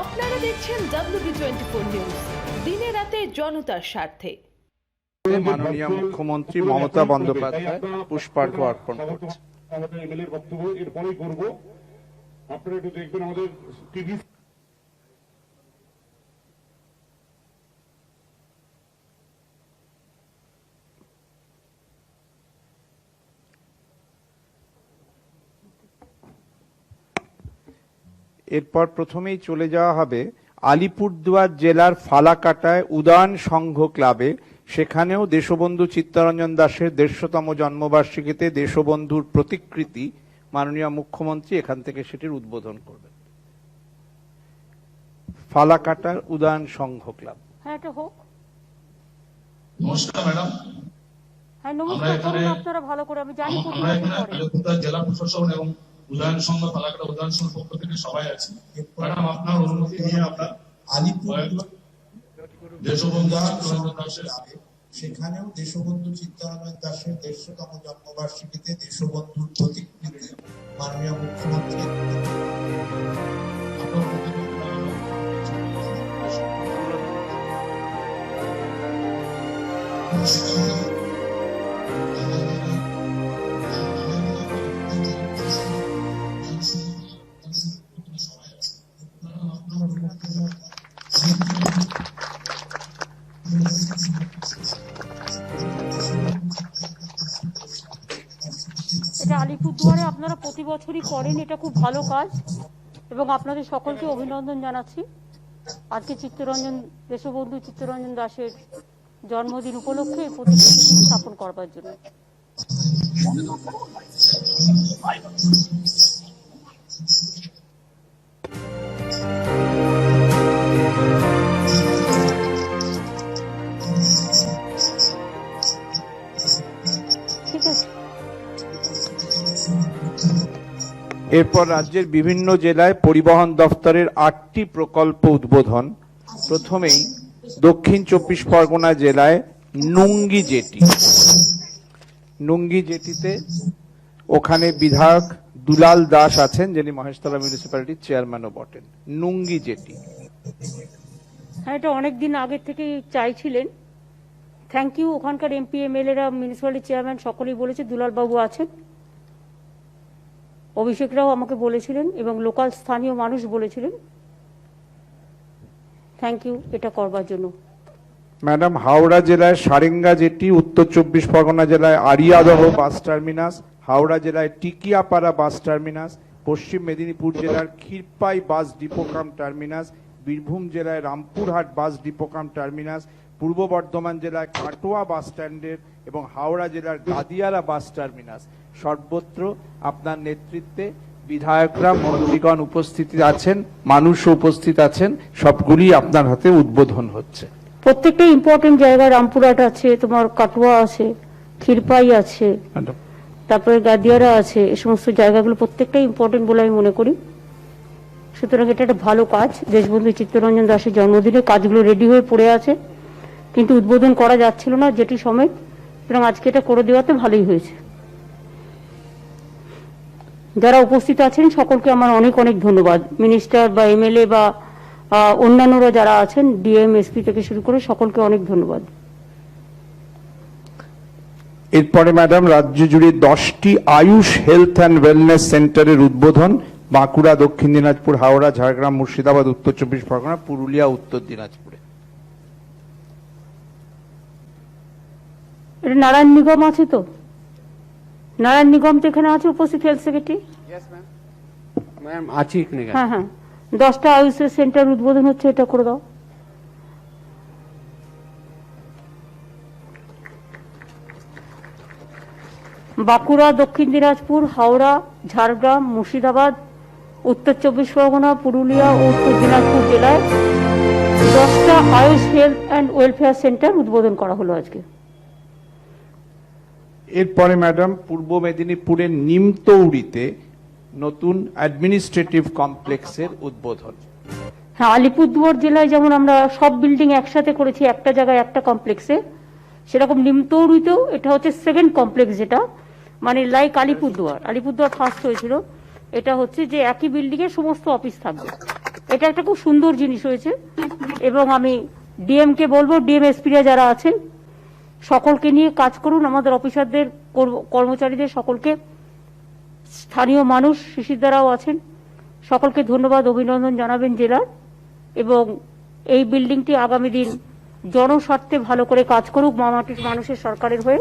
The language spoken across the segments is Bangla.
আপনারা দেখছেন WB24 নিউজ, দিনে রাতে জনতার স্বার্থে। মাননীয় মুখ্যমন্ত্রী মমতা বন্দ্যোপাধ্যায় পুষ্পার্ঘ্য অর্পণ করছে। আমাদের এমএলএর বক্তব্য এরপরেই করব। আপনারা একটু দেখবেন আমাদের টিভি এরপর প্রথমেই চলে যাওয়া হবে আলিপুরদুয়ার জেলার ফালাকাটায় উদয়ন সংঘ ক্লাবে। সেখানেও দেশবন্ধু চিত্তরঞ্জন দাশের ১৫০তম জন্মবার্ষিকীতে দেশবন্ধুর প্রতিকৃতি মাননীয় মুখ্যমন্ত্রী এখান থেকে সেটির উদ্বোধন করবেন। ফালাকাটার উদয়ন সংঘ ক্লাব। হ্যাঁ, এটা হোক। নমস্কার ম্যাডাম। হ্যাঁ, নমস্কার করুন আপনারা ভালো করে। আমি জানি আলিপুরদুয়ার জেলা প্রশাসন এবং উদয়ন সংঘ ফালাকাটা উদয়ন সংঘ পক্ষ থেকে সবাই আছি। ম্যাডাম, আপনার অনুমতি নিয়ে আমরা আলিপুরদুয়ার দেশবন্ধু চিত্তরঞ্জন দাশের সেখানেও দেশবন্ধু চিত্তরঞ্জন দাশের ১৫০তম জন্মবার্ষিকীতে দেশবন্ধুর প্রতিকৃতি মাননীয় মুখ্যমন্ত্রী এটা আলিপুরদুয়ারে আপনারা প্রতি বছরই করেন, এটা খুব ভালো কাজ এবং আপনাদের সকলকে অভিনন্দন জানাচ্ছি। আজকে দেশবন্ধু চিত্তরঞ্জন দাশের জন্মদিন উপলক্ষে এই প্রতিকৃতি স্থাপন করবার জন্য। ঠিক আছে। এরপর রাজ্যের বিভিন্ন জেলায় পরিবহন দফতরের ৮টি প্রকল্প উদ্বোধন। প্রথমেই দক্ষিণ ২৪ পরগনা জেলায় নুঙ্গি জেটিতে ওখানে বিধায়ক দুলাল দাস আছেন, যিনি মহেশতলা মিউনিসিপ্যালিটির চেয়ারম্যানও বটেন। নুঙ্গি জেটি, হ্যাঁ, এটা অনেকদিন আগের থেকেই চাইছিলেন। Thank you. ওখানকার এমপি এমএলএরা, মিউনিসিপ্যালিটি চেয়ারম্যান সকলেই বলেছে, দুলাল বাবু আছেন, অভিষেকরাও আমাকে বলেছিলেন এবং লোকাল স্থানীয় মানুষ বলেছিলেন। থ্যাংক ইউ এটা করবার জন্য। ম্যাডাম, হাওড়া জেলায় সারেঙ্গা জেটি, উত্তর ২৪ পরগনা জেলায় আরিয়াদহ বাস টার্মিনাস, হাওড়া জেলায় টিকিয়াপাড়া বাস টার্মিনাস, পশ্চিম মেদিনীপুর জেলার ক্ষীরপাই বাস ডিপো কাম টার্মিনাস, বীরভূম জেলায় রামপুরহাট বাস ডিপো কাম টার্মিনাস, পূর্ব বর্ধমান জেলায় কাটোয়া বাস স্ট্যান্ডের এবং হাওড়া জেলার গাদিয়ারা বাস টার্মিনাস। সর্বত্র আপনার নেতৃত্বে বিধায়করা, মন্ত্রীগণ উপস্থিত আছেন, মানুষও উপস্থিত আছেন, সবগুলি আপনার হাতে উদ্বোধন হচ্ছে। প্রত্যেকটা ইম্পর্টেন্ট জায়গা, রামপুরহাট আছে, তোমার কাটোয়া আছে, ক্ষীরপাই আছে, তারপরে গাদিয়ারা আছে, এই সমস্ত জায়গাগুলো প্রত্যেকটাই ইম্পর্টেন্ট বলে আমি মনে করি। সুতরাং এটা একটা ভালো কাজ। দেশবন্ধু চিত্তরঞ্জন দাশের জন্মদিনে কাজগুলো রেডি হয়ে পড়ে আছে, কিন্তু উদ্বোধন করা যাচ্ছিল না যেটি সমেত। সুতরাং আজকে এটা করে দেওয়াতে ভালোই হয়েছে। যারা উপস্থিত আছেন সকলকে আমার অনেক অনেক ধন্যবাদ। মিনিস্টার বা এমএলএ বা অন্যান্যরা যারা আছেন, ডিএম এসপি থেকে শুরু করে সকলকে অনেক ধন্যবাদ। এরপরে ম্যাডাম, রাজ্য জুড়ে 10টি আয়ুষ হেলথ অ্যান্ড ওয়েলনেস সেন্টারের উদ্বোধন। বাঁকুড়া, দক্ষিণ দিনাজপুর, হাওড়া, ঝাড়গ্রাম, মুর্শিদাবাদ, উত্তর ২৪ পরগনা, পুরুলিয়া, উত্তর দিনাজপুরে। এটা নারায়ণ নিগম আছে তো? নারায়ণ নিগম তো এখানে আছে উপস্থিত, হেলথ সেক্রেটারি। হ্যাঁ হ্যাঁ, 10টা আয়ুষের সেন্টার উদ্বোধন হচ্ছে, এটা করে দাও। বাঁকুড়া, দক্ষিণ দিনাজপুর, হাওড়া, ঝাড়গ্রাম, মুর্শিদাবাদ, উত্তর ২৪ পরগনা, পুরুলিয়া ও উত্তর দিনাজপুর জেলায় 10টা Ayush health and welfare centre উদ্বোধন করা হলো আজকে। এরপরে ম্যাডাম, পূর্ব মেদিনীপুরের নিমতৌড়িতে নতুন অ্যাডমিনিস্ট্রেটিভ কমপ্লেক্সের উদ্বোধন। হ্যাঁ, আলিপুরদুয়ার জেলায় যেমন আমরা সব বিল্ডিং একসাথে করেছি একটা জায়গায় একটা কমপ্লেক্সে, সেরকম নিমতৌড়িতেও এটা হচ্ছে সেকেন্ড কমপ্লেক্স, যেটা মানে লাইক আলিপুরদুয়ার ফার্স্ট হয়েছিল, এটা হচ্ছে যে একই বিল্ডিং এ সমস্ত অফিস থাকবে। এটা একটা খুব সুন্দর জিনিস হয়েছে এবং আমি ডিএম কে বলবো, ডিএম এসপিরা যারা আছেন সকলকে নিয়ে কাজ করুন, আমাদের অফিসারদের কর্মচারীদের সকলকে, স্থানীয় মানুষ শিশিরদারাও আছেন, সকলকে ধন্যবাদ অভিনন্দন জানাবেন জেলার, এবং এই বিল্ডিংটি আগামী দিন জনস্বার্থে ভালো করে কাজ করুক মামাটির মানুষের সরকারের হয়ে,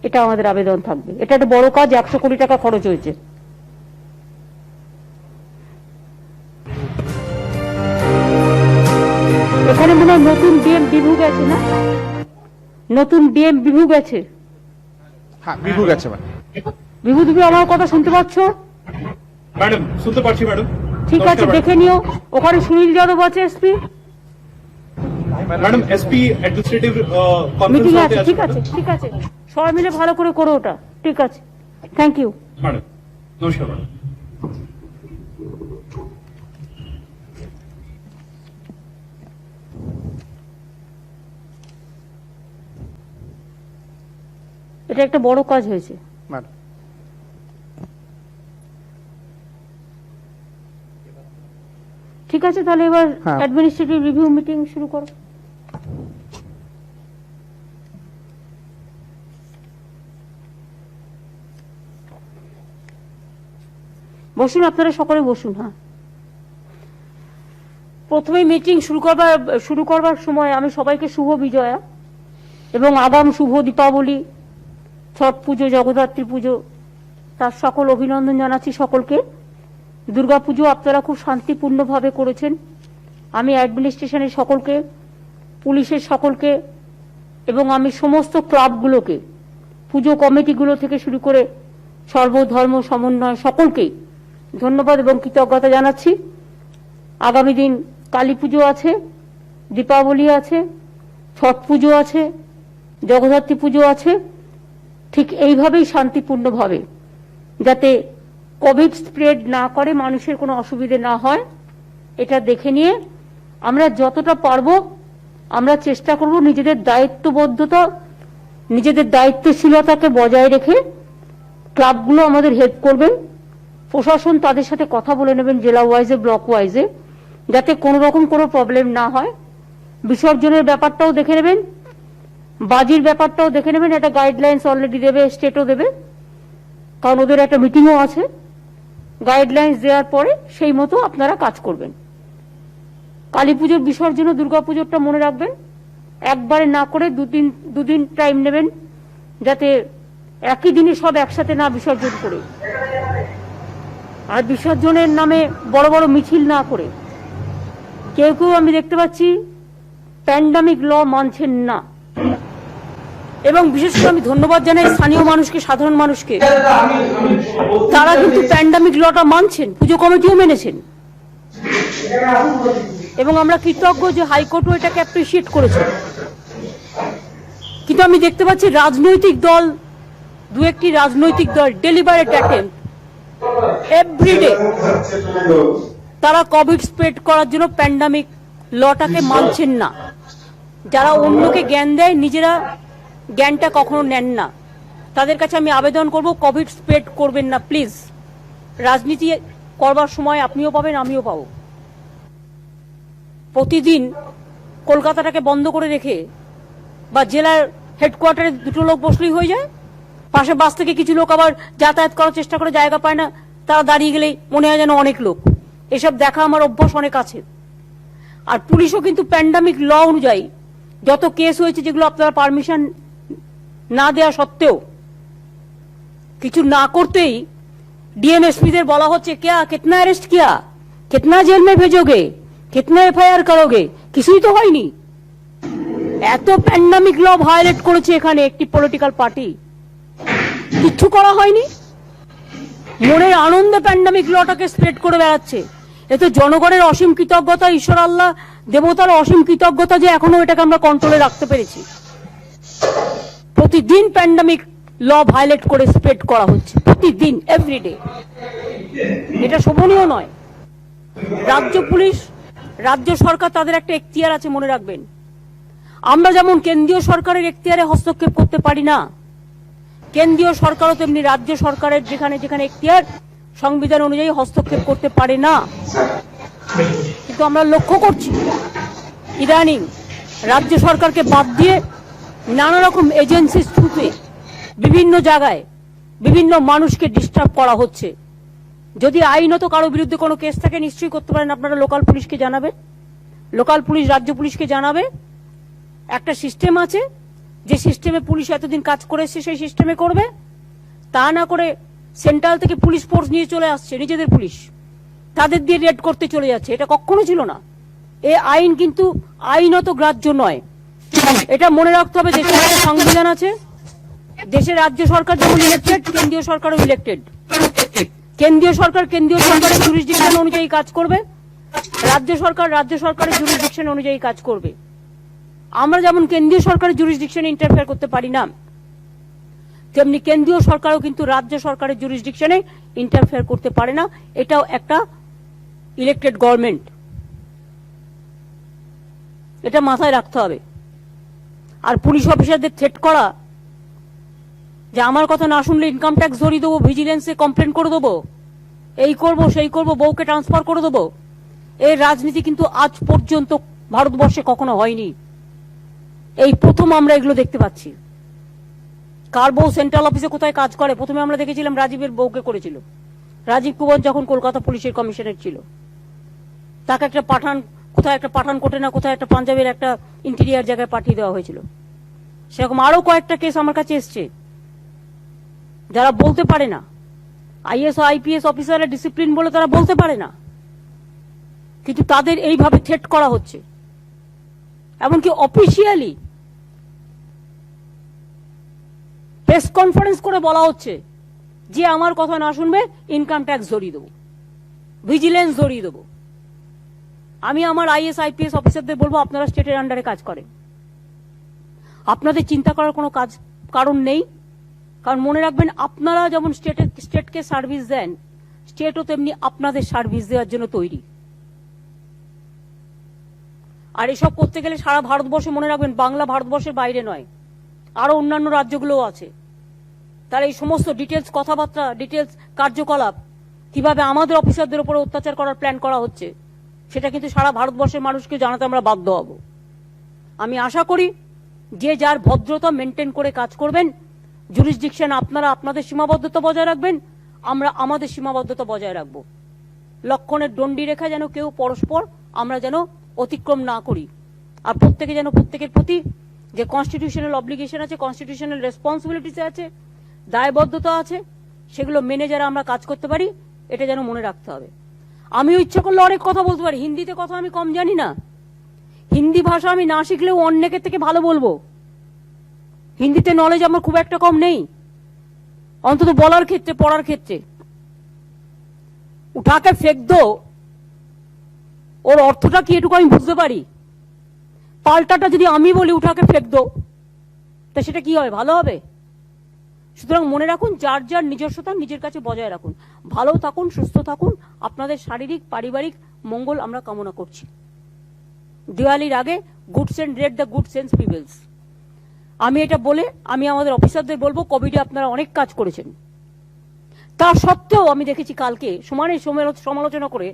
এটা আমাদের আবেদন থাকবে। এটা একটা বড় কাজ, 100 কোটি টাকা খরচ হয়েছে। এখানে মনে হয় নতুন ডিএম বিভু গেছে না? নতুন ডিএম বিভু গেছে। হ্যাঁ, বিভু গেছে ম্যাডাম। বিভু, তুমি আমার কথা শুনতে পাচ্ছ? ম্যাডাম শুনতে পাচ্ছি ম্যাডাম। ঠিক আছে, দেখে নিও। ওখানে সুনীল যাদব আছে SP, madam SP administrative meeting conference আছে। ঠিক আছে, ঠিক আছে, সবাই মিলে ভালো করে করো ওটা। ঠিক আছে, থ্যাংক ইউ। ম্যাডাম নমস্কার ম্যাডাম। এটা একটা বড় কাজ হয়েছে। ম্যাডাম, ঠিক আছে, তাহলে এবার হ্যাঁ। অ্যাডমিনিস্ট্রেটিভ রিভিউ মিটিং শুরু করো। বসুন, আপনারা সকলে বসুন। হ্যাঁ, প্রথমে মিটিং শুরু করবার সময় আমি সবাইকে শুভ বিজয়া এবং আগাম শুভ দীপাবলি, ছট পুজো, জগদ্ধাত্রী পুজো, তার সকল অভিনন্দন জানাচ্ছি সকলকে। দুর্গাপুজো আপনারা খুব শান্তিপূর্ণভাবে করেছেন। আমি অ্যাডমিনিস্ট্রেশনের সকলকে, পুলিশের সকলকে এবং আমি সমস্ত ক্লাবগুলোকে, পুজো কমিটিগুলো থেকে শুরু করে সর্বধর্ম সমন্বয় সকলকেই ধন্যবাদ এবং কৃতজ্ঞতা জানাচ্ছি। আগামী দিন কালী পুজো আছে, দীপাবলি আছে, ছট পুজো আছে, জগদ্ধাত্রী পুজো আছে। ঠিক এইভাবেই শান্তিপূর্ণভাবে, যাতে কোভিড স্প্রেড না করে, মানুষের কোনো অসুবিধে না হয়, এটা দেখে নিয়ে আমরা যতটা পারবো আমরা চেষ্টা করব নিজেদের দায়িত্ববদ্ধতা, নিজেদের দায়িত্বশীলতাকে বজায় রেখে। ক্লাবগুলো আমাদের হেল্প করবেন, প্রশাসন তাদের সাথে কথা বলে নেবেন জেলা ওয়াইজে, ব্লক ওয়াইজে, যাতে কোনো রকম কোনো প্রবলেম না হয়। বিসর্জনের ব্যাপারটাও দেখে নেবেন, বাজির ব্যাপারটাও দেখে নেবেন। একটা গাইডলাইন্স অলরেডি দেবে, স্টেটও দেবে, কারণ ওদের একটা মিটিংও আছে। গাইডলাইন্স দেওয়ার পরে সেই মতো আপনারা কাজ করবেন। কালী পুজোর বিসর্জন, দুর্গাপুজোরটা মনে রাখবেন, একবারে না করে দুদিন টাইম নেবেন, যাতে একই দিনে সব একসাথে না বিসর্জন করে, আর বিসর্জনের নামে বড় বড় মিছিল না করে। কেউ কেউ আমি দেখতে পাচ্ছি প্যান্ডামিক ল মানছেন না, এবং বিশেষ করে আমি ধন্যবাদ জানাই স্থানীয় মানুষকে, সাধারণ মানুষকে। তারা কিন্তু প্যান্ডামিক লটা মানছেন, পুজো কমিটিও মেনেছেন, এবং আমরা কৃতজ্ঞ যে হাইকোর্টও এটাকে অ্যাপ্রিসিয়েট করেছে। কিন্তু আমি দেখতে পাচ্ছি রাজনৈতিক দল, দু একটি রাজনৈতিক দল ডেলিবারেট অ্যাটেম্প এভরিডে, তারা কোভিড স্প্রেড করার জন্য প্যান্ডামিক লটাকে মানছেন না। যারা অন্যকে জ্ঞান দেয়, নিজেরা জ্ঞানটা কখনো নেন না, তাদের কাছে আমি আবেদন করব, কোভিড স্প্রেড করবেন না প্লিজ। রাজনীতি করবার সময় আপনিও পাবেন, আমিও পাবো। প্রতিদিন কলকাতাটাকে বন্ধ করে রেখে বা জেলার হেডকোয়ার্টারে দুটো লোক বসলেই হয়ে যায়, পাশে বাস থেকে কিছু লোক আবার যাতায়াত করার চেষ্টা করে, জায়গা পায় না, তারা দাঁড়িয়ে গেলেই মনে হয় যেন অনেক লোক। এসব দেখা আমার অভ্যাস অনেক আছে। আর পুলিশও কিন্তু প্যান্ডামিক ল অনুযায়ী যত কেস হয়েছে, যেগুলো আপনারা পারমিশন না দেওয়া সত্ত্বেও, কিছু না করতেই ডিএমএসপিদের বলা হচ্ছে क्या कितना अरेस्ट किया, कितना जेल में भेजोगे, कितना एफआईआर करोगे, কিছুই তো হয়নি। এত প্যান্ডামিক ল ভায়োলেট করেছে এখানে একটি পলিটিক্যাল পার্টি, কিচ্ছু করা হয়নি। মনের আনন্দে প্যান্ডামিক লটাকে স্প্রেড করে বেড়াচ্ছে। এ তো জনগণের অসীম কৃতজ্ঞতা, ঈশ্বর আল্লাহ দেবতার অসীম কৃতজ্ঞতা যে এখনো এটাকে আমরা কন্ট্রোলে রাখতে পেরেছি। প্রতিদিন প্যান্ডামিক ল ভায়োলেট করে স্প্রেড করা হচ্ছে, প্রতিদিন, এভরিডে। এটা শোভনীয় নয়। রাজ্য পুলিশ, রাজ্য সরকার, তাদের একটা এখতিয়ার আছে, মনে রাখবেন। আমরা যেমন কেন্দ্রীয় সরকারের এখতিয়ারে হস্তক্ষেপ করতে পারি না, কেন্দ্রীয় সরকারও তেমনি রাজ্য সরকারের যেখানে যেখানে এখতিয়ার, সংবিধান অনুযায়ী হস্তক্ষেপ করতে পারে না। কিন্তু আমরা লক্ষ্য করছি ইদানিং রাজ্য সরকারকে বাদ দিয়ে নানা রকম এজেন্সির থ্রুতে বিভিন্ন জায়গায় বিভিন্ন মানুষকে ডিস্টার্ব করা হচ্ছে। যদি আইনত কারো বিরুদ্ধে কোনো কেস থাকে নিশ্চয়ই করতে পারেন, আপনারা লোকাল পুলিশকে জানাবে, লোকাল পুলিশ রাজ্য পুলিশকে জানাবে। একটা সিস্টেম আছে, যে সিস্টেমে পুলিশ এতদিন কাজ করে এসছে সেই সিস্টেমে করবে। তা না করে সেন্ট্রাল থেকে পুলিশ ফোর্স নিয়ে চলে আসছে, নিজেদের পুলিশ তাদের দিয়ে রেড করতে চলে যাচ্ছে। এটা কখনো ছিল না। এই আইন কিন্তু আইনত গ্রাহ্য নয়, এটা মনে রাখতে হবে। দেশের একটা সংবিধান আছে, দেশের রাজ্য সরকার যেমন ইলেক্টেড, কেন্দ্রীয় সরকারও ইলেক্টেড। কেন্দ্রীয় সরকার কেন্দ্রীয় সরকারের জুরিসডিকশন অনুযায়ী কাজ করবে, রাজ্য সরকার রাজ্য সরকারের জুরিসডিকশন অনুযায়ী কাজ করবে। আমরা যেমন কেন্দ্রীয় সরকারের জুরিসডিকশনে ইন্টারফেয়ার করতে পারি না, তেমনি কেন্দ্রীয় সরকারও কিন্তু রাজ্য সরকারের জুরিসডিকশনে ইন্টারফেয়ার করতে পারে না। এটাও একটা ইলেক্টেড গভর্নমেন্ট, এটা মাথায় রাখতে হবে। আর পুলিশ অফিসারদের থ্রেট করা যে আমার কথা না শুনলে ইনকাম ট্যাক্স ধরিয়ে দেবো, ভিজিলেন্সে কমপ্লেন করে দেবো, এই করব সেই করব, বউকে ট্রান্সফার করে দেবো, এই রাজনীতি কিন্তু আজ পর্যন্ত ভারতবর্ষে কখনো হয়নি। এই প্রথম আমরা এগুলো দেখতে পাচ্ছি। কার বউ সেন্ট্রাল অফিসে কোথায় কাজ করে, প্রথমে আমরা দেখেছিলাম রাজীবের বউকে করেছিল। রাজীব কুমার যখন কলকাতা পুলিশের কমিশনার ছিল, তাকে একটা পাঠান, কোথায় একটা পাঠানকোটে না কোথায় একটা পাঞ্জাবের একটা ইন্টেরিয়ার জায়গায় পাঠিয়ে দেওয়া হয়েছিল। সেরকম আরো কয়েকটা কেস আমার কাছে এসছে, যারা বলতে পারে না, আইএস আইপিএস অফিসারের ডিসিপ্লিন বলে তারা বলতে পারে না, কিন্তু তাদের এইভাবে থ্রেট করা হচ্ছে। এমনকি অফিসিয়ালি প্রেস কনফারেন্স করে বলা হচ্ছে যে আমার কথা না শুনবে ইনকাম ট্যাক্স ধরিয়ে দেবো, ভিজিলেন্স ধরিয়ে দেবো। আমি আমার আইএস আইপিএস অফিসারদের বলবো আপনারা স্টেটের আন্ডারে কাজ করেন, আপনাদের চিন্তা করার কোনো কারণ নেই। কারণ মনে রাখবেন, আপনারা যেমন স্টেটকে সার্ভিস দেন, স্টেটও তেমনি আপনাদের সার্ভিস দেওয়ার জন্য তৈরি। আর এসব করতে গেলে সারা ভারতবর্ষে, মনে রাখবেন বাংলা ভারতবর্ষের বাইরে নয়, আরো অন্যান্য রাজ্যগুলোও আছে। তারা এই সমস্ত ডিটেলস কথাবার্তা, ডিটেলস কার্যকলাপ, কিভাবে আমাদের অফিসারদের উপরে অত্যাচার করার প্ল্যান করা হচ্ছে, সেটা কিন্তু সারা ভারতবর্ষের মানুষকে জানাতে আমরা বাধ্য হব। আমি আশা করি যে যার ভদ্রতা মেনটেন করে কাজ করবেন। জুরিসডিকশন আপনারা আপনাদের সীমাবদ্ধতা বজায় রাখবেন, আমরা আমাদের সীমাবদ্ধতা বজায় রাখবো। লক্ষণের দণ্ডি রেখা যেন কেউ পরস্পর আমরা যেন অতিক্রম না করি। আর প্রত্যেকে যেন প্রত্যেকের প্রতি যে কনস্টিটিউশনাল অব্লিগেশন আছে, কনস্টিটিউশনাল রেসপন্সিবিলিটিস আছে, দায়বদ্ধতা আছে, সেগুলো মেনে যারা আমরা কাজ করতে পারি, এটা যেন মনে রাখতে হবে। আমিও ইচ্ছা করলে অনেক কথা বলতে পারি, হিন্দিতে কথা আমি কম জানি না, হিন্দি ভাষা আমি না শিখলেও অনেকের থেকে ভালো বলবো। হিন্দিতে নলেজ আমার খুব একটা কম নেই, অন্তত বলার ক্ষেত্রে, পড়ার ক্ষেত্রে। উঠাকে ফেক দো, ওর অর্থটা কি এটুকু আমি বুঝতে পারি। পাল্টাটা যদি আমি বলি উঠাকে ফেক দো, তা সেটা কি হবে, ভালো হবে? সুতরাং মনে রাখুন, যার যার নিজস্বতা নিজের কাছে বজায় রাখুন। ভালো থাকুন, সুস্থ থাকুন, আপনাদের শারীরিক পারিবারিক মঙ্গল আমরা কামনা করছি। দিওয়ালির আগে good sense red the good sense peoples. আমি এটা বলে আমি আমাদের অফিসারদের বলবো, কোভিডে আপনারা অনেক কাজ করেছেন, তা সত্ত্বেও আমি দেখেছি কালকে সমানে সমালোচনা করে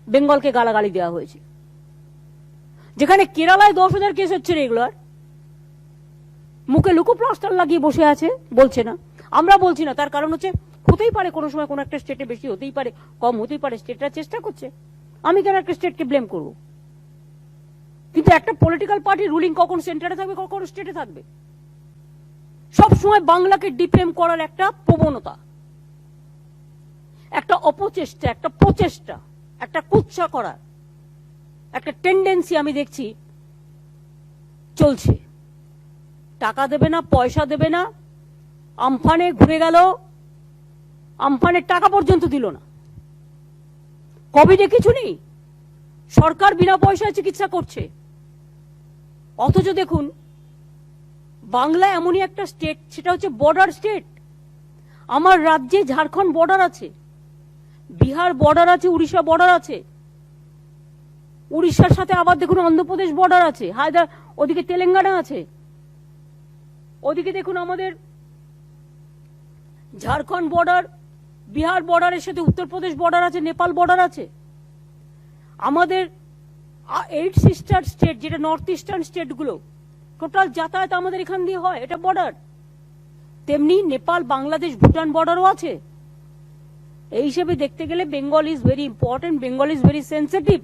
বেঙ্গলকে গালাগালি দেওয়া হয়েছে। যেখানে কেরালায় 10,000 কেস হচ্ছে রেগুলার, মুখে লুকো প্লাস্টার লাগিয়ে বসে আছে, বলছে না। আমরা বলছি না, তার কারণ হচ্ছে হতেই পারে কোনো সময় কোনো একটা স্টেটে বেশি হতেই পারে, কম হতেই পারে, স্টেটরা চেষ্টা করছে। আমি কেন একটা স্টেটকে ব্লেম করব? কিন্তু একটা পলিটিক্যাল পার্টি রুলিং কখন সেন্টারে থাকবে, কখন স্টেটে থাকবে। সবসময় বাংলাকে ডিফেম করার একটা প্রবণতা, একটা অপচেষ্টা, একটা প্রচেষ্টা, একটা কুৎসা করার একটা টেন্ডেন্সি আমি দেখছি চলছে। টাকা দেবে না, পয়সা দেবে না, আমফানে ঘুরে গেল, আমফানের টাকা পর্যন্ত দিল না। কোভিডে কিছু নেই, সরকার বিনা পয়সায় চিকিৎসা করছে। অথচ দেখুন, বাংলা এমনই একটা স্টেট, সেটা হচ্ছে বর্ডার স্টেট। আমার রাজ্যে ঝাড়খণ্ড বর্ডার আছে, বিহার বর্ডার আছে, উড়িষ্যা বর্ডার আছে, উড়িষ্যার সাথে আবার দেখুন অন্ধ্রপ্রদেশ বর্ডার আছে, ওদিকে তেলেঙ্গানা আছে, ওদিকে দেখুন আমাদের ঝাড়খণ্ড বর্ডার, বিহার বর্ডারের সাথে উত্তরপ্রদেশ বর্ডার আছে, নেপাল বর্ডার আছে। আমাদের 8 সিস্টার স্টেট, যেটা নর্থ ইস্টার্ন স্টেটগুলো, টোটাল যাতায়াত আমাদের এখান দিয়ে হয়, এটা বর্ডার। তেমনি নেপাল, বাংলাদেশ, ভুটান বর্ডারও আছে। এই হিসেবে দেখতে গেলে Bengal is very important, Bengal is very sensitive.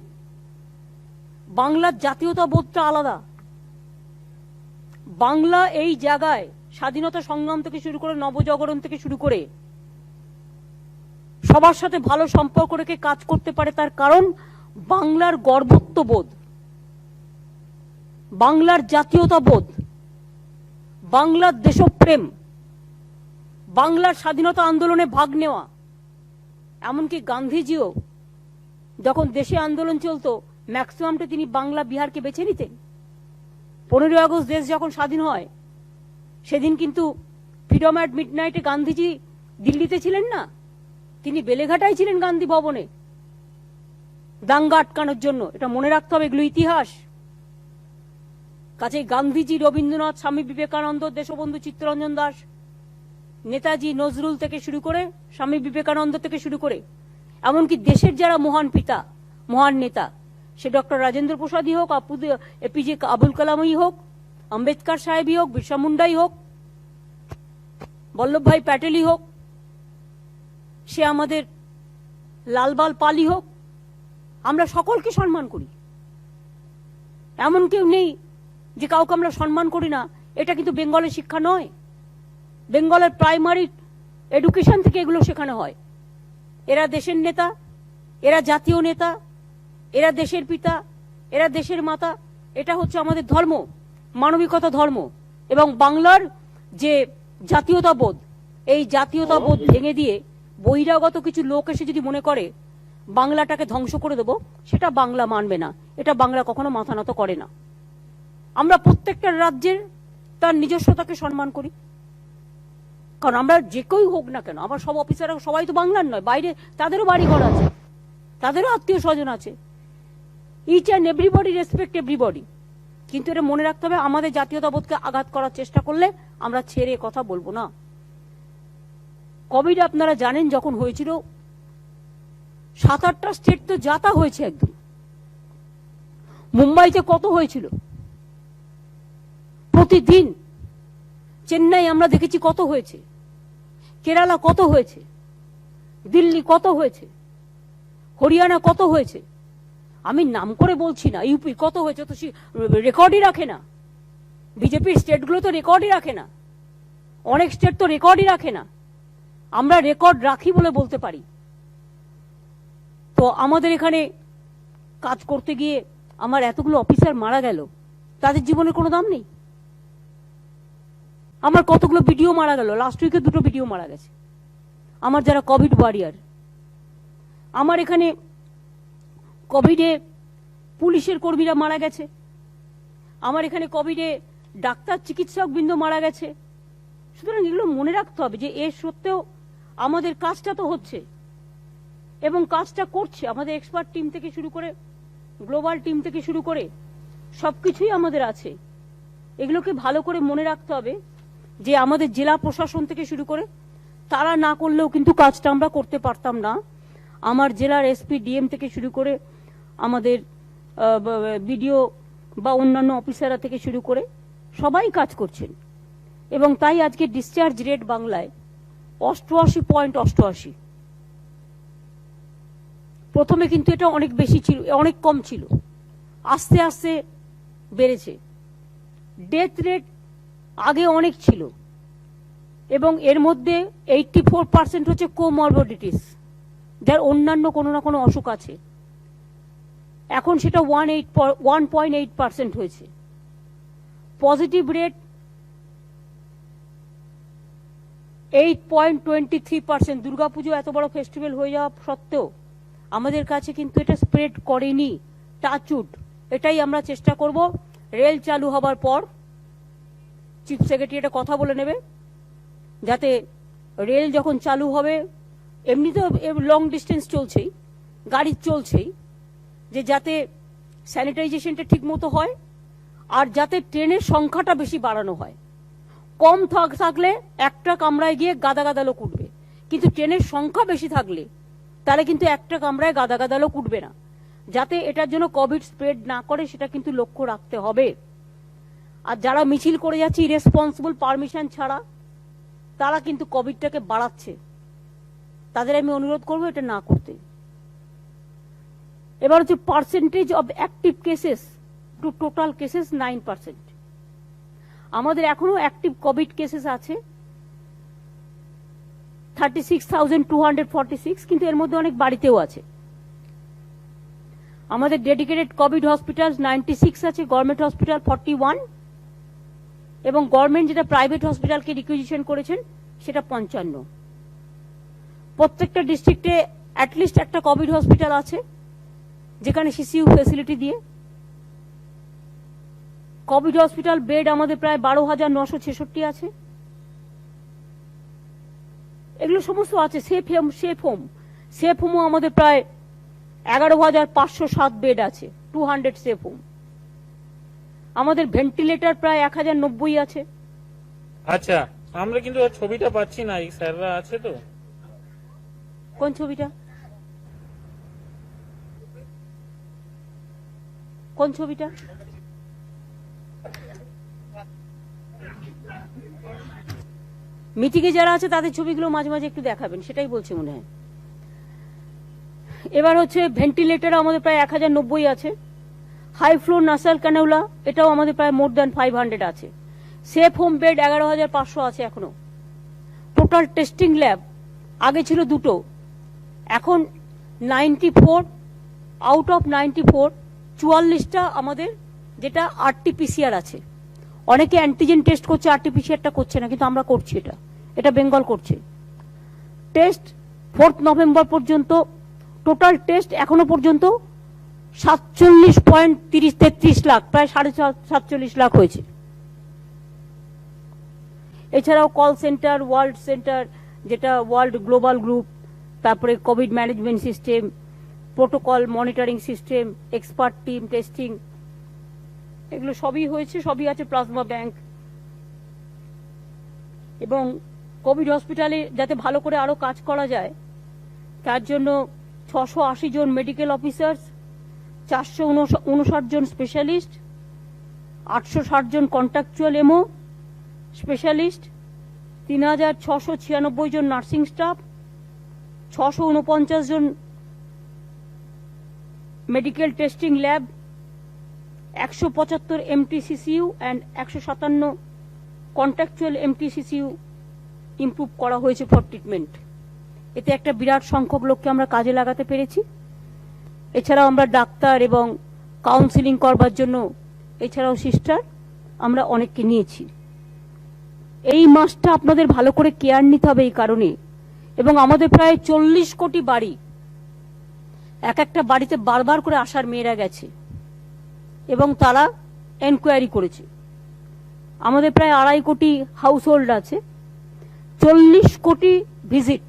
বাংলার জাতীয়তাবোধটা আলাদা। বাংলা এই জায়গায় স্বাধীনতা সংগ্রাম থেকে শুরু করে, নবজাগরণ থেকে শুরু করে সবার সাথে ভালো সম্পর্ক রেখে কাজ করতে পারে, তার কারণ বাংলার গর্বত্ববোধ, বাংলার জাতীয়তাবোধ, বাংলার দেশপ্রেম, বাংলার স্বাধীনতা আন্দোলনে ভাগ নেওয়া। এমনকি গান্ধীজিও যখন দেশে আন্দোলন চলতো, ম্যাক্সিমামটা তিনি বাংলা, বিহারকে বেছে নিতেন। 15ই আগস্ট দেশ যখন স্বাধীন হয়, সেদিন কিন্তু ফ্রিডম অ্যাট মিডনাইটে গান্ধীজি দিল্লিতে ছিলেন না, তিনি বেলেঘাটায় ছিলেন গান্ধী ভবনে দাঙ্গা আটকানোর জন্য। এটা মনে রাখতে হবে, এগুলো ইতিহাস। কাজে গান্ধীজি, রবীন্দ্রনাথ, স্বামী বিবেকানন্দ, দেশবন্ধু চিত্তরঞ্জন দাস, নেতাজি নজরুল থেকে শুরু করে, স্বামী বিবেকানন্দ থেকে শুরু করে, এমনকি দেশের যারা মহান পিতা, মহান নেতা, সে ডক্টর রাজেন্দ্র প্রসাদই হোক, এপিজে আবুল কালামই হোক, আম্বেদকর সাহেবই হোক, বিরসা মুন্ডাই হোক, বল্লভভাই প্যাটেলই হোক, সে আমাদের লালবাল পালই হোক, আমরা সকলকে সম্মান করি। এমন কেউ নেই যে কাউকে আমরা সম্মান করি না। এটা কিন্তু বেঙ্গলের শিক্ষা নয়। বেঙ্গলের প্রাইমারি এডুকেশন থেকে এগুলো শেখানো হয়। এরা দেশের নেতা, এরা জাতীয় নেতা, এরা দেশের পিতা, এরা দেশের মাতা। এটা হচ্ছে আমাদের ধর্ম, মানবিকতা ধর্ম। এবং বাংলার যে জাতীয়তাবোধ, এই জাতীয়তাবোধ ভেঙে দিয়ে বহিরাগত কিছু লোক এসে যদি মনে করে বাংলাটাকে ধ্বংস করে দেব, সেটা বাংলা মানবে না। এটা বাংলা কখনো মাথা নত করে না। আমরা প্রত্যেকটা রাজ্যের তার নিজস্বতাকে সম্মান করি, কারণ আমরা যে কেউ হোক না কেন, আমার সব অফিসাররা সবাই তো বাংলার নয়, বাইরে তাদেরও বাড়িঘর আছে, তাদেরও আত্মীয় স্বজন আছে। Each and everybody respect everybody. কিন্তু এটা মনে রাখতে হবে, আমাদের জাতীয়তাবোধকে আঘাত করার চেষ্টা করলে আমরা ছেড়ে কথা বলবো না। কোভিড আপনারা জানেন যখন হয়েছিল, 7-8টা স্টেট তো যাতা হয়েছে একদম। মুম্বাইতে কত হয়েছিল প্রতিদিন, চেন্নাই আমরা দেখেছি কত হয়েছে, কেরালা কত হয়েছে, দিল্লি কত হয়েছে, হরিয়ানা কত হয়েছে। আমি নাম করে বলছি না, ইউপি কত হয়েছে, তো রেকর্ডই রাখে না। বিজেপির স্টেটগুলো তো রেকর্ডই রাখে না, অনেক স্টেট তো রেকর্ডই রাখে না। আমরা রেকর্ড রাখি বলে বলতে পারি। তো আমাদের এখানে কাজ করতে গিয়ে আমার এতগুলো অফিসার মারা গেল, তাদের জীবনের কোনো দাম নেই। আমার কতগুলো ভিডিও মারা গেল, লাস্ট উইকে 2টো ভিডিও মারা গেছে আমার যারা কোভিড ওয়ারিয়ার। আমার এখানে কোভিডে পুলিশের কর্মীরা মারা গেছে, আমার এখানে কোভিডে ডাক্তার, চিকিৎসক বৃন্দ মারা গেছে। সুতরাং এগুলো মনে রাখতে হবে যে এর সত্ত্বেও আমাদের কাজটা তো হচ্ছে এবং কাজটা করছে। আমাদের এক্সপার্ট টিম থেকে শুরু করে, গ্লোবাল টিম থেকে শুরু করে সবকিছুই আমাদের আছে। এগুলোকে ভালো করে মনে রাখতে হবে যে আমাদের জেলা প্রশাসন থেকে শুরু করে তারা না করলেও কিন্তু কাজটা আমরা করতে পারতাম না। আমার জেলার এসপি, ডিএম থেকে শুরু করে আমাদের বিডিও বা অন্যান্য অফিসাররা থেকে শুরু করে সবাই কাজ করছেন। এবং তাই আজকে ডিসচার্জ রেট বাংলায় 88.88। প্রথমে কিন্তু এটা অনেক বেশি ছিল, অনেক কম ছিল, আস্তে আস্তে বেড়েছে। ডেথ রেট আগে অনেক ছিল এবং এর মধ্যে 84% হচ্ছে কোমরবিডিটিস, যার অন্যান্য কোনো না কোনো অসুখ আছে। এখন সেটা 1.8% হয়েছে। Positive rate 8.23%। দুর্গাপুজো এত বড় ফেস্টিভ্যাল হয়ে যাওয়া সত্ত্বেও আমাদের কাছে কিন্তু এটা স্প্রেড করেনি, টাচউড। এটাই আমরা চেষ্টা করব। রেল চালু হবার পর চিফ সেক্রেটারি এটা কথা বলে নেবে, যাতে রেল যখন চালু হবে, এমনিতেও লং ডিস্টেন্স চলছেই, গাড়ি চলছেই, যে যাতে স্যানিটাইজেশনটা ঠিক মতো হয় আর যাতে ট্রেনের সংখ্যাটা বেশি বাড়ানো হয়। কম থাকলে একটা কামরায় গিয়ে গাদা গাদা লোক উঠবে, কিন্তু ট্রেনের সংখ্যা বেশি থাকলে তাহলে কিন্তু একটা কামরায় গাদা গাদা লোক উঠবে না। যাতে এটার জন্য কোভিড স্প্রেড না করে সেটা কিন্তু লক্ষ্য রাখতে হবে। আর যারা মিছিল করে যাচ্ছে ইরেসপন্সিবল পারমিশন ছাড়া, তারা কিন্তু কোভিডটাকে বাড়াচ্ছে। তাদের আমি অনুরোধ করবো এটা না করতে। এবার হচ্ছে percentage of active cases to total cases 9%। আমাদের এখনো অ্যাক্টিভ কোভিড কেসেস আছে 36,246, কিন্তু এর মধ্যে অনেক বাড়িতেও আছে। আমাদের ডেডিকেটেড কোভিড হসপিটাল 96 আছে, গভর্নমেন্ট হসপিটাল 41, এবং গভর্নমেন্ট যেটা প্রাইভেট হসপিটালকে রিকুইজিশন করেছেন সেটা 55। প্রত্যেকটা ডিস্ট্রিক্টে অ্যাটলিস্ট একটা কোভিড হসপিটাল আছে যেখানে সিসিইউ ফেসিলিটি দিয়ে। কোভিড হসপিটাল বেড আমাদের প্রায় 12,966 আছে। এগুলো সমস্ত আছে। সেফ হোমও আমাদের প্রায় 11,507 বেড আছে, 200 সেফ হোম। আমাদের ভেন্টিলেটর প্রায় 1,090 আছে। আচ্ছা, আমরা কিন্তু আর ছবিটা পাচ্ছি না। এই স্যাররা আছে তো? কোন ছবিটা? কোন ছবিটা? মিটিংয়ে যারা আছে তাদের ছবিগুলো মাঝে মাঝে একটু দেখাবেন, সেটাই বলছি মনে হয়। এবার হচ্ছে ভেন্টিলেটর আমাদের প্রায় 1,090 আছে। হাই ফ্লো নাসাল ক্যানুলা এটাও আমাদের প্রায় মোর দ্যান 500 আছে। সেফ হোম বেড 11,500 আছে এখনো। টোটাল টেস্টিং ল্যাব আগে ছিল 2টো, এখন 94 আউট অফ 94 44টা আমাদের যেটা আরটিপিসিআর আছে। অনেকে অ্যান্টিজেন টেস্ট করছে, আরটিপিসিআরটা করছে না, কিন্তু আমরা করছি। এটা বেঙ্গল করছে। টেস্ট 4 নভেম্বর পর্যন্ত টোটাল টেস্ট এখনো পর্যন্ত 47.33 লাখ, প্রায় 47.5 লাখ হয়েছে। এছাড়াও কল সেন্টার, ওয়ার্ল্ড সেন্টার যেটা ওয়ার্ল্ড গ্লোবাল গ্রুপ, তারপরে Covid management system, protocol monitoring system, expert team testing, এগুলো সবই হয়েছে, সবই আছে। Plasma bank. এবং কোভিড হসপিটালে যাতে ভালো করে আরো কাজ করা যায় তার জন্য 680 জন মেডিকেল অফিসার্স, 459 জন স্পেশালিস্ট, 860 জন কন্ট্রাকচুয়াল এমও স্পেশালিস্ট, 3,696 জন নার্সিং স্টাফ, 649 জন medical testing lab, 175 MTCCU and 157 contractual MTCCU improve করা হয়েছে ফর ট্রিটমেন্ট। এতে একটা বিরাট সংখ্যক লোককে আমরা কাজে লাগাতে পেরেছি। এছাড়াও আমরা ডাক্তার এবং কাউন্সিলিং করবার জন্য এছাড়াও সিস্টার আমরা অনেককে নিয়েছি। এই মাসটা আপনাদের ভালো করে কেয়ার নিতে হবে এই কারণে। এবং আমাদের প্রায় 40 কোটি বাড়ি, এক একটা বাড়িতে বারবার করে আসার মেয়েরা গেছে এবং তারা এনকোয়ারি করেছে। আমাদের প্রায় 2.5 কোটি হাউস হোল্ড আছে, 40 কোটি ভিজিট,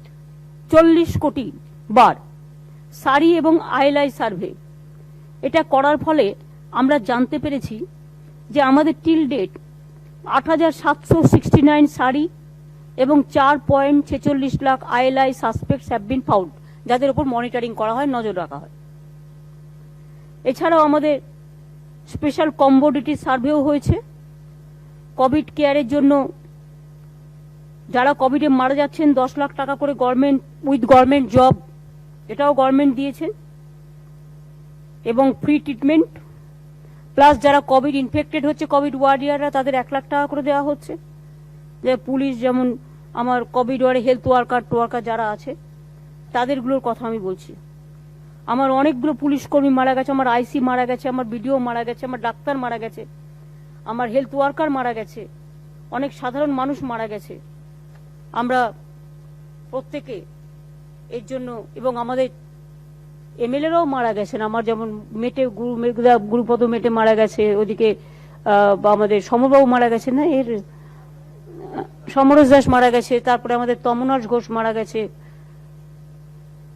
40 কোটি বার সারি এবং আইএলআই সার্ভে। এটা করার ফলে আমরা জানতে পেরেছি যে আমাদের টিল ডেট 8,769 সারি এবং 4.46 lakh ILI suspects have been found, যাদের উপর মনিটরিং করা হয়, নজর রাখা হয়। এছাড়াও আমাদের স্পেশাল কম্বোডিটি সার্ভেও হয়েছে। কোভিড কেয়ারের জন্য যারা কোভিডে মারা যাচ্ছেন 10 লাখ টাকা করে গভর্নমেন্ট উইথ গভর্নমেন্ট জব, এটাও গভর্নমেন্ট দিয়েছেন, এবং ফ্রি ট্রিটমেন্ট। প্লাস যারা কোভিড ইনফেক্টেড হচ্ছে, কোভিড ওয়ারিয়াররা, তাদের 1 লাখ টাকা করে দেওয়া হচ্ছে। যে পুলিশ, যেমন আমার কোভিড ওয়ারে হেলথ ওয়ার্কার যারা আছে তাদেরগুলোর কথা আমি বলছি। আমার অনেকগুলো পুলিশ কর্মী মারা গেছে, আমার আইসি মারা গেছে, আমার বিডিও মারা গেছে, আমার ডাক্তার মারা গেছে, আমার হেলথ ওয়ার্কার মারা গেছে, অনেক সাধারণ মানুষ মারা গেছে। আমরা প্রত্যেকে এর জন্য, এবং আমাদের এমএলএরাও মারা গেছেন। আমার যেমন মেটে গুরুপদ মেটে মারা গেছে, ওদিকে আমাদের সমরবাবু মারা গেছে, না এর সমরস দাস মারা গেছে, তারপরে আমাদের তমনাশ ঘোষ মারা গেছে,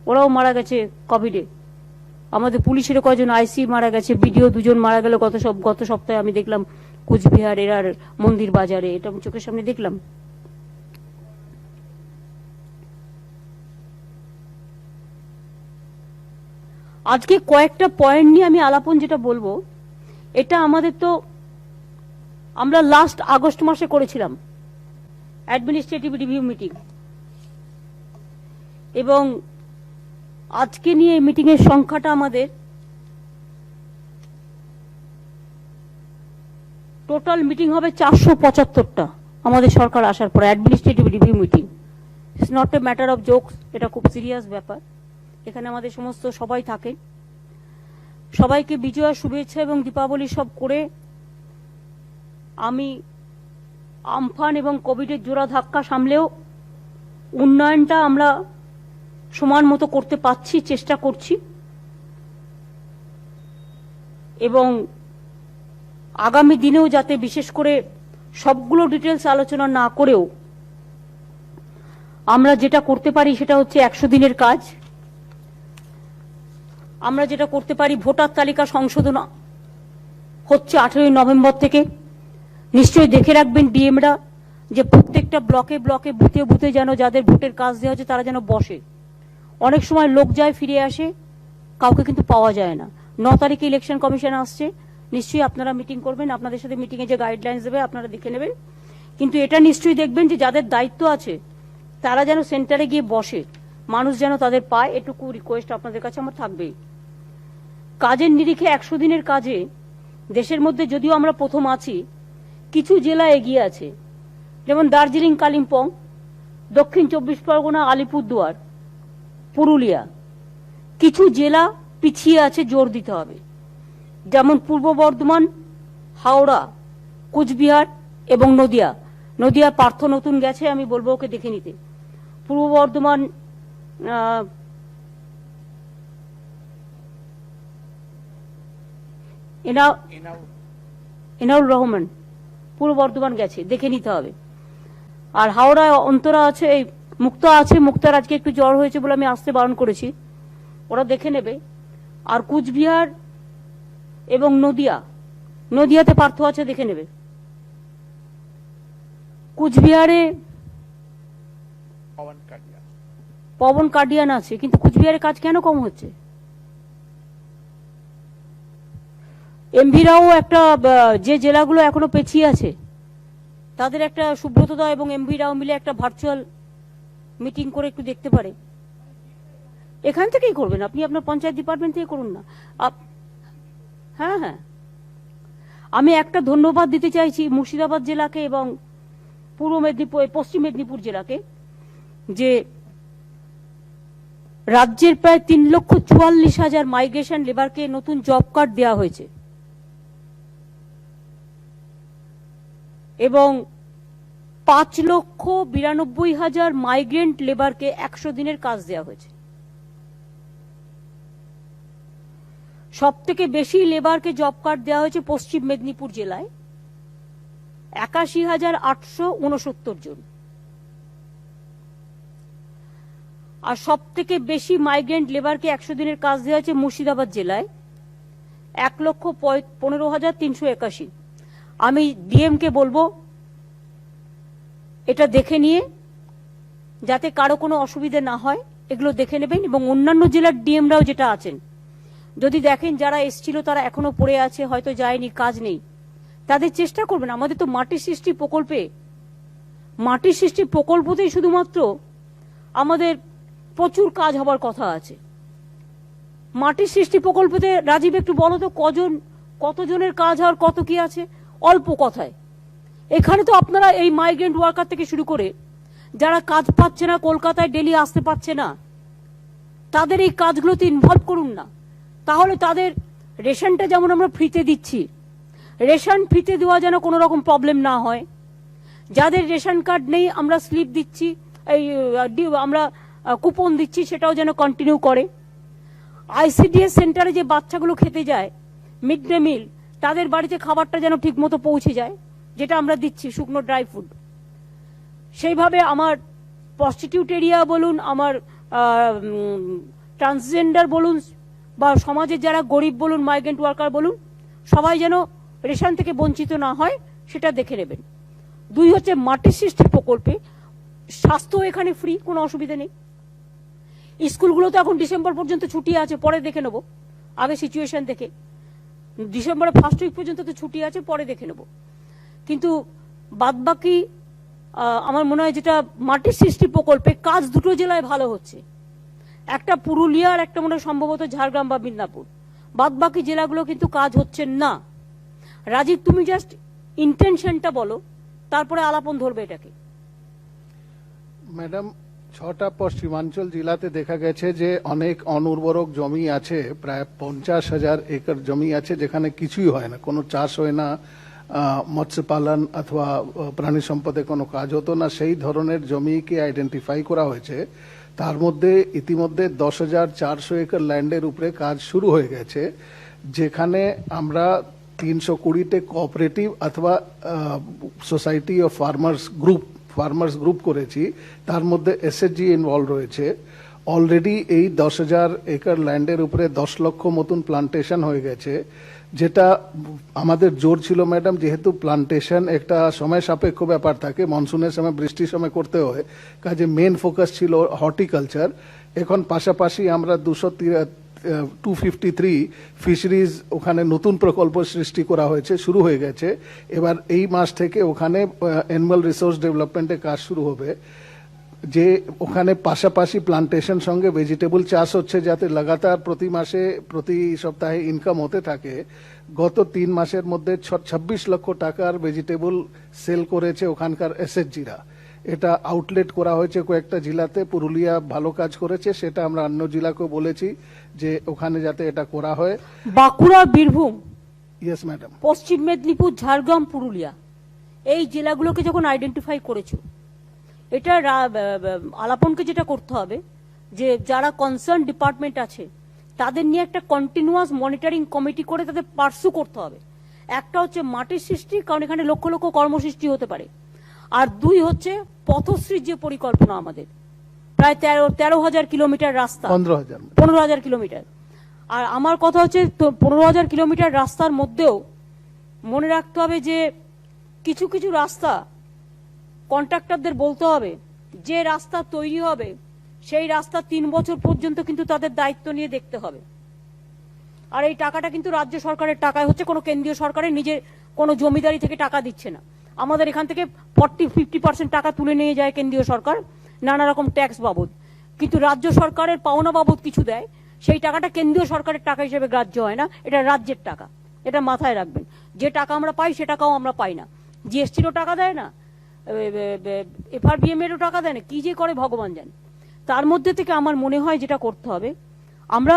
ওরাও মারা গেছে কোভিডে। আমাদের পুলিশের কয়েকজন আইসি মারা গেছে, বিডিও 2 জন মারা গেল গত সপ্তাহে আমি দেখলাম কুচবিহার এরার মন্দির বাজারে, এটা আমি চোখের সামনে দেখলাম। আজকে কয়েকটা পয়েন্ট নিয়ে আমি আলাপন যেটা বলবো, এটা আমাদের তো আমরা লাস্ট আগস্ট মাসে করেছিলাম অ্যাডমিনিস্ট্রেটিভ রিভিউ মিটিং, এবং আজকে নিয়ে এই মিটিং এর সংখ্যাটা আমাদের টোটাল মিটিং হবে 475টা আমাদের সরকার আসার পর administrative review meeting. It's not a matter of jokes, এটা খুব সিরিয়াস ব্যাপার। এখানে আমাদের সমস্ত সবাই থাকে। সবাইকে বিজয়া শুভেচ্ছা এবং দীপাবলি সব করে আমি আমফান এবং কোভিডের জোড়া ধাক্কা সামলেও উন্নয়নটা আমরা সমান মতো করতে পারছি, চেষ্টা করছি, এবং আগামী দিনেও যাতে বিশেষ করে সবগুলো ডিটেলস আলোচনা না করেও আমরা যেটা করতে পারি সেটা হচ্ছে 100 দিনের কাজ। আমরা যেটা করতে পারি, ভোটার তালিকা সংশোধন হচ্ছে 18 নভেম্বর থেকে। নিশ্চয়ই দেখে রাখবেন ডিএমরা যে প্রত্যেকটা ব্লকে ব্লকে বুথে বুথে যেন যাদের ভোটের কাজ দেওয়া হচ্ছে তারা যেন বসে। অনেক সময় লোক যায় ফিরে আসে, কাউকে কিন্তু পাওয়া যায় না। 9 তারিখে ইলেকশন কমিশন আসছে, নিশ্চয়ই আপনারা মিটিং করবেন, আপনাদের সাথে মিটিং এ যে গাইডলাইন্স দেবে আপনারা দেখে নেবেন। কিন্তু এটা নিশ্চয়ই দেখবেন যে যাদের দায়িত্ব আছে তারা যেন সেন্টারে গিয়ে বসে, মানুষ যেন তাদের পায়, এটুকু রিকোয়েস্ট আপনাদের কাছে আমার থাকবেই। কাজের নিরিখে 100 দিনের কাজে দেশের মধ্যে যদিও আমরা প্রথম আছি, কিছু জেলা এগিয়ে আছে, যেমন দার্জিলিং, কালিম্পং, দক্ষিণ 24 পরগনা, আলিপুরদুয়ার, পুরুলিয়া। কিছু জেলা পিছিয়ে আছে, জোর দিতে হবে, যেমন পূর্ব বর্ধমান, হাওড়া, কুচবিহার এবং নদিয়া। নদিয়া পার্থ নতুন গেছে, আমি বলবো ওকে দেখে নিতে। পূর্ব বর্ধমান এনাউল রহমান পূর্ব বর্ধমান গেছে, দেখে নিতে হবে। আর হাওড়ায় অন্তরা আছে, এই মুক্তা আছে, মুক্তার আজকে একটু জ্বর হয়েছে বলে আমি আসতে বারণ করেছি, ওরা দেখে নেবে। আর কুচবিহার এবং নদিয়াতে পার্থ আছে, দেখে নেবে। কুচবিহারে পবন কার্ডিয়ান আছে, কিন্তু কুচবিহারের কাজ কেন কম হচ্ছে? এমভিরাও একটা, যে জেলাগুলো এখনো পেছিয়ে আছে তাদের একটা সুব্রত দা এবং এমভিরাও মিলে একটা ভার্চুয়াল মিটিং করে একটু দেখতে পারে। এখান থেকেই করবেন আপনি, আপনার পঞ্চায়েত ডিপার্টমেন্ট থেকে করুন না। হ্যাঁ হ্যাঁ, আমি একটা ধন্যবাদ দিতে চাইছি মুর্শিদাবাদ জেলাকে এবং পূর্ব মেদিনীপুর, পশ্চিম মেদিনীপুর জেলাকে, যে রাজ্যের প্রায় 3,44,000 মাইগ্রেশন লেবারকে নতুন জব কার্ড দেওয়া হয়েছে এবং 5,92,000 মাইগ্রেন্ট লেবারকে 100 দিনের কাজ দেওয়া হয়েছে। সব থেকে বেশি লেবারকে জব কার্ড দেওয়া হয়েছে পশ্চিম মেদিনীপুর জেলায়, 81,869 জন। আর সব থেকে বেশি মাইগ্রেন্ট লেবারকে 100 দিনের কাজ দেওয়া হয়েছে মুর্শিদাবাদ জেলায়, 1,15,381। আমি ডিএম কে বলবো এটা দেখে নিয়ে যাতে কারো কোনো অসুবিধা না হয় এগুলো দেখে নেবেন, এবং অন্যান্য জেলার ডিএমরাও যেটা আছেন যদি দেখেন যারা এসছিল তারা এখনো পড়ে আছে, হয়তো যায়নি, কাজ নেই, তাদের চেষ্টা করবেন। আমাদের তো মাটির সৃষ্টি প্রকল্পতেই শুধুমাত্র আমাদের প্রচুর কাজ হবার কথা আছে। মাটির সৃষ্টি প্রকল্পতে রাজীব একটু বলো তো কতজনের কাজ হওয়ার কত কি আছে? অল্প কথায়। এখানে তো আপনারা এই মাইগ্রেন্ট ওয়ার্কার থেকে শুরু করে যারা কাজ পাচ্ছে না, কলকাতায় ডেলি আসতে পারছে না, তাদের এই কাজগুলোতে ইনভলভ করুন না। তাহলে তাদের রেশনটা যেমন আমরা ফ্রিতে দিচ্ছি, রেশন ফ্রিতে দেওয়া যেন কোনো রকম প্রবলেম না হয়। যাদের রেশন কার্ড নেই আমরা স্লিপ দিচ্ছি, আমরা কুপন দিচ্ছি, সেটাও যেন কন্টিনিউ করে। আইসিডিএস সেন্টারে যে বাচ্চাগুলো খেতে যায় মিড ডে মিল, তাদের বাড়িতে খাবারটা যেন ঠিক মতো পৌঁছে যায়, যেটা আমরা দিচ্ছি শুকনো ড্রাই ফুড। সেইভাবে আমার প্রস্টিটিউট এরিয়া বলুন, আমার ট্রান্সজেন্ডার বলুন, বা সমাজের যারা গরিব বলুন, মাইগ্রেন্ট ওয়ার্কার বলুন, সবাই যেন রেশন থেকে বঞ্চিত না হয় সেটা দেখে নেবেন। 2 হচ্ছে মাটির সৃষ্টি প্রকল্পে স্বাস্থ্য এখানে ফ্রি, কোনো অসুবিধা নেই। স্কুলগুলো তো এখন ডিসেম্বর পর্যন্ত ছুটি আছে, পরে দেখে নেবো, আগে সিচুয়েশন দেখে। ডিসেম্বরের ফার্স্ট উইক পর্যন্ত তো ছুটি আছে, পরে দেখে নেবো। কিন্তু বাদবাকি আমার মনে হয় যেটা মাটির সৃষ্টি প্রকল্পে কাজ দুটো জেলায় ভালো হচ্ছে, একটা পুরুলিয়া আর একটা মনে হয় সম্ভবত ঝাড়গ্রাম বা মিদনাপুর। বাদবাকি জেলাগুলো কিন্তু কাজ হচ্ছে না। রাজীব, তুমি জাস্ট ইন্টেনশনটা বলো, তারপরে আলাপন ধরবে এটাকে। ম্যাডাম, 6টা পশ্চিমাঞ্চল জেলাতে দেখা গেছে যে অনেক অনুর্বরক জমি আছে, প্রায় 50,000 একর জমি আছে যেখানে কিছুই হয় না, কোনো চাষ হয় না, মৎস্য পালন অথবা প্রাণী সম্পদে কোনো কাজ হতো না। সেই ধরনের জমিকে আইডেন্টিফাই করা হয়েছে। তার মধ্যে ইতিমধ্যে 10,400 একর ল্যান্ডের উপরে কাজ শুরু হয়ে গেছে, যেখানে আমরা 320তে কোঅপারেটিভ অথবা সোসাইটি অফ ফার্মার্স গ্রুপ করেছি। তার মধ্যে এসএসজি ইনভলভ রয়েছে। অলরেডি এই 10,000 একর ল্যান্ডের উপরে 10 লক্ষ মতন প্লান্টেশন হয়ে গেছে, যেটা আমাদের জোর ছিল ম্যাডাম, যেহেতু প্লান্টেশন একটা সময় সাপেক্ষ ব্যাপার থাকে, মনসুনের সময় বৃষ্টির সময় করতে হয়, কাজে মেন ফোকাস ছিল হর্টিকালচার। এখন পাশাপাশি আমরা 253 ফিশারিজ ওখানে নতুন প্রকল্প সৃষ্টি করা হয়েছে, শুরু হয়ে গেছে। এবার এই মাস থেকে ওখানে অ্যানিমাল রিসোর্স ডেভেলপমেন্টের কাজ শুরু হবে, যে ওখানে পাশাপাশি প্লান্টেশন সঙ্গে ভেজিটেবল চাষ হচ্ছে, যাতে লাগাতার প্রতি মাসে প্রতি সপ্তাহে ইনকাম হতে থাকে। গত 3 মাসের মধ্যে 26 লক্ষ টাকার ভেজিটেবল সেল করেছে ওখানকার এসএসজিরা। এটা আউটলেট করা হয়েছে কয়েকটা জেলাতে, পুরুলিয়া ভালো কাজ করেছে, সেটা আমরা অন্য জেলাকেও বলেছি যে ওখানে যাতে এটা করা হয়। বাঁকুড়া, বীরভূম, ইয়েস ম্যাডাম, পশ্চিম মেদিনীপুর, ঝাড়গ্রাম, পুরুলিয়া, এই জেলাগুলোকে যখন আইডেন্টিফাই করেছো, এটা আলাপনকে যেটা করতে হবে যে যারা কনসার্ন ডিপার্টমেন্ট আছে তাদের নিয়ে একটা কন্টিনিউয়াস মনিটরিং কমিটি করে তাদের পার্সু করতে হবে। একটা হচ্ছে মাটির সৃষ্টি, কারণ এখানে লক্ষ লক্ষ কর্মসৃষ্টি হতে পারে। আর 2 হচ্ছে পথশ্রীর যে পরিকল্পনা আমাদের, প্রায় 13,000 কিলোমিটার রাস্তা, 15,000 কিলোমিটার। আর আমার কথা হচ্ছে 15,000 কিলোমিটার রাস্তার মধ্যেও মনে রাখতে হবে যে কিছু কিছু রাস্তা কন্ট্রাক্টরদের বলতে হবে যে রাস্তা তৈরি হবে সেই রাস্তা 3 বছর পর্যন্ত কিন্তু তাদের দায়িত্ব নিয়ে দেখতে হবে। আর এই টাকাটা কিন্তু রাজ্য সরকারের টাকায় হচ্ছে, কোনো কেন্দ্রীয় সরকারের নিজের কোনো জমিদারি থেকে টাকা দিচ্ছে না। আমাদের এখান থেকে 40-50% টাকা তুলে নিয়ে যায় কেন্দ্রীয় সরকার নানা রকম ট্যাক্স বাবদ, কিন্তু রাজ্য সরকারের পাওনা বাবদ কিছু দেয়, সেই টাকাটা কেন্দ্রীয় সরকারের টাকা হিসেবে গ্রাহ্য হয় না, এটা রাজ্যের টাকা। এটা মাথায় রাখবেন, যে টাকা আমরা পাই সে টাকাও আমরা পাই না, জিএসটিরও টাকা দেয় না, এফআরবিএম এরও টাকা দেয় না, কি যে করে ভগবান জানে। তার মধ্যে থেকে আমার মনে হয় যেটা করতে হবে, আমরা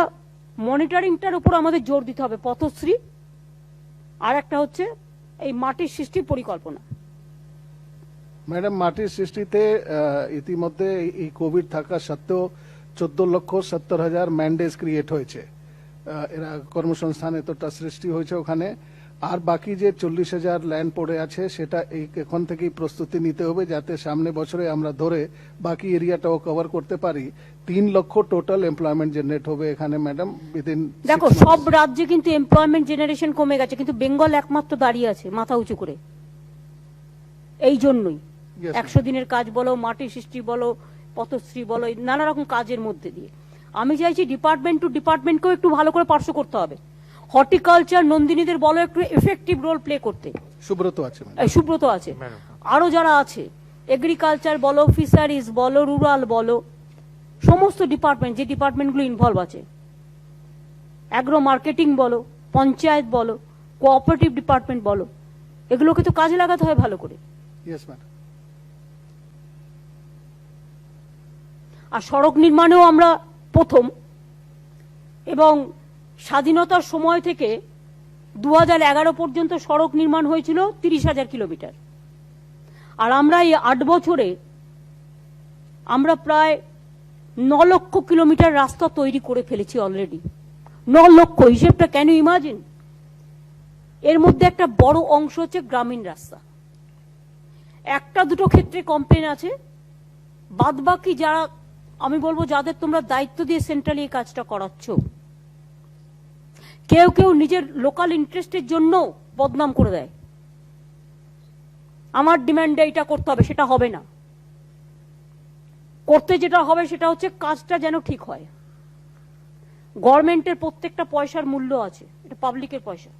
মনিটরিংটার উপর আমাদের জোর দিতে হবে, পথশ্রী, আর একটা হচ্ছে এই মাটির সৃষ্টি পরিকল্পনা। ম্যাডাম, মাটির সৃষ্টিতে ইতিমধ্যে এই কোভিড থাকা সত্ত্বেও 14,70,000 ম্যান্ডেজ ক্রিয়েট হয়েছে, এরা কর্মসংস্থান এতটা সৃষ্টি হয়েছে ওখানে। আর বাকি যে 40,000 ল্যান্ড পড়ে আছে সেটা এখন থেকেই প্রস্তুতি নিতে হবে, যাতে সামনে বছরে আমরা ধরে বাকি এরিয়াটাও কভার করতে পারি। 3 লক্ষ টোটাল এমপ্লয়মেন্ট জেনারেট হবে এখানে ম্যাডাম উইদিন। দেখো, সব রাজ্যে কিন্তু এমপ্লয়মেন্ট জেনারেশন কমে গেছে, কিন্তু বেঙ্গল একমাত্র দাঁড়িয়ে আছে মাথা উঁচু করে। এই জন্যই 100 দিনের কাজ বলো, মাটির সৃষ্টি বলো, পথশ্রী বলো, নানা রকম কাজের মধ্যে দিয়ে আমি চাইছি ডিপার্টমেন্ট টু ডিপার্টমেন্টকেও একটু ভালো করে পার্শ্ব করতে হবে। হর্টিকালচার নন্দিনীদের বলো একটু এফেক্টিভ রোল প্লে করতে, সুব্রত আছে, আরো যারা আছে, এগ্রিকালচার বলো, ফিশারিজ বলো, রুরাল বলো, সমস্ত ডিপার্টমেন্ট, যে ডিপার্টমেন্টগুলো ইনভলভ আছে, অ্যাগ্রো মার্কেটিং বলো, পঞ্চায়েত বলো, কোঅপারেটিভ ডিপার্টমেন্ট বলো, এগুলোকে তো কাজে লাগাতে হয় ভালো করে। আর সড়ক নির্মাণেও আমরা প্রথম, এবং স্বাধীনতার সময় থেকে 2011 পর্যন্ত সড়ক নির্মাণ হয়েছিল 30,000 কিলোমিটার। আর আমরা এই 8 বছরে আমরা প্রায় 9 লক্ষ কিলোমিটার রাস্তা তৈরি করে ফেলেছি অলরেডি। 9 লক্ষ, হিসেবটা ক্যান ইউ ইমাজিন? এর মধ্যে একটা বড় অংশ হচ্ছে গ্রামীণ রাস্তা। একটা দুটো ক্ষেত্রে কমপ্লেন আছে, বাদবাকি যারা, আমি বলবো যাদের তোমরা দায়িত্ব দিয়ে সেন্ট্রালি এই কাজটা করাচ্ছ, কেউ কেউ নিজের লোকাল ইন্টারেস্টের জন্য বদনাম করে দেয়, আমার ডিমান্ডে এটা করতে হবে, সেটা হবে না। করতে যেটা হবে সেটা হচ্ছে কাজটা যেন ঠিক হয়। গভর্নমেন্টের প্রত্যেকটা পয়সার মূল্য আছে, এটা পাবলিকের পয়সা।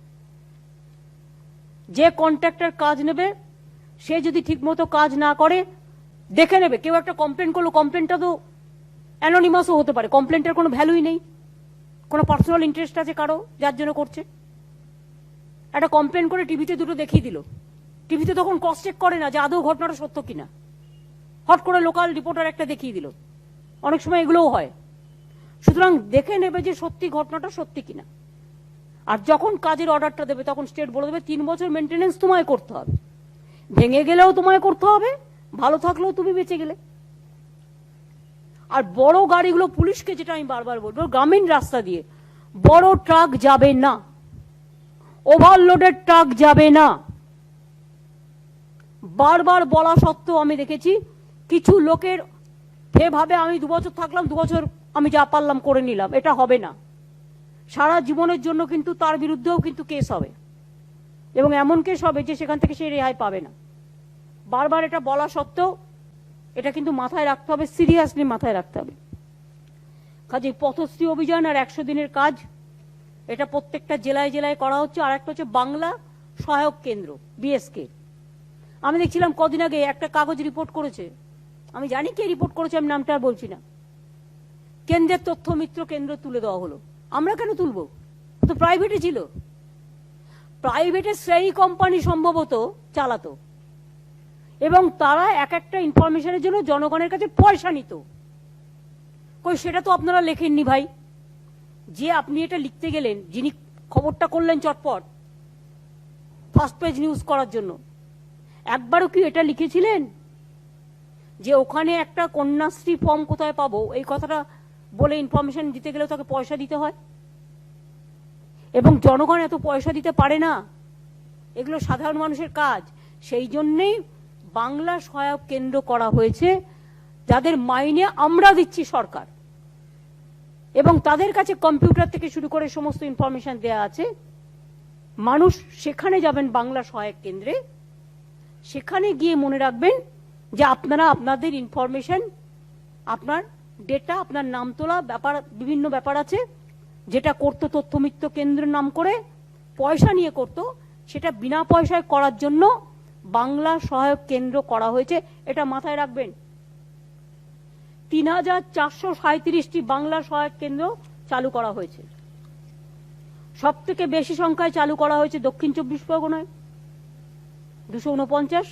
যে কন্ট্রাক্টর কাজ নেবে সে যদি ঠিকমতো কাজ না করে দেখে নেবে। কেউ একটা কমপ্লেন করলো, কমপ্লেনটা তো অ্যানোনিমাসও হতে পারে, কমপ্লেনটার কোনো ভ্যালুই নেই, কোনো পার্সোনাল ইন্টারেস্ট আছে কারো যার জন্য করছে। একটা কমপ্লেন করে টিভিতে দুটো দেখিয়ে দিল, টিভিতে তখন ক্রস চেক করে না যে আদৌ ঘটনাটা সত্য কিনা, হট করে লোকাল রিপোর্টার একটা দেখিয়ে দিল। অনেক সময় এগুলোও হয়। সুতরাং দেখে নেবে যে সত্যি ঘটনাটা সত্যি কিনা। আর যখন কাজের অর্ডারটা দেবে তখন স্টেট বলে দেবে 3 বছর মেনটেনেন্স তোমায় করতে হবে, ভেঙে গেলেও তোমায় করতে হবে, ভালো থাকলেও তুমি বেঁচে গেলে। আর বড় গাড়িগুলো, পুলিশকে যেটা আমি বারবার বলবো, গ্রামীণ রাস্তা দিয়ে বড় ট্রাক যাবে না, ওভারলোডেড ট্রাক যাবে না। বারবার বলা সত্ত্বেও আমি দেখেছি কিছু লোকের ভাবে আমি 2 বছর থাকলাম, 2 বছর আমি যা পারলাম করে নিলাম। এটা হবে না। সারা জীবনের জন্য কিন্তু তার বিরুদ্ধেও কিন্তু কেস হবে, এবং এমন কেস হবে যে সেখান থেকে সে রেহাই পাবে না। বারবার এটা বলা সত্ত্বেও এটা কিন্তু মাথায় রাখতে হবে, সিরিয়াসলি মাথায় রাখতে হবে। কাজে পথশ্রী অভিযান আর 100 দিনের কাজ, এটা প্রত্যেকটা জেলায় জেলায় করা হচ্ছে। আর একটা হচ্ছে বাংলা সহায়ক কেন্দ্র, বিএসকে। আমি দেখছিলাম কদিন আগে একটা কাগজ রিপোর্ট করেছে, আমি জানি কে রিপোর্ট করেছে, আমি নামটা আর বলছি না। কেন্দ্রের তথ্য মিত্র কেন্দ্র তুলে দেওয়া হলো। আমরা কেন তুলবো? তো প্রাইভেটে ছিল, প্রাইভেটের সেই কোম্পানি সম্ভবত চালাতো, এবং তারা এক একটা ইনফরমেশনের জন্য জনগণের কাছে পয়সা নিত। কই সেটা তো আপনারা লেখেননি ভাই। যে আপনি এটা লিখতে গেলেন, যিনি খবরটা করলেন চটপট ফার্স্ট পেজ নিউজ করার জন্য, একবারও কি এটা লিখেছিলেন যে ওখানে একটা কন্যাশ্রী ফর্ম কোথায় পাবো এই কথাটা বলে ইনফরমেশন দিতে গেলেও তাকে পয়সা দিতে হয়? এবং জনগণ এত পয়সা দিতে পারে না, এগুলো সাধারণ মানুষের কাজ। সেই জন্যেই বাংলা সহায়ক কেন্দ্র করা হয়েছে, যাদের মাইনে আমরা দিচ্ছি সরকার, এবং তাদের কাছে কম্পিউটার থেকে শুরু করে সমস্ত ইনফরমেশন দেয়া আছে। মানুষ সেখানে যাবেন বাংলা সহায়ক কেন্দ্রে, সেখানে গিয়ে মনে রাখবেন যে আপনারা আপনাদের ইনফরমেশন, আপনার ডেটা, আপনার নাম তোলা ব্যাপার, বিভিন্ন ব্যাপার আছে যেটা করতো তথ্যমিত্র কেন্দ্রের নাম করে, পয়সা নিয়ে করতো, সেটা বিনা পয়সায় করার জন্য বাংলা সহায়ক কেন্দ্র করা হয়েছে। এটা মাথায় রাখবেন। 3437টি বাংলা সহায়ক কেন্দ্র চালু করা হয়েছে। সব থেকে বেশি সংখ্যায় চালু করা হয়েছে দক্ষিণ 24 পরগনায়, 249।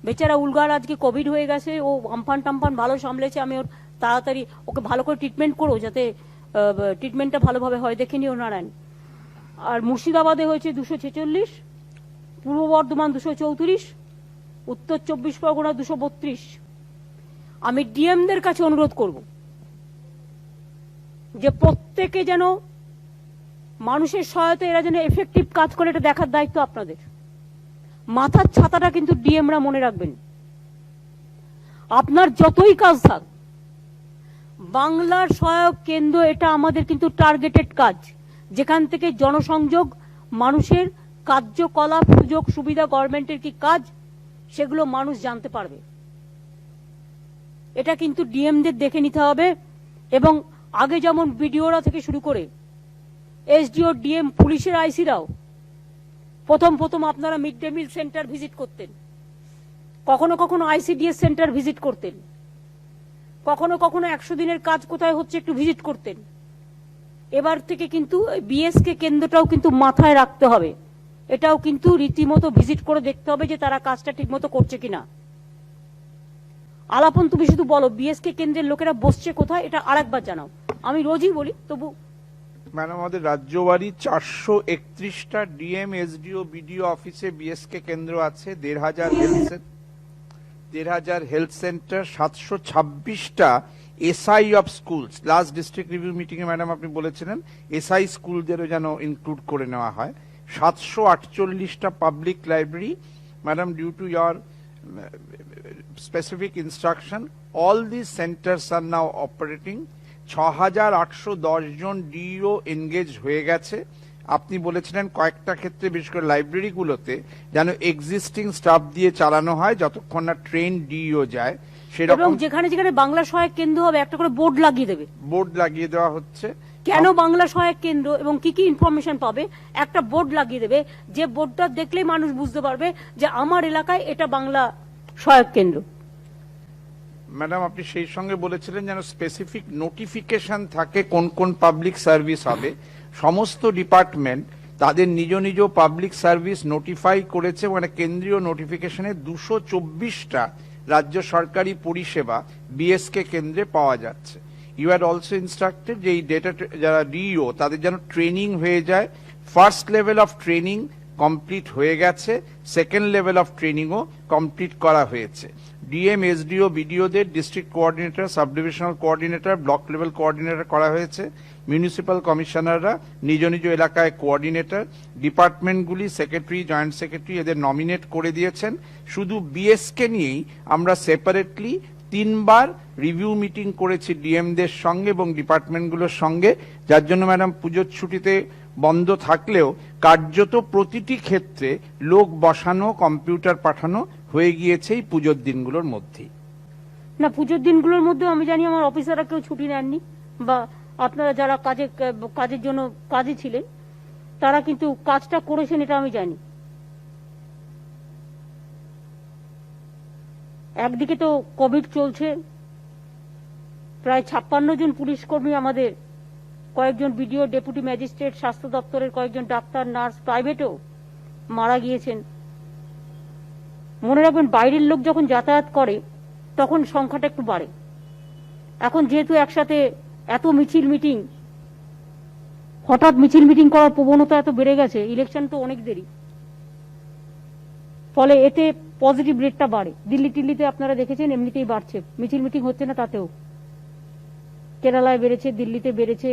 বেচারা উলগার আজকে কোভিড হয়ে গেছে, ও আমফান টামফান ভালো সামলেছে। আমি ওর তাড়াতাড়ি ওকে ভালো করে ট্রিটমেন্ট করো, যাতে ট্রিটমেন্টটা ভালোভাবে হয়, দেখে নিও নারায়ণ। আর মুর্শিদাবাদে হয়েছে 246, পূর্ব বর্ধমান 234, উত্তর 24 পরগনা 232। আমি ডিএমদের কাছে অনুরোধ করব যে প্রত্যেকে যেন মানুষের সহায়তা, এরা যেন এফেক্টিভ কাজ করে, এটা দেখার দায়িত্ব আপনাদের। মাথার ছাতাটা কিন্তু ডিএমরা মনে রাখবেন। আপনার যতই কাজ থাক, বাংলার সহায়ক কেন্দ্র এটা আমাদের কিন্তু টার্গেটেড কাজ, যেখান থেকে জনসংযোগ, মানুষের কার্যকলাপ, সুযোগ সুবিধা, গভর্নমেন্টের কি কাজ, সেগুলো মানুষ জানতে পারবে। এটা কিন্তু ডিএমদের দেখে নিতে হবে। এবং আগে যেমন বিডিওরা থেকে শুরু করে এসডিও, ডিএম, পুলিশের আইসিরাও প্রথম আপনারা mid day meal centre visit করতেন, কখনো কখনো আইসিডিএস সেন্টার ভিজিট করতেন, কখনো কখনো 100 দিনের কাজ কোথায় হচ্ছে একটু ভিজিট করতেন। এবার থেকে কিন্তু বিএসকে কেন্দ্রটাও কিন্তু মাথায় রাখতে হবে, এটাও কিন্তু রীতিমতো ভিজিট করে দেখতে হবে যে তারা কাজটা ঠিকমতো করছে কিনা। আলাপন তুমি শুধু বলো বিএসকে কেন্দ্রের লোকেরা বসছে কোথায়, এটা আরেকবার জানাও। আমি রোজই বলি, তবু ম্যাডাম আমাদের রাজ্যবাড়ি 431টা ডিএম, এসডিও, বিডিও অফিসে বিএসকে কেন্দ্র আছে, 1,500 হেলথ সেন্টার, 726টা SI of schools. Last district review meeting এ ম্যাডাম আপনি বলেছিলেন এসআই স্কুলদেরও যেন ইনক্লুড করে নেওয়া হয়। 748টা public library. Madam, due to your specific instruction, all these centers are now operating. 6,810 জন ডিও এনগেজ হয়ে গেছে। আপনি বলেছিলেন কয়েকটা ক্ষেত্রে, বিশেষ করে লাইব্রেরিগুলোতে যেন এক্সিস্টিং স্টাফ দিয়ে চালানো হয় যতক্ষণ না ট্রেন ডিও যায়। সেরকম যেখানে যেখানে বাংলা সহায়ক কেন্দ্র হবে একটা করে বোর্ড লাগিয়ে দেবে। বোর্ড লাগিয়ে দেওয়া হচ্ছে। কেন বাংলা সহায়ক কেন্দ্র এবং কি কি ইনফরমেশন পাবে একটা বোর্ড লাগিয়ে দেবে, যে বোর্ডটা দেখলেই মানুষ বুঝতে পারবে যে আমার এলাকায় এটা বাংলা সহায়ক কেন্দ্র। ম্যাডাম, আপনি সেই সঙ্গে বলেছিলেন যেন স্পেসিফিক নোটিফিকেশন থাকে কোন কোন পাবলিক সার্ভিস হবে। সমস্ত ডিপার্টমেন্ট তাদের নিজ নিজ পাবলিক সার্ভিস নোটিফাই করেছে, মানে কেন্দ্রীয় নোটিফিকেশনে 224টা রাজ্য সরকারি পরিষেবা বিএসকে কেন্দ্রে পাওয়া যাচ্ছে। ইউ আর অলসো ইনস্ট্রাক্টেড যে এই ডেটা যারা ডিও তাদের যেন ট্রেনিং হয়ে যায়। ফার্স্ট লেভেল অফ ট্রেনিং কমপ্লিট হয়ে গেছে, সেকেন্ড লেভেল অফ ট্রেনিংও কমপ্লিট করা হয়েছে। ডিএম, এসডিও, বিডিওদের district coordinator, sub divisional coordinator, block level coordinator করা হয়েছে। মিউনিসিপ্যাল কমিশনাররা নিজ নিজ এলাকায় কোঅর্ডিনেটর, ডিপার্টমেন্টগুলি সেক্রেটারি, জয়েন্ট সেক্রেটারি এদের নমিনেট করে দিয়েছেন। শুধু বিএসকে নিয়েই আমরা সেপারেটলি 3বার রিভিউ মিটিং করেছি ডিএমদের সঙ্গে এবং ডিপার্টমেন্টগুলোর সঙ্গে, যার জন্য ম্যাডাম পুজোর ছুটিতে বন্ধ থাকলেও কার্যত প্রতিটি ক্ষেত্রে লোক বসানো, কম্পিউটার পাঠানো হয়ে গিয়েছে এই পুজোর দিনগুলোর মধ্যেই। না, পুজোর দিনগুলোর মধ্যে আমি জানি আমার অফিসাররা কেউ ছুটি নেননি, বা আপনারা যারা কাজের জন্য কাজে ছিলেন তারা কিন্তু কাজটা করেছেন, এটা আমি জানি। একদিকে তো কোভিড চলছে, প্রায় 56 জন পুলিশ কর্মী আমাদের, কয়েকজন বিডিও, ডেপুটি ম্যাজিস্ট্রেট, স্বাস্থ্য দপ্তরের কয়েকজন ডাক্তার, নার্স, প্রাইভেটও মারা গিয়েছেন। মনে রাখবেন, বাইরের লোক যখন যাতায়াত করে তখন সংখ্যাটা একটু বাড়ে। এখন যেহেতু একসাথে এত মিছিল মিটিং, হঠাৎ মিছিল মিটিং করার প্রবণতা এত বেড়ে গেছে, ইলেকশন তো অনেক দেরি, ফলে এতে পজিটিভ রেটটা বাড়ে। দিল্লি টিল্লিতে আপনারা দেখেছেন এমনিতেই বাড়ছে, মিছিল মিটিং হচ্ছে না তাতেও। কেরালায় বেড়েছে, দিল্লিতে বেড়েছে,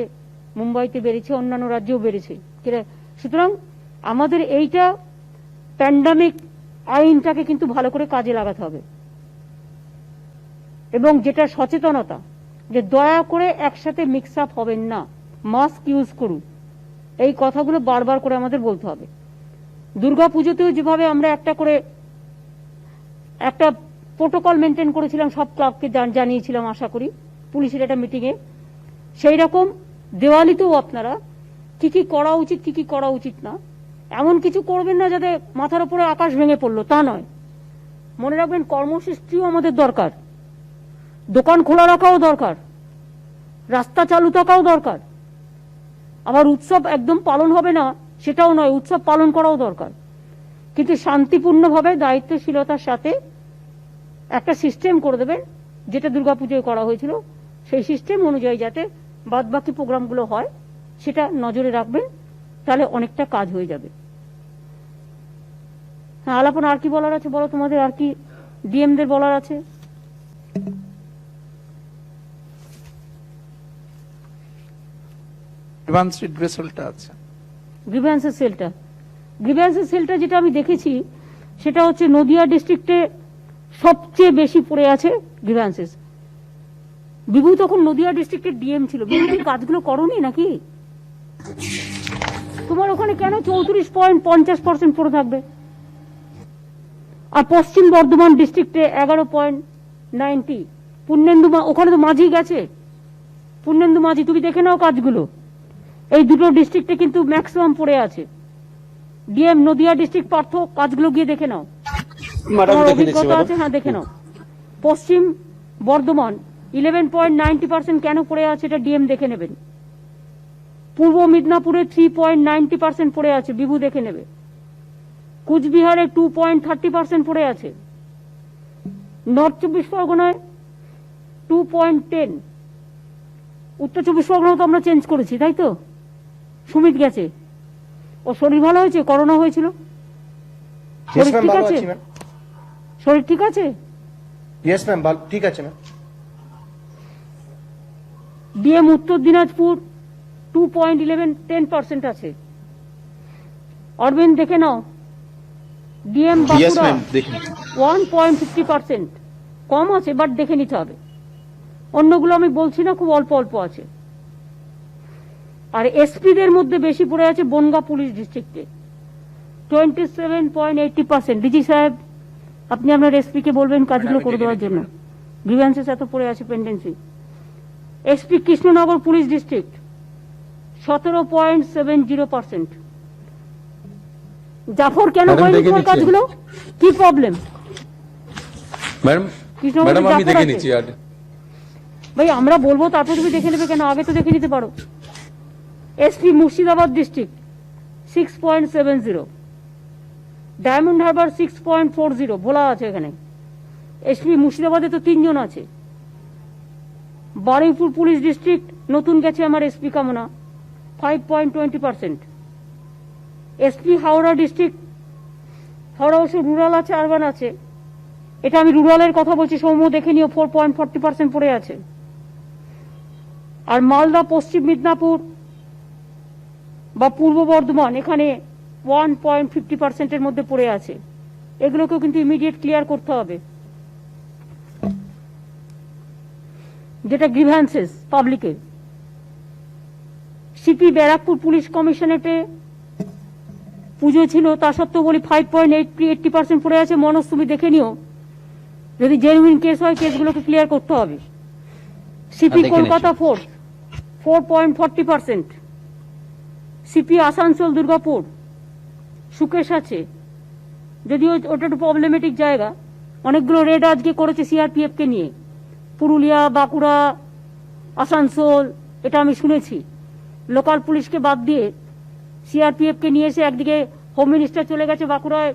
মুম্বাইতে বেড়েছে, অন্যান্য রাজ্যেও বেড়েছে। সুতরাং আমাদের এইটা প্যান্ডামিক আইনটাকে কিন্তু ভালো করে কাজে লাগাতে হবে, এবং যেটা সচেতনতা যে দয়া করে একসাথে মিক্স আপ হবেন না, মাস্ক ইউজ করুন, এই কথাগুলো বারবার করে আমাদের বলতে হবে। দুর্গাপুজোতেও যেভাবে আমরা একটা প্রোটোকল মেনটেন করেছিলাম, সব ক্লাবকে জানিয়েছিলাম আশা করি পুলিশের একটা মিটিংয়ে, সেই রকম দেওয়ালিতেও আপনারা কি কি করা উচিত কি কি করা উচিত না এমন কিছু করবেন না যাতে মাথার উপরে আকাশ ভেঙে পড়লো, তা নয়। মনে রাখবেন, কর্মসূচিও আমাদের দরকার, দোকান খোলা রাখাও দরকার, রাস্তা চালু থাকাও দরকার। আবার উৎসব একদম পালন হবে না সেটাও নয়, উৎসব পালন করাও দরকার, কিন্তু শান্তিপূর্ণভাবে দায়িত্বশীলতার সাথে একটা সিস্টেম করে দেবেন, যেটা দুর্গাপুজোয় করা হয়েছিল সেই সিস্টেম অনুযায়ী যাতে বাদবাকি প্রোগ্রামগুলো হয় সেটা নজরে রাখবেন, তাহলে অনেকটা কাজ হয়ে যাবে। হ্যাঁ, আলাপন আর কি বলার আছে বলো, তোমাদের আর কি ডিএমদের বলার আছে? গ্রিভ্যান্সের সেলটা যেটা আমি দেখেছি সেটা হচ্ছে নদিয়া ডিস্ট্রিক্টে সবচেয়ে বেশি পড়ে আছে গ্রিভ্যান্সেস। বিভু তখন নদিয়া ডিস্ট্রিক্টের ডিএম ছিল, বিভু কি কাজগুলো করনি নাকি? তোমার ওখানে কেন 34.50% পড়ে থাকবে? আর পশ্চিম বর্ধমান ডিস্ট্রিক্টে 11.90। পূর্ণেন্দু ওখানে তো মাঝি গেছে, পূর্ণেন্দু মাঝি, তুমি দেখে নাও কাজগুলো। এই দুটো ডিস্ট্রিক্টে কিন্তু ম্যাক্সিমাম পড়ে আছে। ডিএম নদিয়া ডিস্ট্রিক্ট পার্থ কাজগুলো গিয়ে দেখে নাও, অভিজ্ঞতা আছে, হ্যাঁ দেখে নাও। পশ্চিম বর্ধমান 11.90% কেন পড়ে আছে এটা ডিএম দেখে নেবেন। পূর্ব মিদনাপুরে 3.90% পড়ে আছে, বিভু দেখে নেবে। কুচবিহারে 2.30% পড়ে আছে। নর্থ 24 পরগনায় 2.10। উত্তর 24 পরগনা তো আমরা চেঞ্জ করেছি, তাই তো? সুমিত গেছে, ও শরীর ভালো হয়েছে, করোনা হয়েছিল, শরীর ঠিক আছে? শরীর ঠিক আছে? ইয়েস ম্যাম, ঠিক আছে ম্যাম। ডিএম উত্তর দিনাজপুর 2.10% আছে। অরবিন্দ দেখে নাও। ডিএম বাঁকুড়া 1.50%, কম আছে বাট দেখে নিতে হবে। অন্যগুলো আমি বলছি না, খুব অল্প অল্প আছে। আর এসপিদের মধ্যে বেশি পড়ে আছে বনগাঁ পুলিশ ডিস্ট্রিক্টে 27.80%। ডিজি সাহেব, আপনি আপনার এসপি কে বলবেন কাজগুলো করে দেওয়ার জন্য। গ্রিভেন্সেস এত পড়ে আছে pendency. SP Krishnanagar police district 17.70%। Jafar কেন হয়নি তোমার কাজগুলো? কি প্রবলেম? ম্যাডাম আমি দেখে নিচ্ছি। আর ভাই আমরা বলবো তারপর তুমি দেখে নেবে কেন? আগে তো দেখে নিতে পারো। SP Murshidabad district 6.70, diamond Harbour 6.40 বলা আছে এখানে। এসপি মুর্শিদাবাদে তো 3 জন আছে। বারুইপুর পুলিশ ডিস্ট্রিক্ট নতুন গেছে আমার এসপি কামনা 5.20%। এসপি হাওড়া ডিস্ট্রিক্ট, হাওড়া অবশ্য রুরাল আছে আরবান আছে, এটা আমি রুরালের কথা বলছি, সৌম্য দেখে নিও 4.40% পড়ে আছে। আর মালদা পশ্চিম মিদনাপুর বা পূর্ব বর্ধমান এখানে 1.50% মধ্যে পড়ে আছে। এগুলোকেও কিন্তু ইমিডিয়েট ক্লিয়ার করতে হবে, যেটা গ্রিভ্যান্সেস পাবলিকের। সিপি ব্যারাকপুর পুলিশ কমিশনারেটে পুজো ছিল, তা সত্ত্বেও বলি 5.80% পড়ে আছে। মনোজ তুমি দেখে নিও, যদি জেনুইন কেস হয় কেসগুলোকে ক্লিয়ার করতে হবে। সিপি কলকাতা 4.40%। সিপি আসানসোল দুর্গাপুর সুকেশ আছে, যদিও ওটা একটু প্রবলেমেটিক জায়গা। অনেকগুলো রেড আজকে করেছে সিআরপিএফ কে নিয়ে, পুরুলিয়া, বাঁকুড়া, আসানসোল, এটা আমি শুনেছি। লোকাল পুলিশকে বাদ দিয়ে সিআরপিএফ কে নিয়ে এসে একদিকে হোম মিনিস্টার চলে গেছে বাঁকুড়ায়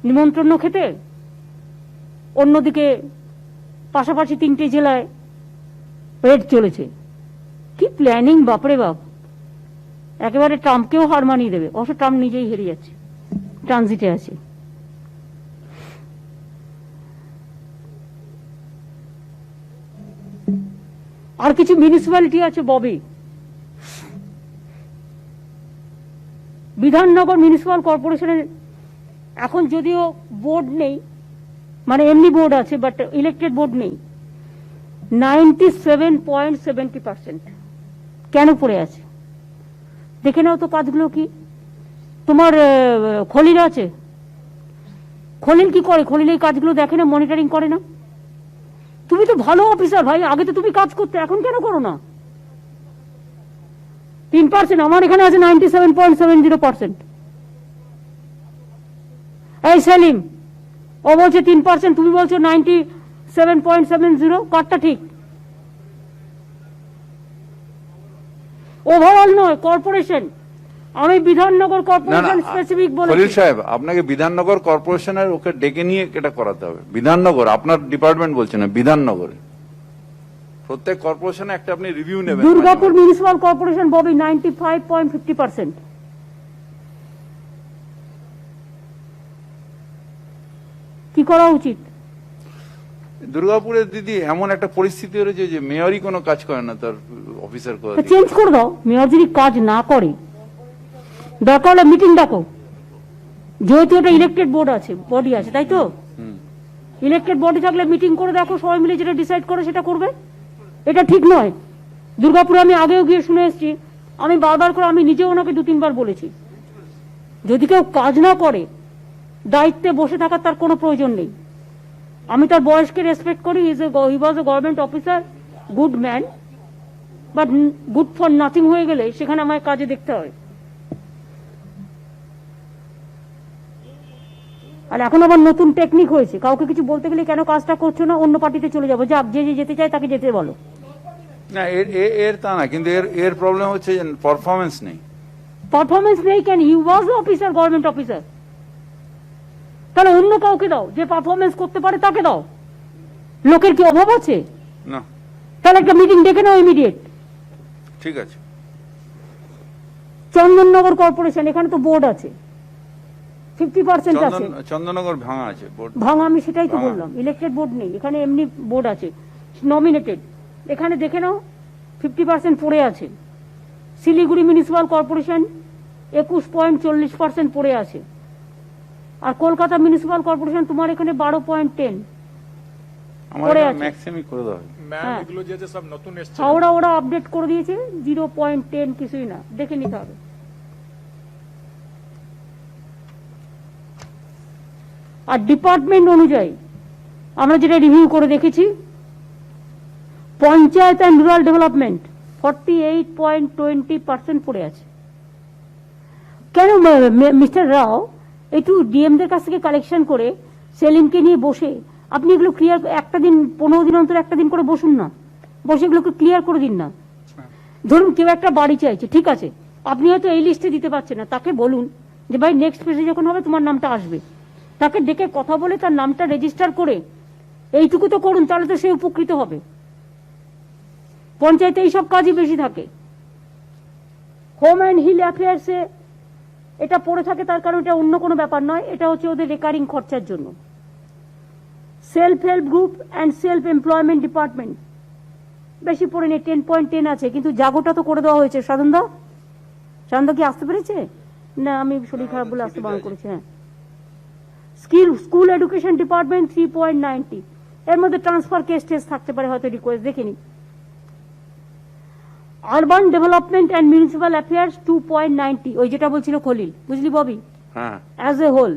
নিমন্ত্রণ খেতে, অন্যদিকে পাশাপাশি 3টে জেলায় রেড চলেছে। কি প্ল্যানিং বাপরে বাপ! একেবারে ট্রাম্পকেও হার মানিয়ে দেবে। অবশ্য ট্রাম্প নিজেই হেরে যাচ্ছে, ট্রানজিটে আছে। আর কিছু মিউনিসিপ্যালিটি আছে ববি, বিধাননগর মিউনিসিপাল কর্পোরেশনের এখন যদিও বোর্ড নেই, মানে এমনি বোর্ড আছে বাট ইলেক্টেড বোর্ড নেই, 97.70%। কেন পড়ে আছে দেখে নাও তো কাজগুলো কি। তোমার খলিল আছে, খলিল কি করে? খলিল এই কাজগুলো দেখে না, মনিটরিং করে না? তুমি তো ভালো অফিসার ভাই, আগে তো তুমি কাজ করতে, এখন কেন করো না? 3%, আমার এখানে আছে 97.70%। এই সেলিম, ও বলছে 3%, তুমি বলছো 97.70, কারটা ঠিক? ওভারঅল নয়, কর্পোরেশন। আমি বিধাননগর কর্পোরেশন স্পেসিফিক বলেছি। খলিল সাহেব, আপনাকে বিধাননগর কর্পোরেশনের ওকে ডেকে নিয়ে এটা করাতে হবে। বিধাননগর আপনার ডিপার্টমেন্ট বলছে না, বিধাননগরে প্রত্যেক কর্পোরেশনে একটা আপনি রিভিউ নেবেন। Durgapur municipal corporation Bobby 95.50%। কি করা উচিত? দুর্গাপুরের দিদি এমন একটা পরিস্থিতি হয়েছে যে মেয়রই কোনো কাজ করে না, তার অফিসার করে চেঞ্জ করে দাও। মেয়র যদি কাজ না করে, দরকার হলে মিটিং ডাকো, যেহেতু এটা ইলেক্টেড বোর্ড আছে, বডি আছে, তাই তো? ইলেক্টেড বডি থাকলে মিটিং করে দেখো, সবাই মিলে যেটা ডিসাইড করে সেটা করবে। এটা ঠিক নয়। দুর্গাপুরে আমি আগেও গিয়ে শুনে এসেছি, আমি বারবার করে, আমি নিজেও ওনাকে 2-3 বার বলেছি, যদি কেউ কাজ না করে দায়িত্বে বসে থাকার তার কোনো প্রয়োজন নেই। আমি তার বয়সকে রেসপেক্ট করি, he was a government officer, good man, but good for nothing হয়ে গেলে সেখানে আমায় কাজে দেখতে হয়। আর এখন আবার নতুন টেকনিক হয়েছে, কাউকে কিছু বলতে গেলে কেন কাজটা করছো না, অন্য পার্টিতে চলে যাবো, যাক, যে যেতে চায় তাকে যেতে বলো। না, এর তা না, কিন্তু এর প্রবলেম হচ্ছে যে পারফরমেন্স নেই। পারফরমেন্স নেই কেন? হি ওয়াজ অফিসার, গভর্নমেন্ট অফিসার। তাহলে অন্য কাউকে দাও, যে পারফরমেন্স করতে পারে তাকে দাও। লোকের কি অভাব আছে? না। তাহলে একটা মিটিং ডেকে নাও ইমিডিয়েট। ঠিক আছে। চন্দননগর কর্পোরেশন, এখানে তো বোর্ড আছে, 50% আছে। চন্দননগর ভাঙা আছে, ভাঙা, আমি সেটাই তো বললাম, ইলেক্টেড বোর্ড নেই এখানে, এমনি বোর্ড আছে, নমিনেটেড। এখানে দেখে নাও 50% পড়ে আছে। শিলিগুড়ি মিউনিসিপাল কর্পোরেশন 21.40% পড়ে আছে। আর কলকাতা মিউনিসিপাল কর্পোরেশন তোমার এখানে 12.10 পড়ে আছে। হাওড়া ওরা আপডেট করে দিয়েছে 0.10, কিছুই না, দেখে নিতে হবে। আর ডিপার্টমেন্ট অনুযায়ী আমরা যেটা রিভিউ করে দেখেছি, পঞ্চায়েত অ্যান্ড রুরাল ডেভেলপমেন্ট 48.20% পড়ে আছে। কেন মিস্টার রাও একটু ডিএমদের কাছ থেকে কালেকশন করে সেলিমকে নিয়ে বসে আপনি এগুলো ক্লিয়ার, একটা দিন 15 দিন অন্তর একটা দিন করে বসুন না, বসে এগুলোকে ক্লিয়ার করে দিন না। ধরুন কেউ একটা বাড়ি চাইছে, ঠিক আছে, আপনি হয়তো এই লিস্টে দিতে পারছেন না, তাকে বলুন যে ভাই নেক্সট পেজে যখন হবে তোমার নামটা আসবে, তাকে ডেকে কথা বলে তার নামটা রেজিস্টার করে এইটুকু তো করুন, তাহলে তো সে উপকৃত হবে। পঞ্চায়েতে এইসব কাজই বেশি থাকে। হোম অ্যান্ড হিল অ্যাফেয়ার্সে এটা পড়ে থাকে, তার কারণ এটা অন্য কোনো ব্যাপার নয়, এটা হচ্ছে ওদের রেকারিং খরচার জন্য। Self help group and self employment department বেশি পড়ে নেই, 10.10 আছে, কিন্তু জাগোটা তো করে দেওয়া হয়েছে। সাধনদা কি আসতে পেরেছে? না, আমি শরীর খারাপ বলে আসতে বারণ করেছি। হ্যাঁ, স্কুল এডুকেশন ডিপার্টমেন্ট 3.90, এর মধ্যে ট্রান্সফার কেস থাকতে পারে, হয়তো রিকোয়েস্ট দেখিনি। Urban development and municipal affairs 2.90, ওই যেটা বলছিল খলিল, বুঝলি Bobby, as a whole.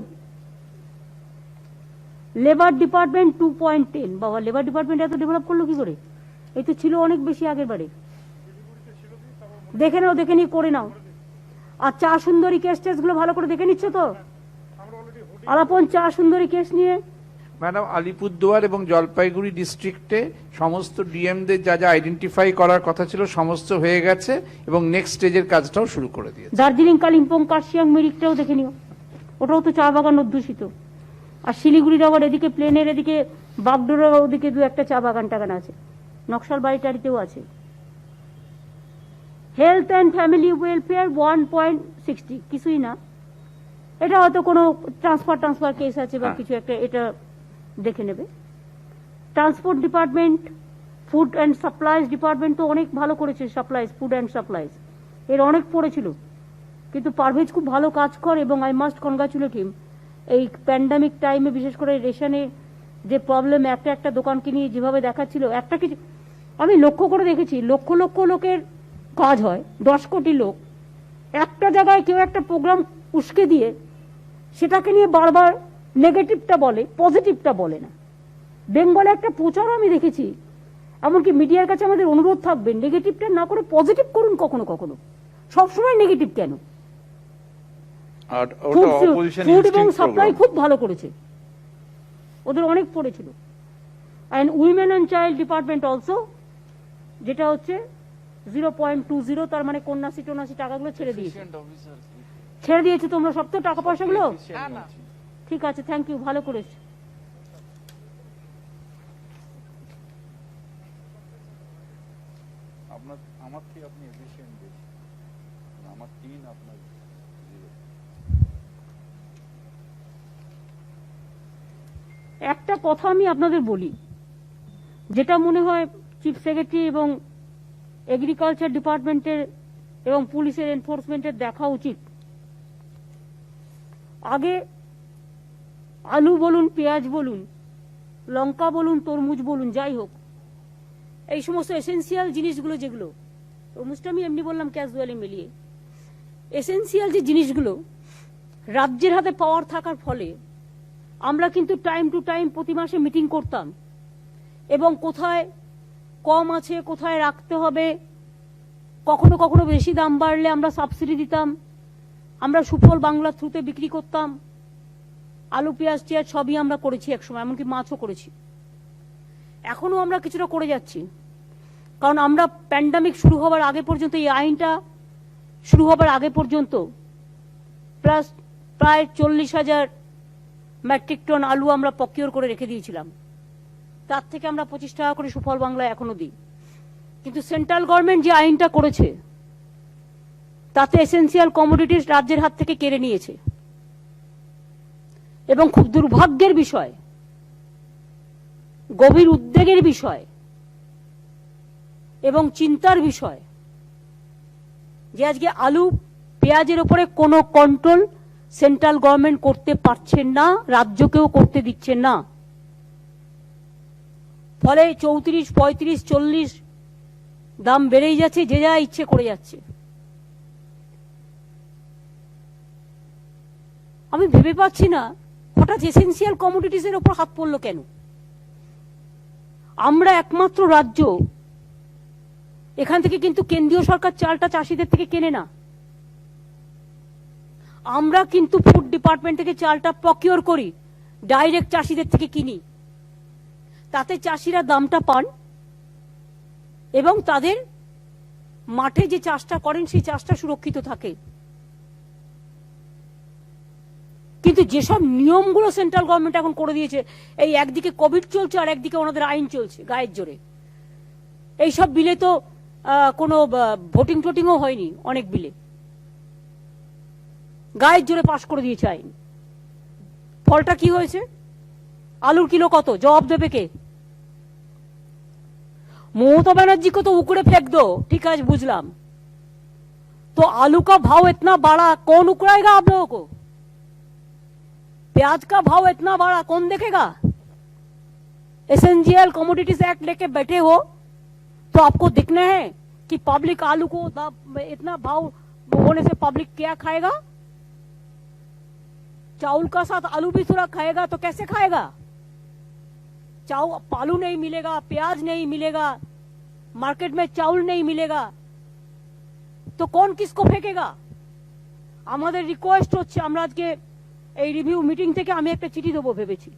Labour department 2.10, বাবা লেবার ডিপার্টমেন্ট এত ডেভেলপ করলো কি করে? এই তো ছিল অনেক বেশি আগের বারে। দেখে নিয়ে করে নাও। আর চা সুন্দরী কেস গুলো ভালো করে দেখে নিচ্ছ তো? আলাপন চা সুন্দরী কেস নিয়ে ম্যাডাম, আলিপুরদুয়ার এবং জলপাইগুড়ি ডিস্ট্রিক্টে সমস্ত ডিএমদের যা যা আইডেন্টিফাই করার কথা ছিল সমস্ত হয়ে গেছে এবং নেক্সট স্টেজের কাজটাও শুরু করে দিয়েছে। দার্জিলিং, কালিম্পং, কার্শিয়াং, মিরিকটাও দেখে নিও, ওটাও তো চা বাগান অধ্যুষিত। আর শিলিগুড়ির আবার এদিকে প্লেনের এদিকে বাগডোরের ওদিকে দু একটা চা বাগান টাগান আছে, নকশাল বাড়িটারিতেও আছে। হেলথ অ্যান্ড ফ্যামিলি ওয়েলফেয়ার 1.60, কিছুই না, এটা হয়তো কোনো ট্রান্সফার কেস আছে বা কিছু একটা, এটা দেখে নেবে। Transport department, food and supplies department তো অনেক ভালো করেছে, ফুড অ্যান্ড সাপ্লাইজ এর অনেক পড়েছিল, কিন্তু পারভেজ খুব ভালো কাজ করে এবং আই মাস্ট কনগ্রাচুলেট হিম। এই প্যান্ডামিক টাইমে বিশেষ করে রেশনে যে প্রবলেম, একটা দোকানকে নিয়ে যেভাবে দেখাচ্ছিল, একটা কিছু আমি লক্ষ্য করে দেখেছি, লক্ষ লক্ষ লোকের কাজ হয়, 10 কোটি লোক একটা জায়গায় কেউ একটা প্রোগ্রাম উস্কে দিয়ে সেটাকে নিয়ে বারবার নেগেটিভটা বলে, পজিটিভটা বলে না। বেঙ্গলে একটা প্রচারও আমি দেখেছি, এমনকি মিডিয়ার কাছে আমাদের অনুরোধ থাকবে নেগেটিভটা না করে পজিটিভ করুন। কখনো কখনো সবসময় নেগেটিভ কেন? ফুড এবং সাপ্লাই খুব ভালো করেছে, ওদের অনেক পড়েছিল। And women and child department also, যেটা হচ্ছে 0.20, তার মানে কন্যাশ্রী টন্যাশ্রী টাকাগুলো ছেড়ে দিয়েছে তোমরা সব তো টাকা পয়সাগুলো। ঠিক আছে, থ্যাংক ইউ, ভালো করেছে। একটা কথা আমি আপনাদের বলি, যেটা মনে হয় চিফ সেক্রেটারি এবং এগ্রিকালচার ডিপার্টমেন্টের এবং পুলিশের এনফোর্সমেন্টের দেখা উচিত। আগে আলু বলুন, পেঁয়াজ বলুন, লঙ্কা বলুন, তরমুজ বলুন, যাই হোক, এই সমস্ত এসেন্সিয়াল জিনিসগুলো, যেগুলো তরমুজটা আমি এমনি বললাম ক্যাজুয়ালি মিলিয়ে, এসেন্সিয়াল যে জিনিসগুলো রাজ্যের হাতে পাওয়ার থাকার ফলে আমরা কিন্তু টাইম টু টাইম প্রতি মাসে মিটিং করতাম এবং কোথায় কম আছে, কোথায় রাখতে হবে, কখনো কখনো বেশি দাম বাড়লে আমরা সাবসিডি দিতাম, আমরা সুফল বাংলা থ্রুতে বিক্রি করতাম, আলু পেঁয়াজ টিয়াজ সবই আমরা করেছি একসময়, এমনকি মাছও করেছি। এখনো আমরা কিছুটা করে যাচ্ছি, কারণ আমরা প্যান্ডামিক শুরু হওয়ার আগে পর্যন্ত, এই আইনটা শুরু হবার আগে পর্যন্ত প্রায় 40,000 মেট্রিক টন আলু আমরা প্রকিওর করে রেখে দিয়েছিলাম। তার থেকে আমরা 25 টাকা করে সুফল বাংলায় এখনো দিই। কিন্তু সেন্ট্রাল গভর্নমেন্ট যে আইনটা করেছে তাতে এসেন্সিয়াল কমোডিটিস রাজ্যের হাত থেকে কেড়ে নিয়েছে এবং খুব দুর্ভাগ্যের বিষয়, গভীর উদ্বেগের বিষয় এবং চিন্তার বিষয় যে আজকে আলু পেঁয়াজের উপরে কোনো কন্ট্রোল সেন্ট্রাল গভর্নমেন্ট করতে পারছেন না, রাজ্যকেও করতে দিচ্ছেন না। ফলে 34, 35, 40 দাম বেড়েই যাচ্ছে, যে যা ইচ্ছে করে যাচ্ছে। আমি ভেবে পাচ্ছি না হঠাৎ এসেন্সিয়াল কমোডিটিস এর উপর হাত পড়লো কেন। আমরা একমাত্র রাজ্য এখান থেকে কিন্তু কেন্দ্রীয় সরকার চালটা চাষিদের থেকে কেনে না, আমরা কিন্তু ফুড ডিপার্টমেন্ট থেকে চালটা প্রকিওর করি, ডাইরেক্ট চাষিদের থেকে কিনি। তাতে চাষিরা দামটা পান এবং তাদের মাঠে যে চাষটা করেন সেই চাষটা সুরক্ষিত থাকে। কিন্তু যেসব নিয়মগুলো সেন্ট্রাল গভর্নমেন্ট এখন করে দিয়েছে, এই একদিকে কোভিড চলছে আর একদিকে ওনাদের আইন চলছে গায়ের জোরে। এইসব বিলে তো কোনো ভোটিং টোটিংও হয়নি, অনেক বিলে গায়ের জোরে পাশ করে দিয়েছে আইন। ফলটা কি হয়েছে? আলুর কিলো কত জবাব দেবে কে? ममता बनर्जी को तो उकड़े फेंक दो, ठीक है बुझलाम, तो आलू का भाव इतना बढ़ा कौन उकड़ाएगा आप लोगों को? प्याज का भाव इतना बढ़ा कौन देखेगा? एसेंशियल कमोडिटीज एक्ट लेके बैठे हो तो आपको दिखना है कि पब्लिक आलू को इतना भाव होने से पब्लिक क्या खाएगा? चावल का साथ आलू भी थोड़ा खाएगा तो कैसे खाएगा? आलू नहीं मिलेगा, प्याज नहीं मिलेगा, मार्केट में चावल नहीं मिलेगा, तो कौन किसको फेंकेगा? আমাদের রিকোয়েস্ট হচ্ছে, আমরা আজকে এই রিভিউ মিটিং থেকে আমি একটা চিঠি দেবো ভেবেছি।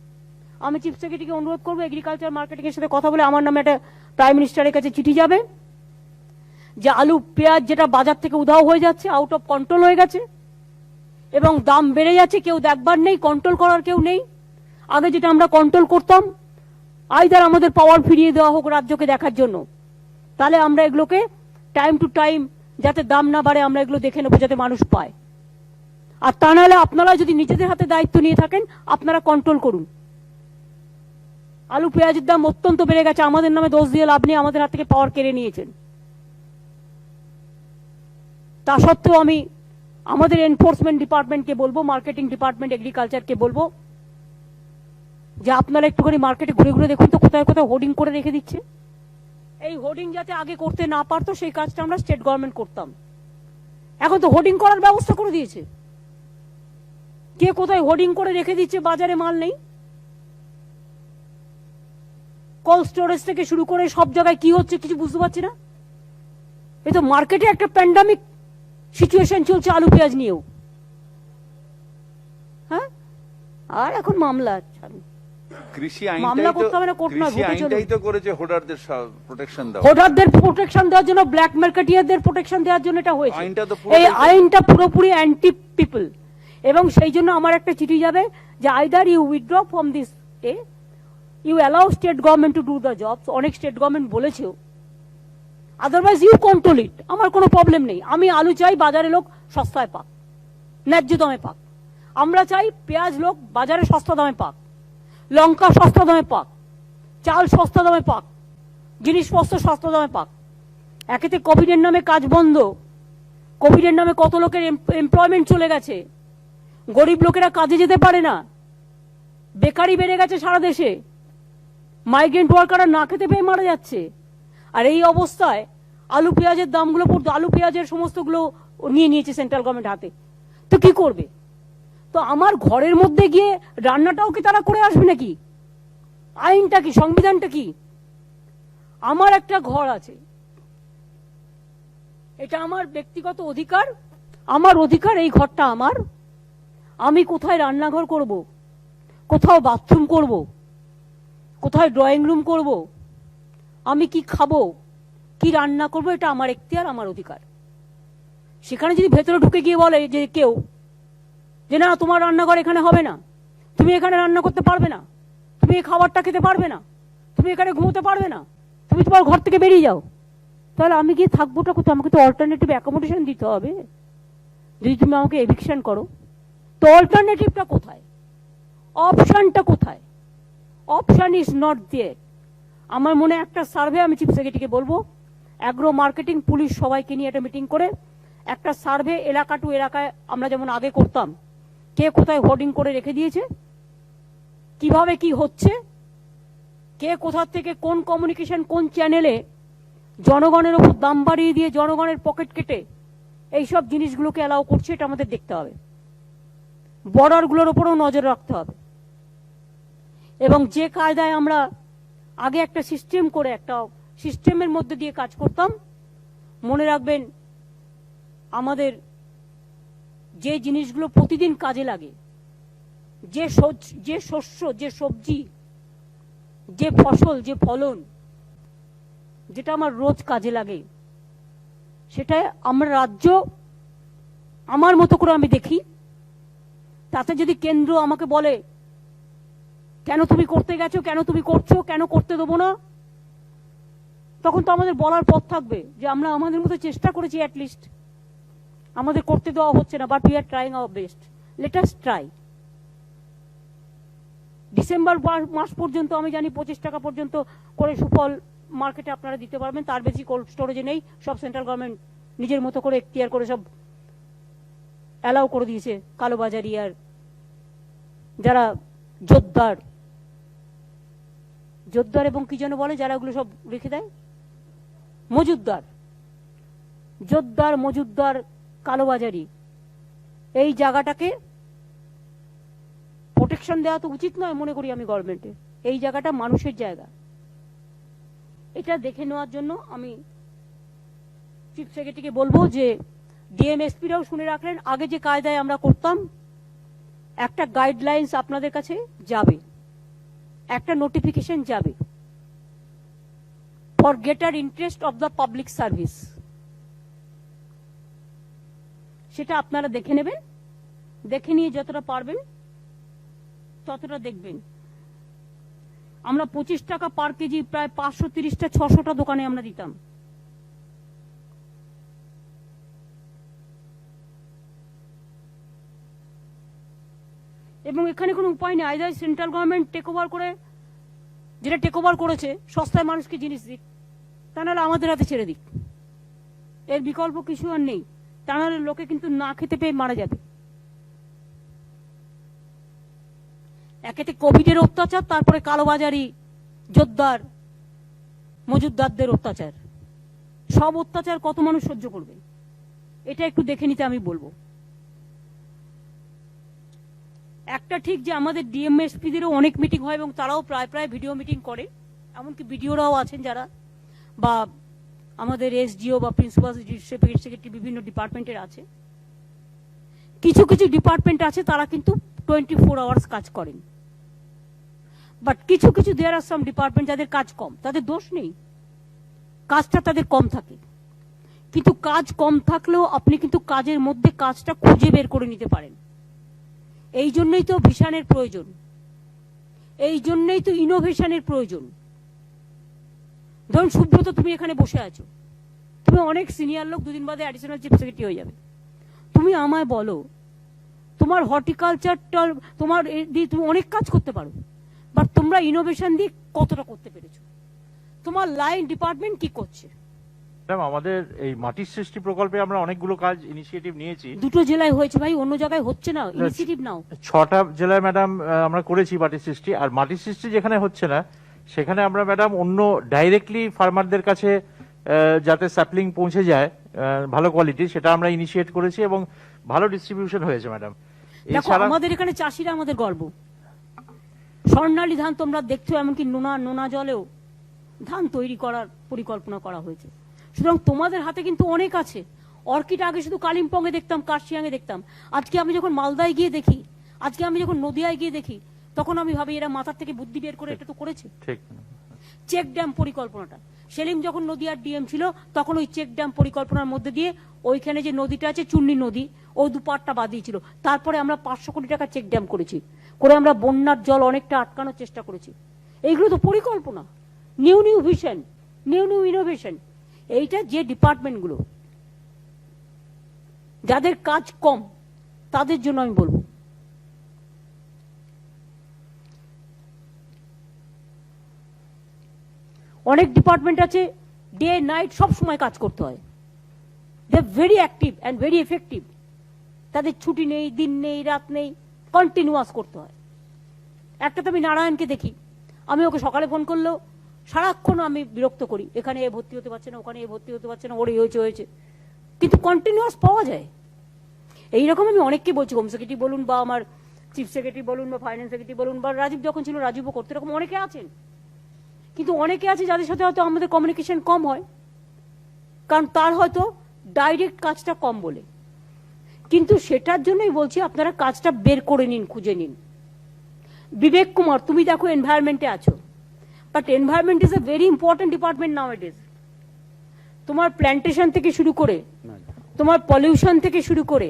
আমি চিফ সেক্রেটারিকে অনুরোধ করবো এগ্রিকালচার মার্কেটিং এর সাথে কথা বলে আমার নামে একটা প্রাইম মিনিস্টারের কাছে চিঠি যাবে যে আলু পেঁয়াজ যেটা বাজার থেকে উধাও হয়ে যাচ্ছে, আউট অফ কন্ট্রোল হয়ে গেছে এবং দাম বেড়ে যাচ্ছে, কেউ দেখবার নেই, কন্ট্রোল করার কেউ নেই। আগে যেটা আমরা কন্ট্রোল করতাম, আইদার আমাদের পাওয়ার ফিরিয়ে দেওয়া হোক রাজ্যকে দেখার জন্য, তাহলে আমরা এগুলোকে টাইম টু টাইম যাতে দাম না বাড়ে আমরা এগুলো দেখে নেবো যাতে মানুষ পায়। আর তা নাহলে আপনারা যদি নিজেদের হাতে দায়িত্ব নিয়ে থাকেন আপনারা কন্ট্রোল করুন। আলু পেঁয়াজের দাম অত্যন্ত বেড়ে গেছে, আমাদের নামে দোষ দিয়ে লাভ নেই, আমাদের হাত থেকে পাওয়ার কেড়ে নিয়েছেন। তা সত্ত্বেও আমি আমাদের এনফোর্সমেন্ট ডিপার্টমেন্টকে বলবো, মার্কেটিং ডিপার্টমেন্ট এগ্রিকালচারকে বলবো যে আপনারা একটুখানি মার্কেটে ঘুরে ঘুরে দেখুন তো কোথায় কোথায় হোর্ডিং করে রেখে দিচ্ছে। এই হোর্ডিং যাতে আগে করতে না পারতো সেই কাজটা আমরা স্টেট গভর্নমেন্ট করতাম, এখন তো হোর্ডিং করার ব্যবস্থা করে দিয়েছে। কে কোথায় হোর্ডিং করে রেখে দিচ্ছে, বাজারে মাল নেই। কোল্ড স্টোরেজ থেকে শুরু করে সব জায়গায় কি হচ্ছে কিছু বুঝতে পারছি না। এই তো মার্কেটে একটা প্যান্ডামিক সিচুয়েশন চলছে আলু পেঁয়াজ নিয়েও। হ্যাঁ, আর এখন মামলা কৃষি মামলা করতে হবে না, কোর্ট না, আইনটাই তো করেছে হোর্ডারদের প্রোটেকশন দেওয়া, হোর্ডারদের প্রোটেকশন দেওয়ার জন্য, ব্ল্যাক মার্কেটিয়ারদের প্রোটেকশন দেওয়ার জন্য এটা হয়েছে। এই আইনটা পুরোপুরি অ্যান্টি পিপল, এবং সেই জন্য আমার একটা চিঠি যাবে যে either you withdraw from this এ, you allow state government to do the jobs, অনেক স্টেট গভর্নমেন্ট বলেছেও, আদারওয়াইজ ইউ কন্ট্রোল ইট। আমার কোনো প্রবলেম নেই, আমি আলু চাই বাজারে লোক সস্তায় পাক, ন্যায্য দামে পাক। আমরা চাই পেঁয়াজ লোক বাজারে সস্তা দামে পাক, লঙ্কা সস্তা দামে পাক, চাল সস্তা দামে পাক, জিনিসপত্র সস্তা দামে পাক। একেতে কোভিডের নামে কাজ বন্ধ, কোভিডের নামে কত লোকের এমপ্লয়মেন্ট চলে গেছে, গরিব লোকেরা কাজে যেতে পারে না, বেকারি বেড়ে গেছে সারা দেশে, মাইগ্রেন্ট ওয়ার্কাররা না খেতে পেয়ে মারা যাচ্ছে। আর এই অবস্থায় আলু পেঁয়াজের দামগুলো, আলু পেঁয়াজের সমস্তগুলো নিয়ে নিয়েছে সেন্ট্রাল গভর্নমেন্ট হাতে, তো কি করবে? তো আমার ঘরের মধ্যে গিয়ে রান্নাটাও কি তারা করে আসবে নাকি? আইনটা কি, সংবিধানটা কি? আমার একটা ঘর আছে, এটা আমার ব্যক্তিগত অধিকার, আমার অধিকার, এই ঘরটা আমার। আমি কোথায় রান্নাঘর করব, কোথাও বাথরুম করব, কোথায় ড্রয়িং রুম করব, আমি কি খাবো, কি রান্না করব, এটা আমার এখতিয়ার, আমার অধিকার। সেখানে যদি ভেতরে ঢুকে গিয়ে বলে যে কেউ যে না তোমার রান্নাঘর এখানে হবে না, তুমি এখানে রান্না করতে পারবে না, তুমি এই খাবারটা খেতে পারবে না, তুমি এখানে ঘুমোতে পারবে না, তুমি তোমার ঘর থেকে বেরিয়ে যাও, তাহলে আমি গিয়ে থাকবোটা কোথায়? আমাকে তো অল্টারনেটিভ অ্যাকোমোডেশন দিতে হবে যদি তুমি আমাকে এভিকশন করো। তো অল্টারনেটিভটা কোথায়, অপশনটা কোথায়? Option is not there. আমার মনে একটা সার্ভে, আমি চিফ সেক্রেটারিকে বলবো, অ্যাগ্রো মার্কেটিং পুলিশ সবাইকে নিয়ে একটা মিটিং করে একটা সার্ভে এলাকা টু এলাকায় আমরা যেমন আগে করতাম, কে কোথায় হোর্ডিং করে রেখে দিয়েছে, কিভাবে কি হচ্ছে, কে কোথা থেকে কোন কমিউনিকেশন কোন চ্যানেলে জনগণের উপর দাম বাড়িয়ে দিয়ে জনগণের পকেট কেটে এইসব জিনিসগুলোকে অ্যালাউ করছে, এটা আমাদের দেখতে হবে। বর্ডারগুলোর উপরেও নজর রাখতে হবে, এবং যে কায়দায় আমরা আগে একটা সিস্টেম করে, একটা সিস্টেমের মধ্যে দিয়ে কাজ করতাম, মনে রাখবেন আমাদের যে জিনিসগুলো প্রতিদিন কাজে লাগে, যে শস্য, যে সবজি, যে ফসল, যে ফলন, যেটা আমার রোজ কাজে লাগে, সেটা আমরা রাজ্য আমার মতো করে আমি দেখি। তাতে যদি কেন্দ্র আমাকে বলে কেন তুমি করতে গেছো, কেন তুমি করছো, কেন করতে দেবো না, তখন তো আমাদের বলার পথ থাকবে যে আমরা আমাদের মতো চেষ্টা করেছি, অ্যাটলিস্ট আমাদের করতে দেওয়া হচ্ছে না, but we are trying our best, let us try. December মাস পর্যন্ত আমি জানি 25 টাকা পর্যন্ত করে সুফল মার্কেটে আপনারা দিতে পারবেন, তার বেশি কোল্ড স্টোরেজে নেই। সব সেন্ট্রাল গভর্নমেন্ট নিজের মতো করে এখতিয়ার করে সব অ্যালাউ করে দিয়েছে। কালোবাজারি আর যারা জোরদার এবং কি যেন বলে, যারা ওগুলো সব রেখে দেয়, জোরদার মজুদদার কালোবাজারি, এই জায়গাটাকে প্রোটেকশন দেওয়া তো উচিত নয় মনে করি আমি গভর্নমেন্টের। এই জায়গাটা মানুষের জায়গা, এটা দেখে নেওয়ার জন্য আমি চিফ সেক্রেটারিকে বলবো যে ডিএমএসপিরাও শুনে রাখলেন, আগে যে কায়দায় আমরা করতাম, একটা গাইডলাইন্স আপনাদের কাছে যাবে, একটা নোটিফিকেশন যাবে for greater interest of the public service. সেটা আপনারা দেখে নেবেন, দেখে নিয়ে যতটা পারবেন ততটা দেখবেন। আমরা 25 টাকা পার কেজি প্রায় 530টা 600টা দোকানে আমরা দিতাম। এবং এখানে কোনো উপায় নেই, either central government take over করে, যেটা টেক ওভার করেছে সস্তায় মানুষকে জিনিস দিক, তা নাহলে আমাদের হাতে ছেড়ে দিক, এর বিকল্প কিছু আর নেই। তা নাহলে লোকে কিন্তু না খেতে পেয়ে মারা যাবে। একেতে কোভিডের অত্যাচার, তারপরে কালোবাজারি, জোরদার মজুদদারদের অত্যাচার, সব অত্যাচার কত মানুষ সহ্য করবে, এটা একটু দেখে নিতে আমি বলবো। একটা ঠিক যে আমাদের ডিএমএসপিদেরও অনেক মিটিং হয় এবং তারাও প্রায় ভিডিও মিটিং করে, এমনকি ভিডিওরাও আছেন যারা, বা আমাদের এসডিও বা প্রিন্সিপাল সেক্রেটারি বিভিন্ন ডিপার্টমেন্টের আছে। কিছু কিছু ডিপার্টমেন্ট আছে তারা কিন্তু 24 আওয়ার্স কাজ করেন, বাট কিছু কিছু দেয়ার আর সাম ডিপার্টমেন্ট যাদের কাজ কম, তাদের দোষ নেই, কাজটা তাদের কম থাকে, কিন্তু কাজ কম থাকলেও আপনি কিন্তু কাজের মধ্যে কাজটা খুঁজে বের করে নিতে পারেন। এই জন্যই তো ভিশনের প্রয়োজন, এই জন্যই তো ইনোভেশনের প্রয়োজন। ধরুন সুব্রত, তুমি এখানে বসে আছো, তুমি অনেক সিনিয়র লোক, দুদিন বাদে অ্যাডিশনাল চিফ সেক্রেটারি হয়ে যাবে। তুমি আমায় বলো, তোমার হর্টিকালচারটা তোমার দিয়ে তুমি অনেক কাজ করতে পারো, বাট তোমরা ইনোভেশন দিয়ে কতটা করতে পেরেছো? তোমার লাইন ডিপার্টমেন্ট কি করছে? আমাদের এই মাটির সৃষ্টি প্রকল্পে আমরা অনেকগুলো কাজ ইনিশিয়েটিভ নিয়েছি। দুটো জেলায় হয়েছে ভাই, অন্য জায়গায় হচ্ছে না। ইনিশিয়েটিভ নাও। 6টা জেলায় ম্যাডাম আমরা করেছি মাটির সৃষ্টি। আর মাটির সৃষ্টি যেখানে হচ্ছে না সেখানে আমরা ম্যাডাম অন্য ডাইরেক্টলি ফার্মারদের কাছে যাতে স্যাপলিং পৌঁছে যায় ভালো কোয়ালিটি, সেটা আমরা ইনিশিয়েট করেছি এবং ভালো ডিস্ট্রিবিউশন হয়েছে ম্যাডাম। এছাড়া আমাদের এখানে চাষিরা আমাদের গর্ব। স্বর্ণালী ধান তোমরা দেখছো, এমনকি নোনা জলেও ধান তৈরি করার পরিকল্পনা করা হয়েছে। সুতরাং তোমাদের হাতে কিন্তু অনেক আছে। অর্কিড আগে শুধু কালিম্পং এ দেখতাম, কার্শিয়াঙে দেখতাম, আজকে আমি যখন মালদায় গিয়ে দেখি, আজকে আমি যখন নদিয়ায় গিয়ে দেখি, তখন আমি ভাবি এরা মাথার থেকে বুদ্ধি বের করে এটা তো করেছে। চেক ড্যাম পরিকল্পনাটা, সেলিম যখন নদিয়ার ডিএম ছিল তখন ওই চেক ড্যাম পরিকল্পনার মধ্যে দিয়ে ওইখানে যে নদীটা আছে চুন্নি নদী, ও দুপাটটা বাদ দিয়েছিল। তারপরে আমরা 500 কোটি টাকা চেক ড্যাম করেছি, করে আমরা বন্যার জল অনেকটা আটকানোর চেষ্টা করেছি। এইগুলো তো পরিকল্পনা, নিউ ভিশন, নিউ ইনোভেশন। এইটা যে ডিপার্টমেন্টগুলো যাদের কাজ কম তাদের জন্য আমি বলবো। অনেক ডিপার্টমেন্ট আছে ডে নাইট সব সময় কাজ করতে হয়, they very active and very effective. তাদের ছুটি নেই, দিন নেই, রাত নেই, কন্টিনিউয়াস করতে হয়। একটা তো আমি নারায়ণকে দেখি, আমি ওকে সকালে ফোন করলেও সারাক্ষণ আমি বিরক্ত করি, এখানে এ ভর্তি হতে পারছে না, ওখানে এ ভর্তি হতে পারছে না, ওর হয়েছে, কিন্তু কন্টিনিউয়াস পাওয়া যায়। এইরকম আমি অনেককে বলছি, হোম সেক্রেটারি বলুন বা আমার চিফ সেক্রেটারি বলুন বা ফাইন্যান্স সেক্রেটারি বলুন বা রাজীব যখন ছিল রাজীবও করতে, এরকম অনেকে আছেন। কিন্তু অনেকে আছে যাদের সাথে হয়তো আমাদের কমিউনিকেশন কম হয়, কারণ তার হয়তো ডাইরেক্ট কাজটা কম বলে, কিন্তু সেটার জন্যই বলছি আপনারা কাজটা বের করে নিন, খুঁজে নিন। বিবেক কুমার, তুমি দেখো এনভায়রনমেন্টে আছো, but environment is a very important department now it is. তোমার প্ল্যান্টেশন থেকে শুরু করে, তোমার পলিউশন থেকে শুরু করে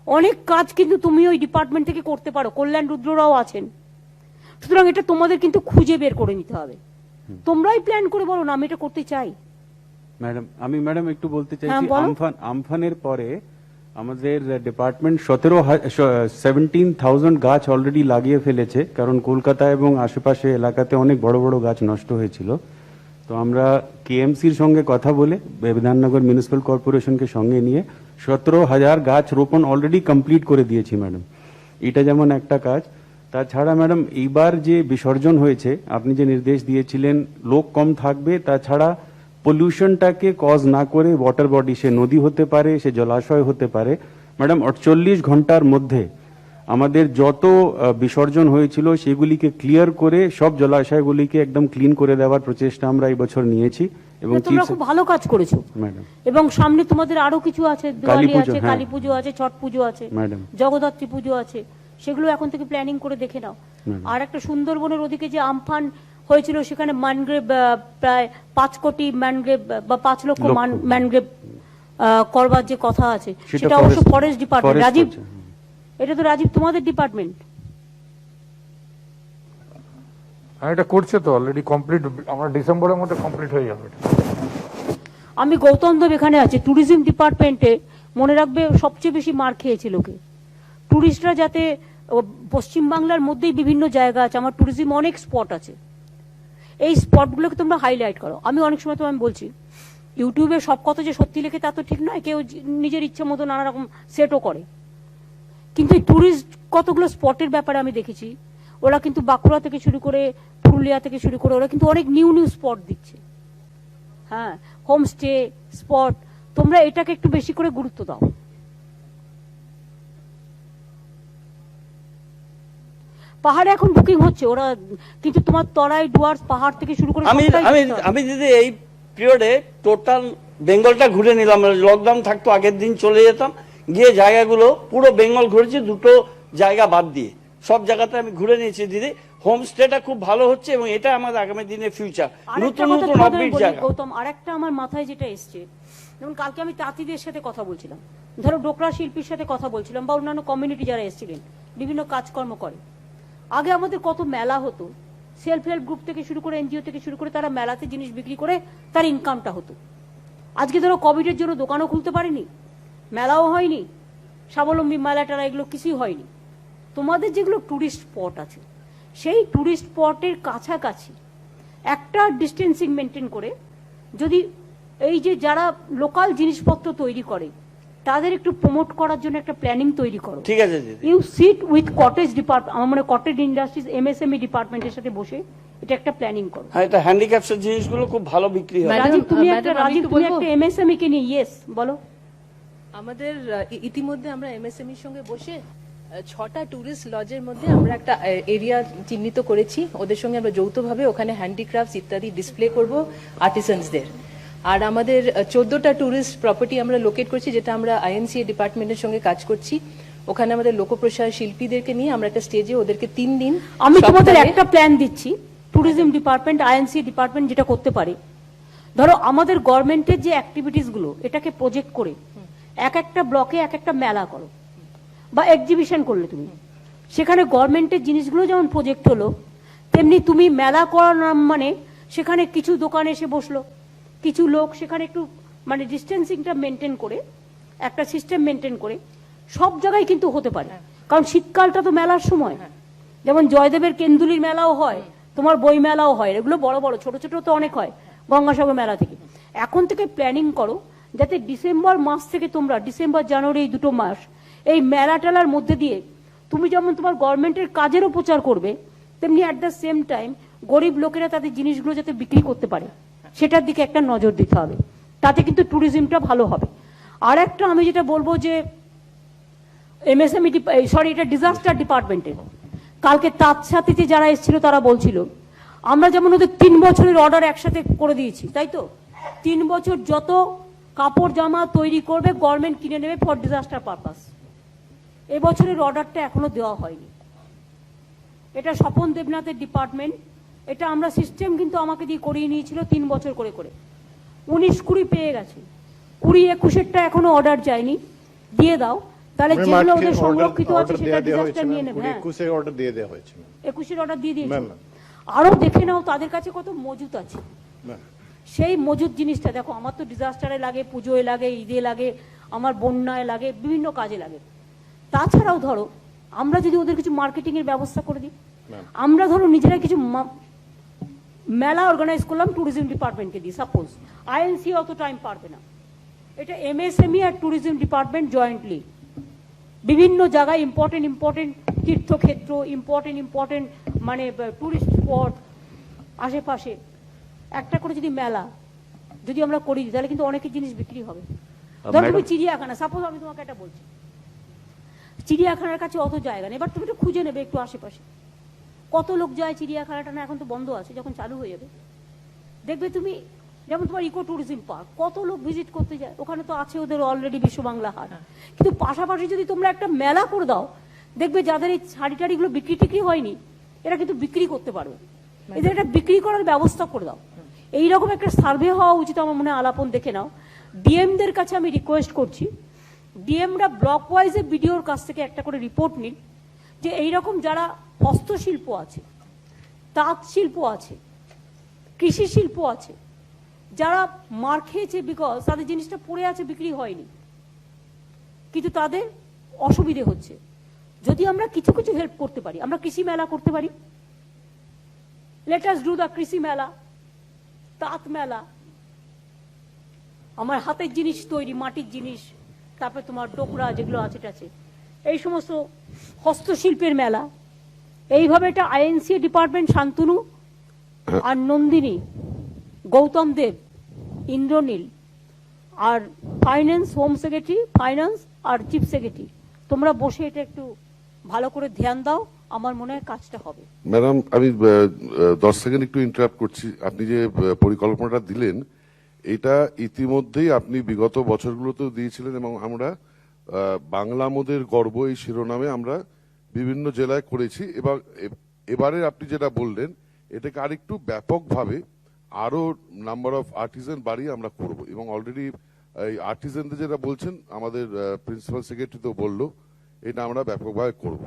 অনেক কাজ কিন্তু তুমি ওই ডিপার্টমেন্ট থেকে করতে পারো। কল্যাণ রুদ্ররাও আছেন। সুতরাং এটা তোমাদের কিন্তু খুঁজে বের করে নিতে হবে। তোমরাই প্ল্যান করে বলো না আমি এটা করতে চাই। ম্যাডাম একটু বলতে চাইছি, হ্যাঁ, বলো। আমফানের পরে আমাদের ডিপার্টমেন্ট 17,000 গাছ অলরেডি লাগিয়ে ফেলেছে, কারণ কলকাতা এবং আশেপাশে এলাকাতে অনেক বড় বড় গাছ নষ্ট হয়েছিল। তো আমরা কেএমসির সঙ্গে কথা বলে বিধাননগর মিউনিসিপ্যাল কর্পোরেশনকে সঙ্গে নিয়ে 17,000 গাছ রোপণ অলরেডি কমপ্লিট করে দিয়েছি ম্যাডাম। এটা যেমন একটা কাজ। তাছাড়া ম্যাডাম এইবার যে বিসর্জন হয়েছে, আপনি যে নির্দেশ দিয়েছিলেন লোক কম থাকবে, তাছাড়া পলিউশনটাকে কজ না করে ওয়াটার বডি, সে নদী হতে পারে, সে জলাশয় হতে পারে, ম্যাডাম 48 ঘন্টার মধ্যে আমাদের যত বিসর্জন হয়েছিল সেগুলিকে ক্লিয়ার করে সব জলাশয়গুলিকে একদম ক্লিন করে দেওয়ার প্রচেষ্টা আমরা এই বছর নিয়েছি। এবং তোমরা খুব ভালো কাজ করেছো ম্যাডাম। এবং সামনে তোমাদের আরো কিছু আছে, দিওয়ালি কালীপুজো, আছে, হ্যাঁ। কালী পুজো আছে, ছট পুজো আছে, ম্যাডাম। জগদ্ধাত্রী পুজো আছে, সেগুলো এখন থেকে প্ল্যানিং করে দেখে নাও। আর একটা সুন্দরবনের ওদিকে যে আমফান হয়েছিল সেখানে ম্যানগ্রেভ প্রায় 5 কোটি ম্যানগ্রেভ বা 5 লক্ষ ম্যানগ্রেভ করবার যে কথা আছে, সেটা অবশ্য ফরেস্ট ডিপার্টমেন্ট। রাজীব, এটা তো রাজীব তোমাদের ডিপার্টমেন্ট। এটা করছে তো অলরেডি কমপ্লিট, আমরা ডিসেম্বরের মধ্যে কমপ্লিট হয়ে যাবে। আমি গৌতম দেব এখানে আছে ট্যুরিজম ডিপার্টমেন্টে, মনে রাখবে সবচেয়ে বেশি মার খেয়েছে লোকে। ট্যুরিস্টরা যাতে, পশ্চিমবাংলার মধ্যেই বিভিন্ন জায়গা আছে, আমার ট্যুরিজম অনেক স্পট আছে, এই স্পটগুলোকে তোমরা হাইলাইট করো। আমি অনেক সময় তো আমি বলছি ইউটিউবে সব কথা যে সত্যি লেখে তা তো ঠিক নয়, কেউ নিজের ইচ্ছে মতো নানা রকম সেটও করে, কিন্তু ট্যুরিস্ট কতগুলো স্পটের ব্যাপারে আমি দেখেছি ওরা কিন্তু বাঁকুড়া থেকে শুরু করে পুরুলিয়া থেকে শুরু করে ওরা কিন্তু অনেক নিউ নিউ স্পট দিচ্ছে। হ্যাঁ, হোমস্টে স্পট, তোমরা এটাকে একটু বেশি করে গুরুত্ব দাও। পাহাড়ে এখন বুকিং হচ্ছে ওরা, কিন্তু তোমার তরাই ডুয়ার্স পাহাড় থেকে শুরু করে আমি দিদি এই পিরিয়ডে টোটাল বেঙ্গলটা ঘুরে নিলাম। লকডাউন থাকতো আগের দিন চলে যেতাম, গিয়ে জায়গাগুলো পুরো বেঙ্গল ঘুরেছি, 2টো জায়গা বাদ দিয়ে সব জায়গাতে আমি ঘুরে নিয়েছি দিদি। হোমস্টেটা খুব ভালো হচ্ছে এবং এটা আমাদের আগামী দিনে ফিউচার, নতুন নতুন আপডেট জায়গা। গৌতম, আরেকটা আমার মাথায় যেটা এসছে, যেমন কালকে আমি তাঁতিদের সাথে কথা বলছিলাম, ধরো ডোকরা শিল্পীর সাথে কথা বলছিলাম, বা অন্যান্য কমিউনিটি যারা এসেছিলেন বিভিন্ন কাজকর্ম করে। আগে আমাদের কত মেলা হতো, সেলফ হেল্প গ্রুপ থেকে শুরু করে এনজিও থেকে শুরু করে তারা মেলাতে জিনিস বিক্রি করে তার ইনকামটা হতো। আজকে ধরো কোভিডের জন্য দোকানও খুলতে পারেনি, মেলাও হয়নি, স্বাবলম্বী মেলা টেলা এগুলো কিছুই হয়নি। তোমাদের যেগুলো ট্যুরিস্ট স্পট আছে সেই ট্যুরিস্ট স্পটের কাছাকাছি একটা ডিস্টেন্সিং মেনটেন করে যদি এই যে যারা লোকাল জিনিসপত্র তৈরি করে তাদের একটু প্রমোট করার জন্য একটা প্ল্যানিং তৈরি করো। ঠিক আছে দিদি। You sit with cottage department, আমার মনে কটেজ ইন্ডাস্ট্রিজ এমএসএমই ডিপার্টমেন্টের সাথে বসে এটা একটা প্ল্যানিং করো। হ্যাঁ, এটা হ্যান্ডিক্যাপসের জিনিসগুলো খুব ভালো বিক্রি হয়। রাজীব, তুমি একটা এমএসএমই কে নিয়ে, ইয়েস বলো। আমাদের ইতিমধ্যে আমরা এমএসএমইর সঙ্গে বসে 6টা ট্যুরিস্ট লজের মধ্যে আমরা একটা এরিয়া চিহ্নিত করেছি, ওদের সঙ্গে আমরা যৌথভাবে ওখানে হ্যান্ডিক্রাফটস ইত্যাদি ডিসপ্লে করব আর্টিসানসদের। আর আমাদের 14টা ট্যুরিস্ট প্রপার্টি আমরা লোকেট করছি, যেটা আমরা আইএনসিএ ডিপার্টমেন্টের সঙ্গে কাজ করছি। ওখানে আমাদের লোকপ্রসার শিল্পীদেরকে নিয়ে আমরা একটা স্টেজে ওদেরকে 3 দিন, আমি তোমাদের একটা প্ল্যান দিচ্ছি, ট্যুরিজম ডিপার্টমেন্ট আইএনসিএ ডিপার্টমেন্ট যেটা করতে পারে, ধরো আমাদের গভর্নমেন্টের যে অ্যাক্টিভিটিস গুলো এটাকে প্রজেক্ট করে এক একটা ব্লকে এক একটা মেলা করো বা এক্সিবিশন করলে তুমি সেখানে গভর্নমেন্টের জিনিসগুলো যেমন প্রজেক্ট হলো, তেমনি তুমি মেলা করার নাম মানে সেখানে কিছু দোকানে এসে বসলো, কিছু লোক সেখানে একটু মানে ডিস্টেন্সিংটা মেনটেন করে একটা সিস্টেম মেনটেন করে সব জায়গায় কিন্তু হতে পারে। কারণ শীতকালটা তো মেলার সময়, যেমন জয়দেবের কেন্দুলির মেলাও হয়, তোমার বই মেলাও হয়, এগুলো বড় বড়, ছোট ছোট তো অনেক হয় গঙ্গাসাগর মেলা থেকে। এখন থেকে প্ল্যানিং করো যাতে ডিসেম্বর মাস থেকে তোমরা, ডিসেম্বর জানুয়ারি এই 2টো মাস এই মেলা টেলার মধ্যে দিয়ে তুমি যেমন তোমার গভর্নমেন্টের কাজেরও প্রচার করবে, তেমনি অ্যাট দ্য সেম টাইম গরিব লোকেরা তাদের জিনিসগুলো যাতে বিক্রি করতে পারে সেটার দিকে একটা নজর দিতে হবে, তাতে কিন্তু ট্যুরিজমটা ভালো হবে। আর একটা আমি যেটা বলবো যে এমএসএমই এটা ডিজাস্টার ডিপার্টমেন্টের, কালকে তার সাথে যে যারা এসেছিল তারা বলছিল আমরা যেমন ওদের 3 বছরের অর্ডার একসাথে করে দিয়েছি, তাই তো 3 বছর যত কাপড় জামা তৈরি করবে, গভর্নমেন্ট কিনে নেবে ফর ডিজাস্টার পারপাস। এবছরের অর্ডারটা এখনো দেওয়া হয়নি। এটা স্বপন দেবনাথের ডিপার্টমেন্ট। এটা আমরা সিস্টেম কিন্তু আমাকে দিয়ে করিয়ে নিয়েছিল 3 বছর করে করে। 19-20 পেয়ে গেছে, 20-21-এরটা এখনো অর্ডার যায়নি। দিয়ে দাও, তাহলে যেগুলো ওদের সংরক্ষিত আছে সেটা ডিজাস্টার নিয়ে নেবে। হ্যাঁ, 21-এর অর্ডার দিয়ে দেওয়া হয়েছে। 21-এর অর্ডার দিয়ে দিয়েছে। আরো দেখে নাও তাদের কাছে কত মজুত আছে। সেই মজুদ জিনিসটা দেখো, আমার তো ডিজাস্টারে লাগে, পুজোয় লাগে, ঈদে লাগে, আমার বন্যায় লাগে, বিভিন্ন কাজে লাগে। তাছাড়াও ধরো আমরা যদি ওদের কিছু মার্কেটিং এর ব্যবস্থা করে দিই, আমরা ধরো নিজেরা কিছু মেলা অর্গানাইজ করলাম ট্যুরিজম ডিপার্টমেন্টকে দিই, সাপোজ আইএনসি অত টাইম পারবে না, এটা এমএসএমই আর ট্যুরিজম ডিপার্টমেন্ট জয়েন্টলি বিভিন্ন জায়গায় ইম্পর্টেন্ট তীর্থক্ষেত্র, ইম্পর্টেন্ট মানে টুরিস্ট স্পট আশেপাশে একটা করে যদি মেলা যদি আমরা করি তাহলে কিন্তু অনেকের জিনিস বিক্রি হবে। ধরো তুমি চিড়িয়াখানা, সাপোজ আমি তোমাকে একটা বলছি, চিড়িয়াখানার কাছে অত জায়গা নেই, এবার তুমি একটু খুঁজে নেবে একটু আশেপাশে কত লোক যায় চিড়িয়াখানাটা। না এখন তো বন্ধ আছে, যখন চালু হয়ে যাবে দেখবে তুমি, যেমন তোমার ইকো ট্যুরিজম পার্ক, কত লোক ভিজিট করতে যায়, ওখানে তো আছে ওদের অলরেডি বিশ্ব বাংলা হাট। কিন্তু পাশাপাশি যদি তোমরা একটা মেলা করে দাও, দেখবে যাদের এই শাড়ি টাড়িগুলো বিক্রি টিক্রি হয়নি এরা কিন্তু বিক্রি করতে পারবে, এদের একটা বিক্রি করার ব্যবস্থা করে দাও। এইরকম একটা সার্ভে হওয়া উচিত আমার মনে হয়। আলাপন দেখে নাও, ডিএমদের কাছে আমি রিকোয়েস্ট করছি, ডিএমরা ব্লক ওয়াইজে বিডিওর কাছ থেকে একটা করে রিপোর্ট নিন যে এইরকম যারা হস্তশিল্প আছে, তাঁত শিল্প আছে, কৃষি শিল্প আছে, যারা মার খেয়েছে বিকজ তাদের জিনিসটা পড়ে আছে, বিক্রি হয়নি, কিন্তু তাদের অসুবিধে হচ্ছে। যদি আমরা কিছু কিছু হেল্প করতে পারি, আমরা কৃষি মেলা করতে পারি, লেট আস ডু দ্য কৃষি মেলা, তাঁত মেলা, আমার হাতের জিনিস তৈরি, মাটির জিনিস, তারপরে তোমার ডোকরা যেগুলো আছে টাছে, এই সমস্ত হস্তশিল্পের মেলা। এইভাবে এটা আইএনসি ডিপার্টমেন্ট শান্তনু আর নন্দিনী, গৌতম দেব, ইন্দ্রনীল আর ফাইন্যান্স, হোম সেক্রেটারি ফাইন্যান্স আর চিফ সেক্রেটারি, তোমরা বসে এটা একটু ভালো করে ধ্যান দাও, আমার মনে হয় কাজটা হবে। ম্যাডাম আমি 10 সেকেন্ড একটু ইন্টারাপ্ট করছি। আপনি যে পরিকল্পনাটা দিলেন এটা ইতিমধ্যেই আপনি বিগত বছরগুলোতেও দিয়েছিলেন, এবং আমরা বাংলা মোদের গর্ব এই শিরোনামে আমরা বিভিন্ন জেলায় করেছি। এবারে আপনি যেটা বললেন এটাকে আরেকটু ব্যাপকভাবে আরো নাম্বার অফ আর্টিজান বাড়িয়ে আমরা করব, এবং অলরেডি এই আর্টিজানদের যেটা বলছেন আমাদের প্রিন্সিপাল সেক্রেটারি তো বললো এটা আমরা ব্যাপকভাবে করব।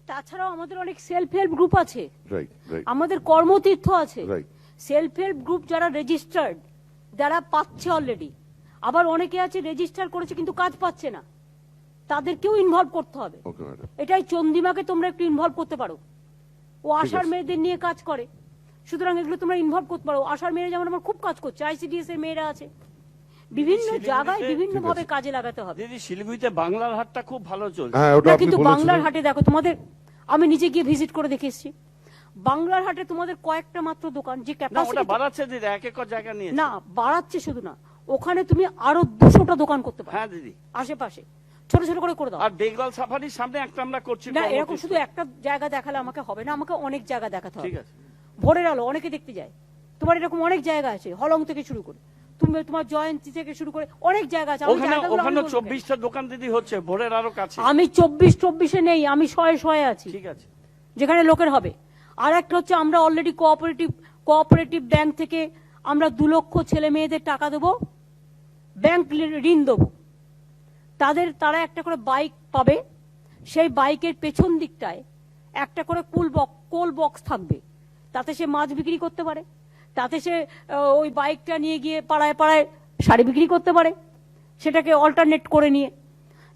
তাছাড়াও আমাদের অনেক সেলফ হেল্প গ্রুপ আছে, রাইট, আমাদের কর্মতীর্থ আছে, রাইট, সেলফ হেল্প গ্রুপ যারা রেজিস্টার্ড, যারা পাচ্ছে অলরেডি, আবার অনেকে আছে রেজিস্টার করেছে কিন্তু কাজ পাচ্ছে না, তাদেরকেও ইনভলভ করতে হবে। এটাই চন্দিমাকে তোমরা একটু ইনভলভ করতে পারো, ও আশার মেয়েদের নিয়ে কাজ করে, সুতরাং এগুলো তোমরা ইনভলভ করতে পারো। আশার মেয়েরা যেমন আমার খুব কাজ করছে, আইসিডিএস এর মেয়েরা আছে, বিভিন্ন জায়গায় বিভিন্ন ভাবে কাজে লাগাতে হবে। দিদি শিলিগুড়িতে বাংলার হাটটা খুব ভালো চলছে, কিন্তু বাংলার হাটে দেখো তোমাদের, আমি নিজে গিয়ে ভিজিট করে দেখে এসেছি, বাংলার হাটে তোমাদের কয়েকটা মাত্র দোকান, যে ক্যাপাসিটি বাড়াচ্ছে দিদি, এক একর জায়গা নিয়ে না বাড়াচ্ছে শুধু না, ওখানে তুমি আরো 200টা দোকান করতে পারো। হ্যাঁ দিদি, আশেপাশে ছোট ছোট করে দাও। আর বেঙ্গল সাফারির সামনে একটা আমরা করছি না, এরকম শুধু একটা জায়গা দেখালে আমাকে হবে না, আমাকে অনেক জায়গা দেখাতে হবে। ঠিক আছে, ভোরের আলো অনেকে দেখতে যায়, তোমার এরকম অনেক জায়গা আছে, হলং থেকে শুরু করে তুমি তোমার জয়ন্তী থেকে শুরু করে অনেক জায়গা আছে। ওখানে 24টা দোকান দিদি হচ্ছে ভোরের আলো কাছে। আমি 24-24-এ নেই, আমি 100-100 আছি, ঠিক আছে, যেখানে লোকের হবে। আর একটা হচ্ছে আমরা অলরেডি কোঅপারেটিভ ব্যাংক থেকে আমরা 2 লক্ষ ছেলে মেয়েদের টাকা দেবো, ব্যাংক ঋণ দেবো, তারা একটা করে বাইক পাবে, সেই বাইকের পেছন দিকটায় একটা করে কোল বক্স থাকবে, তাতে সে মাছ বিক্রি করতে পারে, তাতে সে ওই বাইকটা নিয়ে গিয়ে পাড়ায় পাড়ায় শাড়ি বিক্রি করতে পারে, সেটাকে অল্টারনেট করে নিয়ে।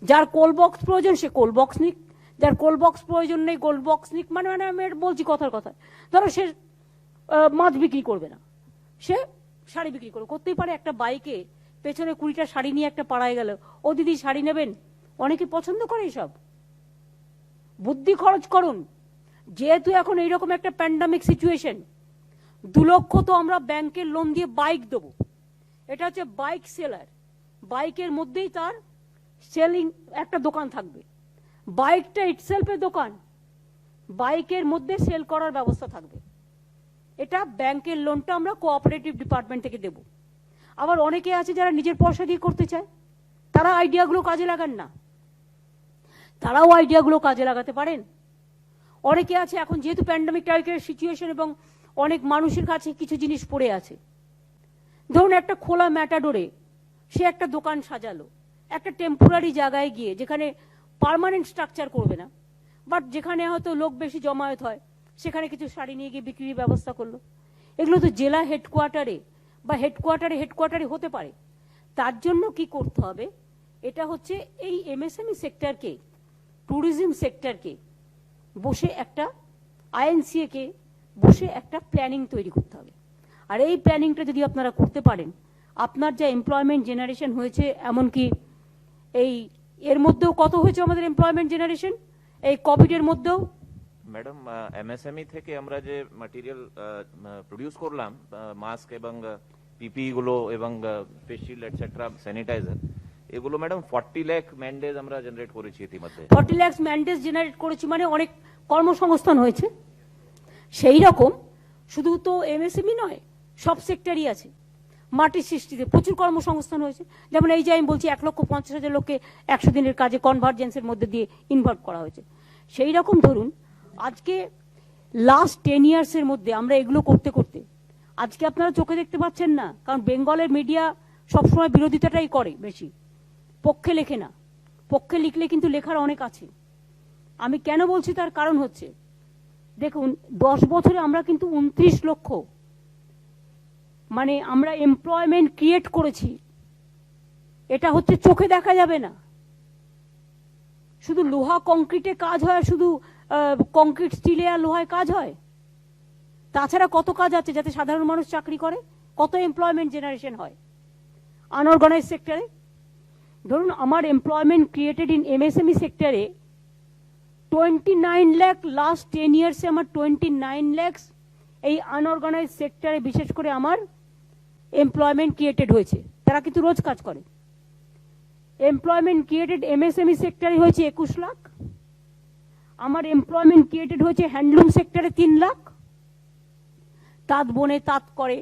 যার কোল বক্স প্রয়োজন সে কোল বক্স নিক, যার কোল বক্স প্রয়োজন নেই কোল বক্স নিক, মানে আমি বলছি কথার কথা। ধরো সে মাছ বিক্রি করবে না, সে শাড়ি বিক্রি করতেই পারে। একটা বাইকে পেছনে 20টা শাড়ি নিয়ে একটা পাড়ায় গেল, ও দিদি শাড়ি নেবেন, অনেকে পছন্দ করে এসব। বুদ্ধি খরচ করুন, যেহেতু এখন এইরকম একটা প্যান্ডামিক সিচুয়েশন, 2 লক্ষ তো আমরা ব্যাংকের লোন দিয়ে বাইক দেবো। এটা হচ্ছে বাইক সেলার, বাইকের মধ্যেই তার সেলিং একটা দোকান থাকবে, বাইকটা ইটসেলফের দোকান, বাইকের মধ্যে সেল করার ব্যবস্থা থাকবে। এটা ব্যাংকের লোনটা আমরা কোঅপারেটিভ ডিপার্টমেন্ট থেকে দেব। আবার অনেকে আছে যারা নিজের পয়সা দিয়ে করতে চায়, তারা আইডিয়াগুলো কাজে লাগান না, তারাও আইডিয়াগুলো কাজে লাগাতে পারেন। অনেকে আছে এখন যেহেতু প্যান্ডামিক টাইপের সিচুয়েশন এবং অনেক মানুষের কাছে কিছু জিনিস পড়ে আছে, ধরুন একটা খোলা ম্যাটাডোরে সে একটা দোকান সাজালো একটা টেম্পোরারি জায়গায় গিয়ে, যেখানে পার্মানেন্ট স্ট্রাকচার করবে না, বাট যেখানে হয়তো লোক বেশি জমায়েত হয় সেখানে কিছু শাড়ি নিয়ে গিয়ে বিক্রির ব্যবস্থা করলো। এগুলো তো জেলা হেডকোয়ার্টারে বা হেডকোয়ার্টারে হতে পারে। তার জন্য কি করতে হবে, এটা হচ্ছে এই এমএসএমই সেক্টরকে, ট্যুরিজম সেক্টরকে বসে একটা আইএনসিএ কে বসে একটা প্ল্যানিং তৈরি করতে হবে। আর এই প্ল্যানিংটা যদি আপনারা করতে পারেন, আপনার যা এমপ্লয়মেন্ট জেনারেশন হয়েছে, এমনকি এই এর মধ্যেও কত হয়েছে আমাদের এমপ্লয়মেন্ট জেনারেশন এই কোভিডের মধ্যেও। ম্যাডাম, এমএসএমই থেকে আমরা যে ম্যাটেরিয়াল প্রডিউস করলাম, মাস্ক এবং পিপিই গুলো এবং ফেস শিল্ড এটসেট্রা, স্যানিটাইজার, এগুলো ম্যাডাম 40 লাখ ম্যান্ডেজ আমরা জেনারেট করেছি ইতিমধ্যে। 40 লাখ ম্যান্ডেজ জেনারেট করেছি মানে অনেক কর্মসংস্থান হয়েছে। সেই রকম শুধু তো এমএসএমই নয়, সব সেক্টরই আছে। মাটির সৃষ্টিতে প্রচুর কর্মসংস্থান হয়েছে। যেমন এই যে আমি বলছি 1,50,000 লোককে 100 দিনের কাজে কনভার্জেন্সের মধ্যে দিয়ে ইনভলভ করা হয়েছে। সেই রকম ধরুন আজকে লাস্ট 10 ইয়ার্সের মধ্যে আমরা এগুলো করতে করতে আজকে আপনারা চোখে দেখতে পাচ্ছেন না, কারণ বেঙ্গলের মিডিয়া সবসময় বিরোধিতাটাই করে বেশি, পক্ষে লেখে না। পক্ষে লিখলে কিন্তু লেখার অনেক আছে। আমি কেন বলছি তার কারণ হচ্ছে, দেখুন 10 বছরে আমরা কিন্তু 29 লক্ষ মানে আমরা এমপ্লয়মেন্ট ক্রিয়েট করেছি। এটা হচ্ছে চোখে দেখা যাবে না, শুধু লোহা কংক্রিটে কাজ হয়, শুধু কংক্রিট স্টিলে আর লোহায় কাজ হয়। তাছাড়া কত কাজ আছে যাতে সাধারণ মানুষ চাকরি করে, কত এমপ্লয়মেন্ট জেনারেশন হয় আনঅর্গানাইজ সেক্টরে। ধরুন আমার এমপ্লয়মেন্ট ক্রিয়েটেড ইন এমএসএমই সেক্টরে 29 লাখ, লাস্ট 10 ইয়ার্সে আমার 29 লাখ এই আনঅর্গানাইজ সেক্টরে বিশেষ করে আমার এমপ্লয়মেন্ট ক্রিয়েটেড হয়েছে। তারা কিন্তু রোজ কাজ করে। এমপ্লয়মেন্ট ক্রিয়েটেড এমএসএমই সেক্টরে হয়েছে 21 লাখ। আমার এমপ্লয়মেন্ট ক্রিয়েটেড হয়েছে হ্যান্ডলুম সেক্টরে 3 লাখ, তাঁত বনে তাঁত করে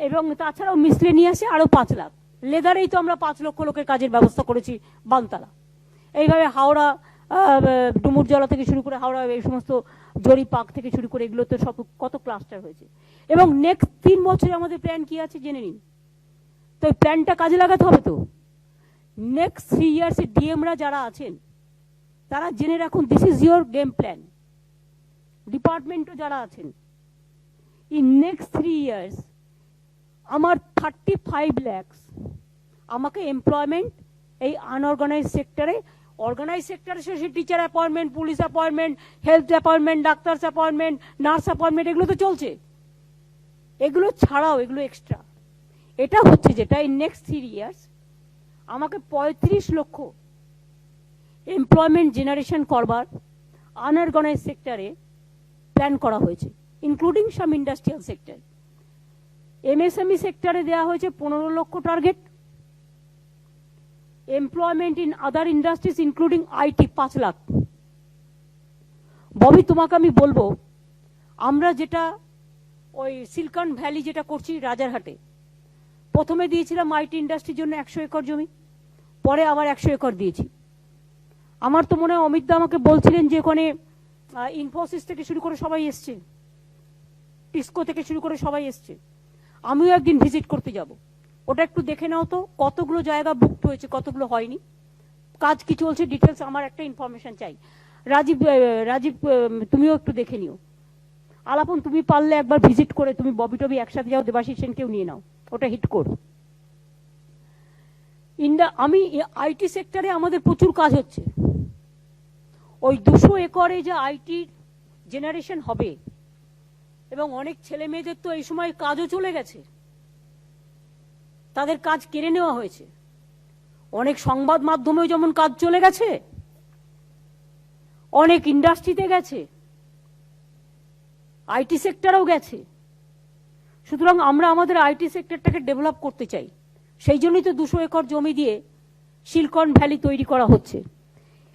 এবং তাছাড়াও মিসলেনিয়াসে আরো 5 লাখ। লেদারেই তো আমরা 5 লক্ষ লোকের কাজের ব্যবস্থা করেছি বানতলা। এইভাবে হাওড়া, ডুমুরজলা থেকে শুরু করে হাওড়া, এই সমস্ত জরিপাক থেকে শুরু করে এগুলো তো সব কত ক্লাস্টার হয়েছে। এবং নেক্সট 3 বছরে আমাদের প্ল্যান কি আছে জেনে নিন। তো এই প্ল্যানটা কাজে লাগাতে হবে। তো নেক্সট 3 ইয়ার্সে ডিএমরা যারা আছেন তারা জেনে রাখুন, this is your game plan. ডিপার্টমেন্টও যারা আছেন, ইন নেক্সট 3 ইয়ার্স আমার 35 লাখ আমাকে এমপ্লয়মেন্ট এই আনঅর্গানাইজ সেক্টরে, অর্গানাইজ সেক্টরে say teacher appointment, police appointment, health appointment, ডাক্তার অ্যাপয়েন্টমেন্ট, নার্স অ্যাপয়েন্টমেন্ট, এগুলো তো চলছে। এগুলো ছাড়াও এগুলো এক্সট্রা। এটা হচ্ছে যেটা ইন নেক্সট 3 ইয়ার্স আমাকে 35 লক্ষ এমপ্লয়মেন্ট জেনারেশন করবার আনঅর্গানাইজ সেক্টরে প্ল্যান করা হয়েছে, including some industrial sector. MSME সেক্টরে দেওয়া হয়েছে 15 লক্ষ target. Employment in other industries including IT 5 lakh. Bobby তোমাকে আমি বলবো, আমরা যেটা ওই সিলিকন ভ্যালি যেটা করছি রাজারহাটে, প্রথমে দিয়েছিলাম আইটি ইন্ডাস্ট্রির জন্য 100 একর জমি, পরে আবার 100 একর দিয়েছি। আমার তো মনে হয় অমিত দা আমাকে বলছিলেন যে ওখানে ইনফোসিস থেকে শুরু করে সবাই এসছে, টিস্কো থেকে শুরু করে সবাই এসছে। আমিও একদিন ভিজিট করতে যাব। ওটা একটু দেখে নাও তো কতগুলো জায়গা বুকড হয়েছে, কতগুলো হয়নি, কাজ কি চলছে, ডিটেলস আমার একটা ইনফরমেশন চাই। রাজীব তুমিও একটু দেখে নিও। আলাপন তুমি পারলে একবার ভিজিট করে তুমি ববি টবি একসাথে যাও, দেবাশিস সেনকেও নিয়ে নাও, ওটা হিট করো। আমি আইটি সেক্টরে আমাদের প্রচুর কাজ হচ্ছে। ওই 200 একরে যে আইটি জেনারেশন হবে, এবং অনেক ছেলে মেয়েদের তো এই সময় কাজও চলে গেছে, তাদের কাজ কেড়ে নেওয়া হয়েছে। অনেক সংবাদ মাধ্যমেও যেমন কাজ চলে গেছে, অনেক ইন্ডাস্ট্রিতে গেছে, আইটি সেক্টরেও গেছে। সুতরাং আমরা আমাদের আইটি সেক্টরটাকে ডেভেলপ করতে চাই। সেই জন্যই তো 200 একর জমি দিয়ে সিলিকন ভ্যালি তৈরি করা হচ্ছে।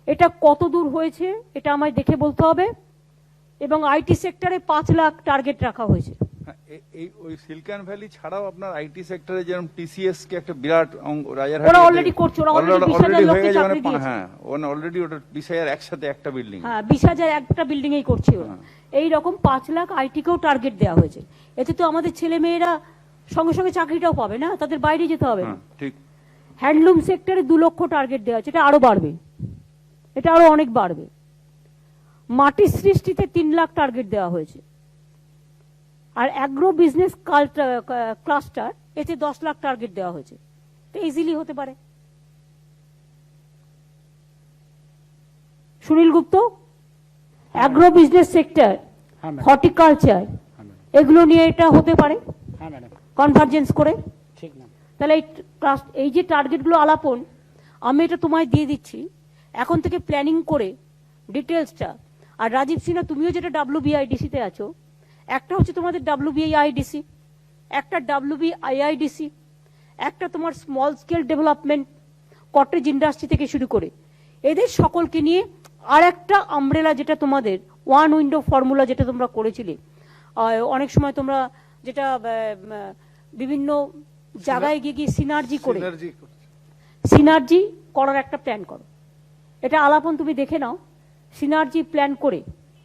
এটা কত দূর হয়েছে এটা আমায় দেখে বলতে হবে। এবং আইটি সেক্টরে 5 লাখ টার্গেট রাখা হয়েছে। এই ওই সিলিকন ভ্যালি ছাড়াও আপনার আইটি সেক্টরে যেরকম টিসিএস কে একটা বিরাট ওরা already করছে, ওরা already 20,000 লোককে চাকরি দিয়েছে। হ্যাঁ ওরা অলরেডি ওটা 20,000 একসাথে একটা বিল্ডিং। হ্যাঁ 20,000 একটা বিল্ডিং এই করছে ওরা। এই রকম 5 লাখ আইটি কেও টার্গেট দেওয়া হয়েছে। এতে তো আমাদের ছেলে মেয়েরা সঙ্গে সঙ্গে চাকরিটাও পাবে না, তাদের বাইরে যেতে হবে না। ঠিক। হ্যান্ডলুম সেক্টরে 2 লক্ষ টার্গেট দেওয়া আছে, এটা আরো বাড়বে, এটা আরো অনেক বাড়বে। মাটি সৃষ্টিতে 3 লাখ টার্গেট দেওয়া হয়েছে। আর অ্যাগ্রো বিজনেস ক্লাস্টার এতে 10 লাখ টার্গেট দেওয়া হয়েছে, তো ইজিলি হতে পারে। সুনীল গুপ্ত, অ্যাগ্রো বিজনেস সেক্টর, হর্টিকালচার, এগুলো নিয়ে এটা হতে পারে কনভার্জেন্স করে। তাহলে এই যে টার্গেটগুলো আলাপন, আমি এটা তোমায় দিয়ে দিচ্ছি এখন থেকে প্ল্যানিং করে ডিটেলসটা। আর রাজীব সিনহা, তুমিও যেটা WBIDC তে আছো, একটা হচ্ছে তোমাদের WBIDC, একটা WBIIDC, একটা তোমার small scale development, cottage industry থেকে শুরু করে এদের সকলকে নিয়ে আর একটা আমব্রেলা, যেটা তোমাদের ওয়ান উইন্ডো ফর্মুলা যেটা তোমরা করেছিলে অনেক সময়, তোমরা যেটা বিভিন্ন জায়গায় গিয়ে সিনার্জি করে সিনার্জি করার একটা প্ল্যান করো। এটা আলাপন তুমি দেখে নাও, সিনার্জি প্ল্যান করে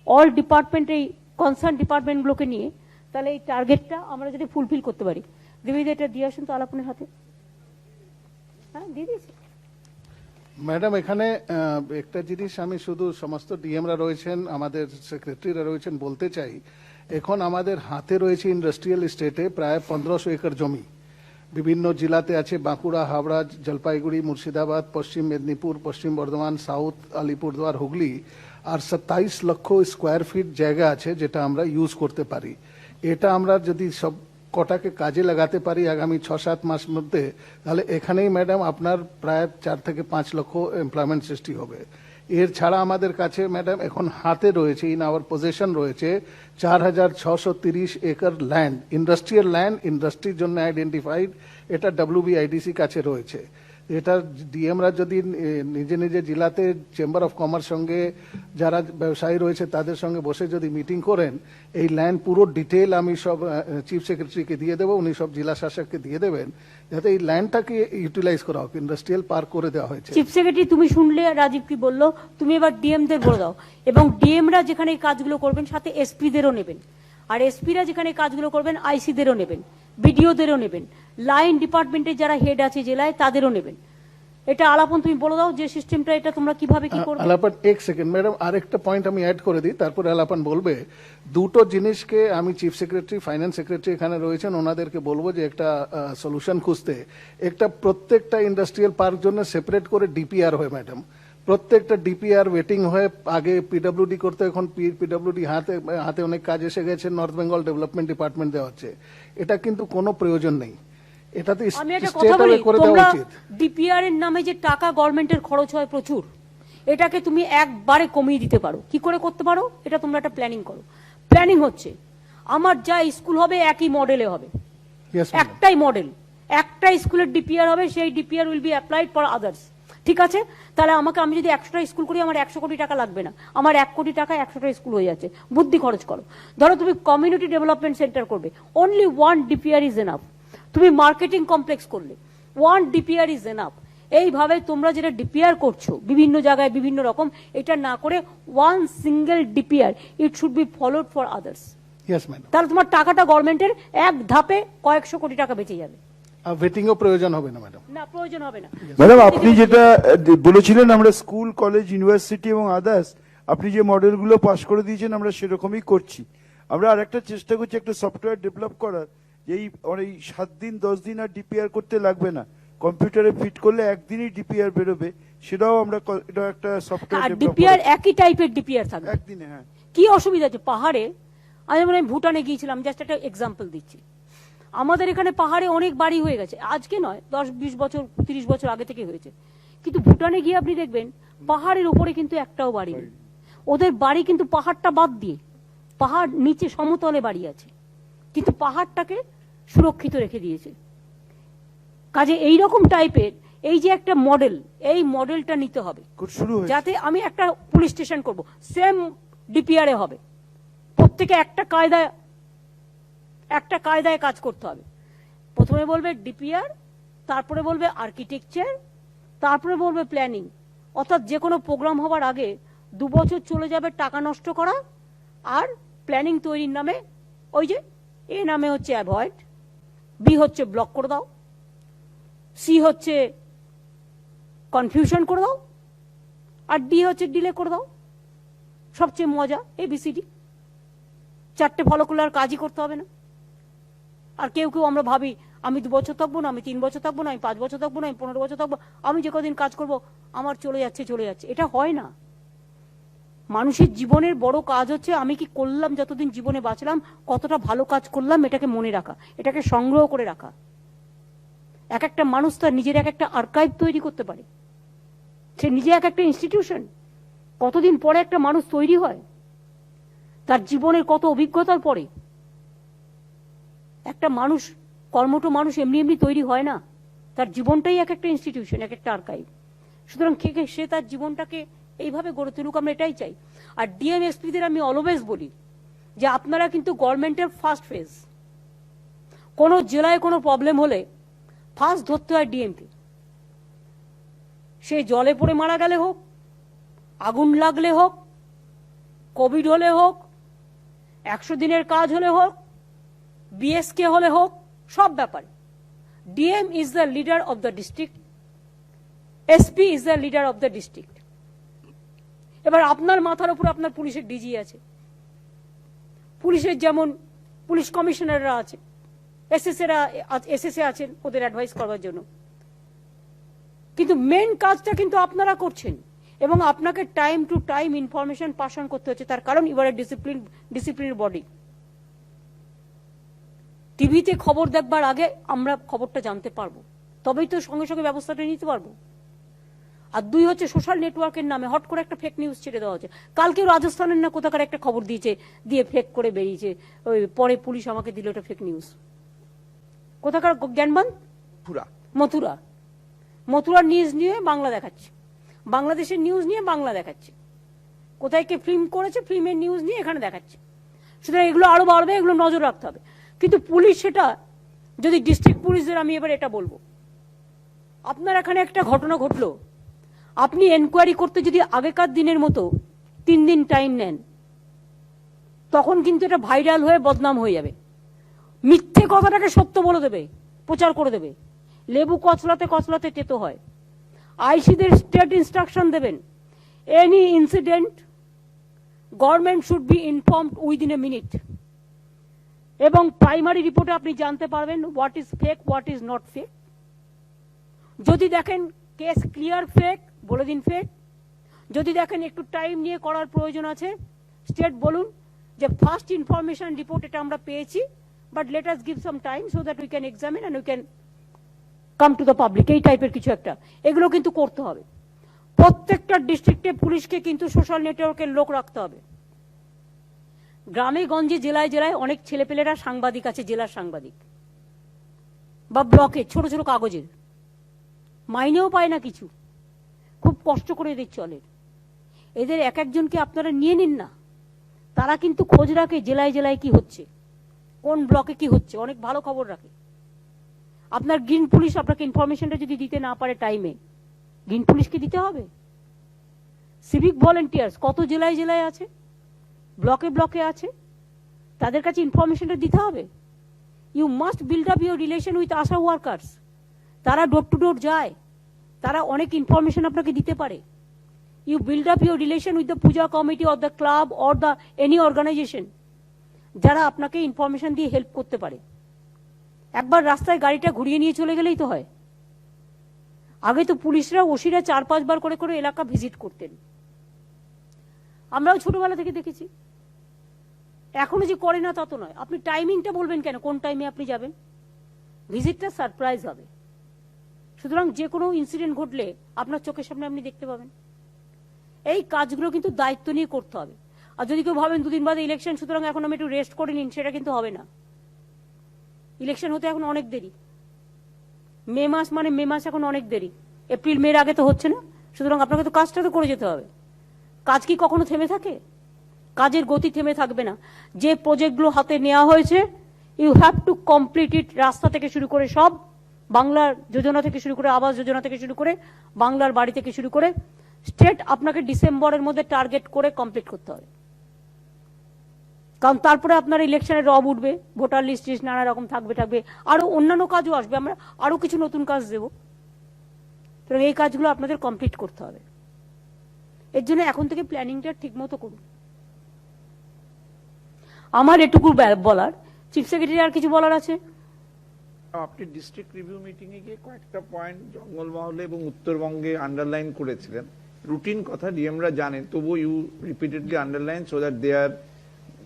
অল ডিপার্টমেন্ট, এই কনসার্ন ডিপার্টমেন্টগুলোকে নিয়ে, তাহলে এই টার্গেটটা আমরা যদি ফুলফিল করতে পারি। দেবীদি এটা দিয়ে আসুন তো আলাপনের হাতে। হ্যাঁ দিয়ে দিয়েছি ম্যাডাম। এখানে একটা জিনিস আমি শুধু সমস্ত ডিএমরা রয়েছেন, আমাদের সেক্রেটারিরা রয়েছেন, বলতে চাই, এখন আমাদের হাতে রয়েছে ইন্ডাস্ট্রিয়াল স্টেটে প্রায় 1500 একর জমি। বিভিন্ন জেলাতে আছে, বাঁকুড়া, হাওড়া, জলপাইগুড়ি, মুর্শিদাবাদ, পশ্চিম মেদিনীপুর, পশ্চিম বর্ধমান, সাউথ, আলিপুরদুয়ার, হুগলি। আর 27 লক্ষ স্কোয়ার ফিট জায়গা আছে যেটা আমরা ইউজ করতে পারি। এটা আমরা যদি সব কটাকে কাজে লাগাতে পারি আগামী 6-7 মাস মধ্যে, তাহলে এখানেই ম্যাডাম আপনার প্রায় 4 থেকে 5 লক্ষ এমপ্লয়মেন্ট সৃষ্টি হবে। এর ছাড়া আমাদের কাছে ম্যাডাম এখন হাতে রয়েছে, ইন আওয়ার পজিশন রয়েছে 4,630 একর ল্যান্ড, ইন্ডাস্ট্রিয়াল ল্যান্ড, ইন্ডাস্ট্রির জন্য আইডেন্টিফাইড। এটা WBIDC কাছে রয়েছে। এটা ডিএমরা যদি নিজে নিজে জেলাতে চেম্বার অফ কমার্স সঙ্গে যারা ব্যবসায়ী রয়েছে তাদের সঙ্গে বসে যদি মিটিং করেন, এই ল্যান্ড পুরো ডিটেল আমি সব চিফ সেক্রেটারিকে দিয়ে দেবো, উনি সব জেলা শাসককে দিয়ে দেবেন, যাতে এই ল্যান্ডটাকে ইউটিলাইজ করা হোক, ইন্ডাস্ট্রিয়াল পার্ক করে দেওয়া হয়েছে। চিফ সেক্রেটারি তুমি শুনলে রাজীব কি বললো, তুমি এবার ডিএমদের বলে দাও, এবং ডিএমরা যেখানে এই কাজগুলো করবেন সাথে এসপিদেরও নেবেন, আর এসপিরা যেখানে কাজগুলো করবেন আইসিদেরও নেবেন, বিডিওদেরও নেবেন, লাইন ডিপার্টমেন্টের যারা হেড আছে জেলায় তাদেরও নেবেন। এটা আলাপন তুমি বলে দাও যে সিস্টেমটা, এটা তোমরা কিভাবে কি করবে। আলাপন এক সেকেন্ড ম্যাডাম, আরেকটা পয়েন্ট আমি অ্যাড করে দিই, তারপরে আলাপন বলবে। দুটো জিনিসকে আমি চিফ সেক্রেটারি, ফাইন্যান্স সেক্রেটারি এখানে রয়েছেন, ওনাদেরকে বলবো যে একটা সলিউশন খুঁজতে। একটা প্রত্যেকটা ইন্ডাস্ট্রিয়াল পার্ক জন্য সেপারেট করে ডিপিআর হয় ম্যাডাম, প্রত্যেকটা ডিপিআর ওয়েটিং হয়ে, আগে পিডব্লিউডি করতে, এখন পিডব্লিউডি হাতে অনেক কাজ এসে গেছে, নর্থ বেঙ্গল ডেভেলপমেন্ট ডিপার্টমেন্ট দেওয়া হচ্ছে। এটা কিন্তু কোনো প্রয়োজন নেই, এটাতে আমি একটা কথা বলি, তোমরা ডিপিআর এর নামে যে টাকা গভর্নমেন্টের খরচ হয় প্রচুর, এটাকে তুমি একবারে কমিয়ে দিতে পারো। কি করে করতে পারো, এটা তোমরা একটা প্ল্যানিং করো। প্ল্যানিং হচ্ছে আমার যা স্কুল হবে একই মডেলে হবে, একটাই মডেল, একটা স্কুলের ডিপিআর হবে, সেই DPR will be applied for others. ঠিক আছে, তাহলে আমি যদি 100টা স্কুল করি, আমার 100 কোটি টাকা লাগবে না, আমার 1 কোটি টাকা 100টা স্কুল হয়ে যাচ্ছে। বুদ্ধি খরচ করো। ধরো তুমি কমিউনিটি ডেভেলপমেন্ট সেন্টার করবে, অনলি 1 ডিপিআর ইজ এনাফ। তুমি মার্কেটিং কমপ্লেক্স করলে 1 ডিপিআর ইজ এনাফ। এইভাবে তোমরা যেটা ডিপিআর করছো বিভিন্ন জায়গায় বিভিন্ন রকম, এটা না করে 1 single DPR, it should be followed for others. তাহলে তোমার টাকাটা গভর্নমেন্টের এক ধাপে কয়েকশো কোটি টাকা বেঁচে যাবে। ভেটিংও প্রয়োজন হবে না ম্যাডাম। না, প্রয়োজন হবে না। ম্যাডাম আপনি যেটা বলেছিলেন, আমরা স্কুল, কলেজ, ইউনিভার্সিটি এবং আদার্স, আপনি যে মডেলগুলো পাস করে দিয়েছেন আমরা সেরকমই করছি। আমরা আরেকটা চেষ্টা করছি একটা সফটওয়্যার ডেভেলপ করার, এই 7 দিন 10 দিন আর ডিপিআর করতে লাগবে না, কম্পিউটারে ফিট করলে একদিনই ডিপিআর বেরোবে। সেটাও আমরা এটা একটা সফটওয়্যার ডেভেলপ ডিপিআর একই টাইপের ডিপিআর থাকবে একদিনে। হ্যাঁ, কি অসুবিধা আছে পাহাড়ে? আমি ভুটানে গিয়েছিলাম, জাস্ট একটা এক্সাম্পল দিচ্ছি। আমাদের এখানে পাহাড়ে অনেক বাড়ি হয়ে গেছে, আজকে নয়, 10-20 বছর 30 বছর আগে থেকে হয়েছে। কিন্তু ভুটানে গিয়ে আপনি দেখবেন পাহাড়ের উপরে কিন্তু একটাও বাড়ি নেই। ওদের বাড়ি কিন্তু পাহাড়টা বাদ দিয়ে, পাহাড় নিচে সমতলে বাড়ি আছে, কিন্তু পাহাড়টাকে সুরক্ষিত রেখে দিয়েছে। কাজে এইরকম টাইপের এই যে একটা মডেল, এই মডেলটা নিতে হবে, যাতে আমি একটা পুলিশ স্টেশন করব, সেম ডিপিআর এ হবে, প্রত্যেকে একটা কায়দা একটা কায়দায় কাজ করতে হবে। প্রথমে বলবে ডিপিআর, তারপরে বলবে আর্কিটেকচার, তারপরে বলবে প্ল্যানিং। অর্থাৎ যে কোনো প্রোগ্রাম হবার আগে 2 বছর চলে যাবে টাকা নষ্ট করা, আর প্ল্যানিং তৈরির নামে ওই যে এ নামে হচ্ছে অ্যাভয়েড, বি হচ্ছে ব্লক করে দাও, সি হচ্ছে কনফিউশন করে দাও, আর ডি হচ্ছে ডিলে করে দাও। সবচেয়ে মজা ABCD, 4টে ফলো করলে আর কাজই করতে হবে না। আর কেউ কেউ আমরা ভাবি আমি 2 বছর থাকবো না, আমি 3 বছর থাকবো না, আমি 5 বছর থাকবো না, আমি 15 বছর থাকবো, আমি যে কদিন কাজ করব আমার চলে যাচ্ছে। এটা হয় না। মানুষের জীবনের বড় কাজ হচ্ছে আমি কি করলাম, যতদিন জীবনে বাঁচলাম কতটা ভালো কাজ করলাম এটাকে মনে রাখা, এটাকে সংগ্রহ করে রাখা। এক একটা মানুষ তার নিজের এক একটা আর্কাইভ তৈরি করতে পারে, সে নিজে এক একটা ইনস্টিটিউশন। কতদিন পরে একটা মানুষ তৈরি হয়, তার জীবনের কত অভিজ্ঞতার পরে। একটা মানুষ, কর্মঠ মানুষ এমনি এমনি তৈরি হয় না, তার জীবনটাই এক একটা ইনস্টিটিউশন, এক একটা আর্কাইভ। সুতরাং সে তার জীবনটাকে এইভাবে গড়ে তুলুক, আমরা এটাই চাই। আর ডিএমএসপিদের আমি অলওয়েজ বলি যে আপনারা কিন্তু গভর্নমেন্টের ফার্স্ট ফেজ। কোনো জেলায় কোনো প্রবলেম হলে ফার্স্ট ধরতে হয় ডিএমকে। সে জলে পড়ে মারা গেলে হোক, আগুন লাগলে হোক, কোভিড হলে হোক, 100 দিনের কাজ হলে হোক, বিএসকে হলে হোক, সব ব্যাপারে DM is the leader of the district, SP is the leader of the district. এবার আপনার মাথার উপর আপনার পুলিশের ডিজি আছে, পুলিশের যেমন পুলিশ কমিশনাররা আছে, এসএসএ আছেন ওদের অ্যাডভাইস করার জন্য। কিন্তু মেন কাজটা কিন্তু আপনারা করছেন, এবং আপনাকে time to time information pass on করতে হচ্ছে। তার কারণ ইউ আর ডিসিপ্লিন বডি। টিভিতে খবর দেখবার আগে আমরা খবরটা জানতে পারবো, তবেই তো সঙ্গে সঙ্গে ব্যবস্থাটা নিতে পারবো। আর 2 হচ্ছে সোশ্যাল নেটওয়ার্কের নামে হট করে একটা ফেক নিউজ ছেড়ে দেওয়া হচ্ছে। কালকে রাজস্থানের না কোথাকার একটা খবর দিয়ে ফেক করে বেরিয়েছে, ওই পরে পুলিশ আমাকে দিল এটা ফেক নিউজ। কোথাকার জ্ঞানবান মথুরার নিউজ নিয়ে বাংলা দেখাচ্ছে, বাংলাদেশের নিউজ নিয়ে বাংলা দেখাচ্ছে, কোথায় কে ফিল্ম করেছে ফিল্মের নিউজ নিয়ে এখানে দেখাচ্ছে। সুতরাং এগুলো আরো বাড়বে, এগুলো নজর রাখতে হবে। কিন্তু পুলিশ সেটা, যদি ডিস্ট্রিক্ট পুলিশদের আমি এবার এটা বলবো, আপনার এখানে একটা ঘটনা ঘটলো, আপনি এনকোয়ারি করতে যদি আগেকার দিনের মতো 3 দিন টাইম নেন, তখন কিন্তু এটা ভাইরাল হয়ে বদনাম হয়ে যাবে। মিথ্যে কথাটাকে সত্য বলে দেবে, প্রচার করে দেবে। লেবু কচলাতে তেতো হয়। আইসিদের স্টেট ইনস্ট্রাকশন দেবেন, any incident government should be informed within a minute. এবং প্রাইমারি রিপোর্টে আপনি জানতে পারবেন what is fake, what is not fake. যদি দেখেন কেস ক্লিয়ার ফেক, বলে দিন ফেক। যদি দেখেন একটু টাইম নিয়ে করার প্রয়োজন আছে, স্টেট বলুন যে ফার্স্ট ইনফরমেশন রিপোর্ট এটা আমরা পেয়েছি, but let us give some time so that we can examine and we can come to the public. এই টাইপের কিছু একটা, এগুলো কিন্তু করতে হবে। প্রত্যেকটা ডিস্ট্রিক্টে পুলিশকে কিন্তু সোশ্যাল নেটওয়ার্কের লোক রাখতে হবে। গ্রামে গঞ্জে জেলায় জেলায় অনেক ছেলেপেলেরা সাংবাদিক আছে, জেলার সাংবাদিক বা ব্লকে ছোট ছোট কাগজের, মাইনেও পায় না কিছু, খুব কষ্ট করে এদের চলে। এদের এক একজনকে আপনারা নিয়ে নিন না, তারা কিন্তু খোঁজ রাখে জেলায় জেলায় কি হচ্ছে, কোন ব্লকে কি হচ্ছে, অনেক ভালো খবর রাখে। আপনার গ্রিন পুলিশ আপনাকে ইনফরমেশনটা যদি দিতে না পারে টাইমে, গ্রিন পুলিশকে দিতে হবে। সিভিক ভলেন্টিয়ার্স কত জেলায় জেলায় আছে, ব্লকে ব্লকে আছে, তাদের কাছে ইনফরমেশনটা দিতে হবে। You must build up your relation with ASHA workers. তারা ডোর টু ডোর যায়, তারা অনেক ইনফরমেশন আপনাকে দিতে পারে। You build up your relation with the puja committee or the club or the any organisation, যারা আপনাকে ইনফরমেশন দিয়ে হেল্প করতে পারে। একবার রাস্তায় গাড়িটা ঘুরিয়ে নিয়ে চলে গেলেই তো হয়। আগে তো পুলিশরা ওসিরা 4-5 বার করে করে এলাকা ভিজিট করতেন, আমরাও ছোটবেলা থেকে দেখেছি। এখনো যে করে না তা তো নয়। আপনি টাইমিংটা বলবেন কেন, কোন টাইমে আপনি যাবেন, ভিজিটটা সারপ্রাইজ হবে। সুতরাং যে কোনো ইনসিডেন্ট ঘটলে আপনার চোখের সামনে আপনি দেখতে পাবেন। এই কাজগুলো কিন্তু দায়িত্ব নিয়ে করতে হবে। আর যদি কেউ ভাবেন 2 দিন বাদে ইলেকশন, সুতরাং এখন আমি একটু রেস্ট করে নিন, সেটা কিন্তু হবে না। ইলেকশন হতে এখন অনেক দেরি। মে মাস এখন অনেক দেরি। এপ্রিল মের আগে তো হচ্ছে না। সুতরাং আপনাকে তো কাজটা তো করে যেতে হবে। কাজ কি কখনো থেমে থাকে? কাজের গতি থেমে থাকবে না। যে প্রজেক্টগুলো হাতে নেওয়া হয়েছে you have to complete it. রাস্তা থেকে শুরু করে সব, বাংলার যোজনা থেকে শুরু করে, আবাস যোজনা থেকে শুরু করে, বাংলার বাড়ি থেকে শুরু করে, স্টেট আপনাকে ডিসেম্বরের মধ্যে টার্গেট করে কমপ্লিট করতে হবে। কারণ তারপরে আপনার ইলেকশনে রব উঠবে, ভোটার লিস্ট নানা রকম থাকবে, আরো অন্যান্য কাজও আসবে, আমরা আরো কিছু নতুন কাজ দেব। তো এই কাজগুলো আপনাদের কমপ্লিট করতে হবে। এর জন্য এখন থেকে প্ল্যানিংটা ঠিক মতো করুন। আমার এটুকু বলার। চিফ সেক্রেটারি আর কিছু বলার আছে? আপনি ডিস্ট্রিক্ট রিভিউ মিটিং এ গিয়ে কয়েকটা পয়েন্ট জঙ্গলমহলে এবং উত্তরবঙ্গে আন্ডারলাইন করেছিলেন। রুটিন কথা ডিএমরা জানেন, তবু you repeatedly underline so that they are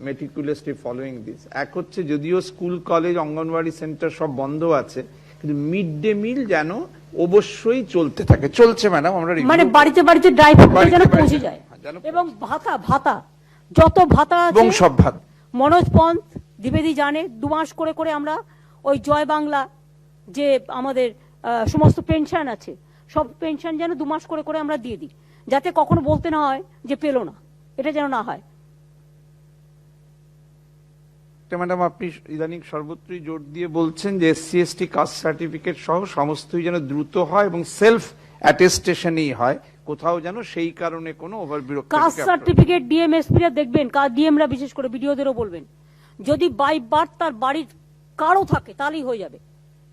meticulously following this. এক হচ্ছে, যদিও স্কুল কলেজ অঙ্গনওয়াড়ি সেন্টার সব বন্ধ আছে, কিন্তু মিড ডে মিল যেন অবশ্যই চলতে থাকে। চলছে ম্যাডাম, আমরা মানে বাড়িতে বাড়িতে ড্রাই ফ্রুট যেন পৌঁছে যায়, এবং ভাতা যত ভাতা আছে এবং সব ভাত। মনোজ পন্থ, দ্বিবেদী জানে, 2 মাস করে করে আমরা ওই জয় বাংলা যে আমাদের সমস্ত পেনশন আছে, সব পেনশন যেন 2 মাস করে করে আমরা দিয়ে দিই, যাতে কখনো বলতে না হয় যে পেলো না, এটা যেন না হয়। ম্যাডাম, আপনি ইদানিং সর্বত্রই জোর দিয়ে বলছেন যে SC/ST কাস্ট সার্টিফিকেট সহ সমস্তই যেন দ্রুত হয় এবং সেলফ অ্যাটেস্টেশনই হয়, কোথাও যেন সেই কারণে কোনো ওভারবিরক্তি। কাস্ট সার্টিফিকেট ডিএমএসপিরা দেখবেন, ডিএমরা বিশেষ করে ভিডিওদেরও বলবেন, যদি বাই বার্থ তার বাড়ির কার্ডও থাকে তাহলেই হয়ে যাবে।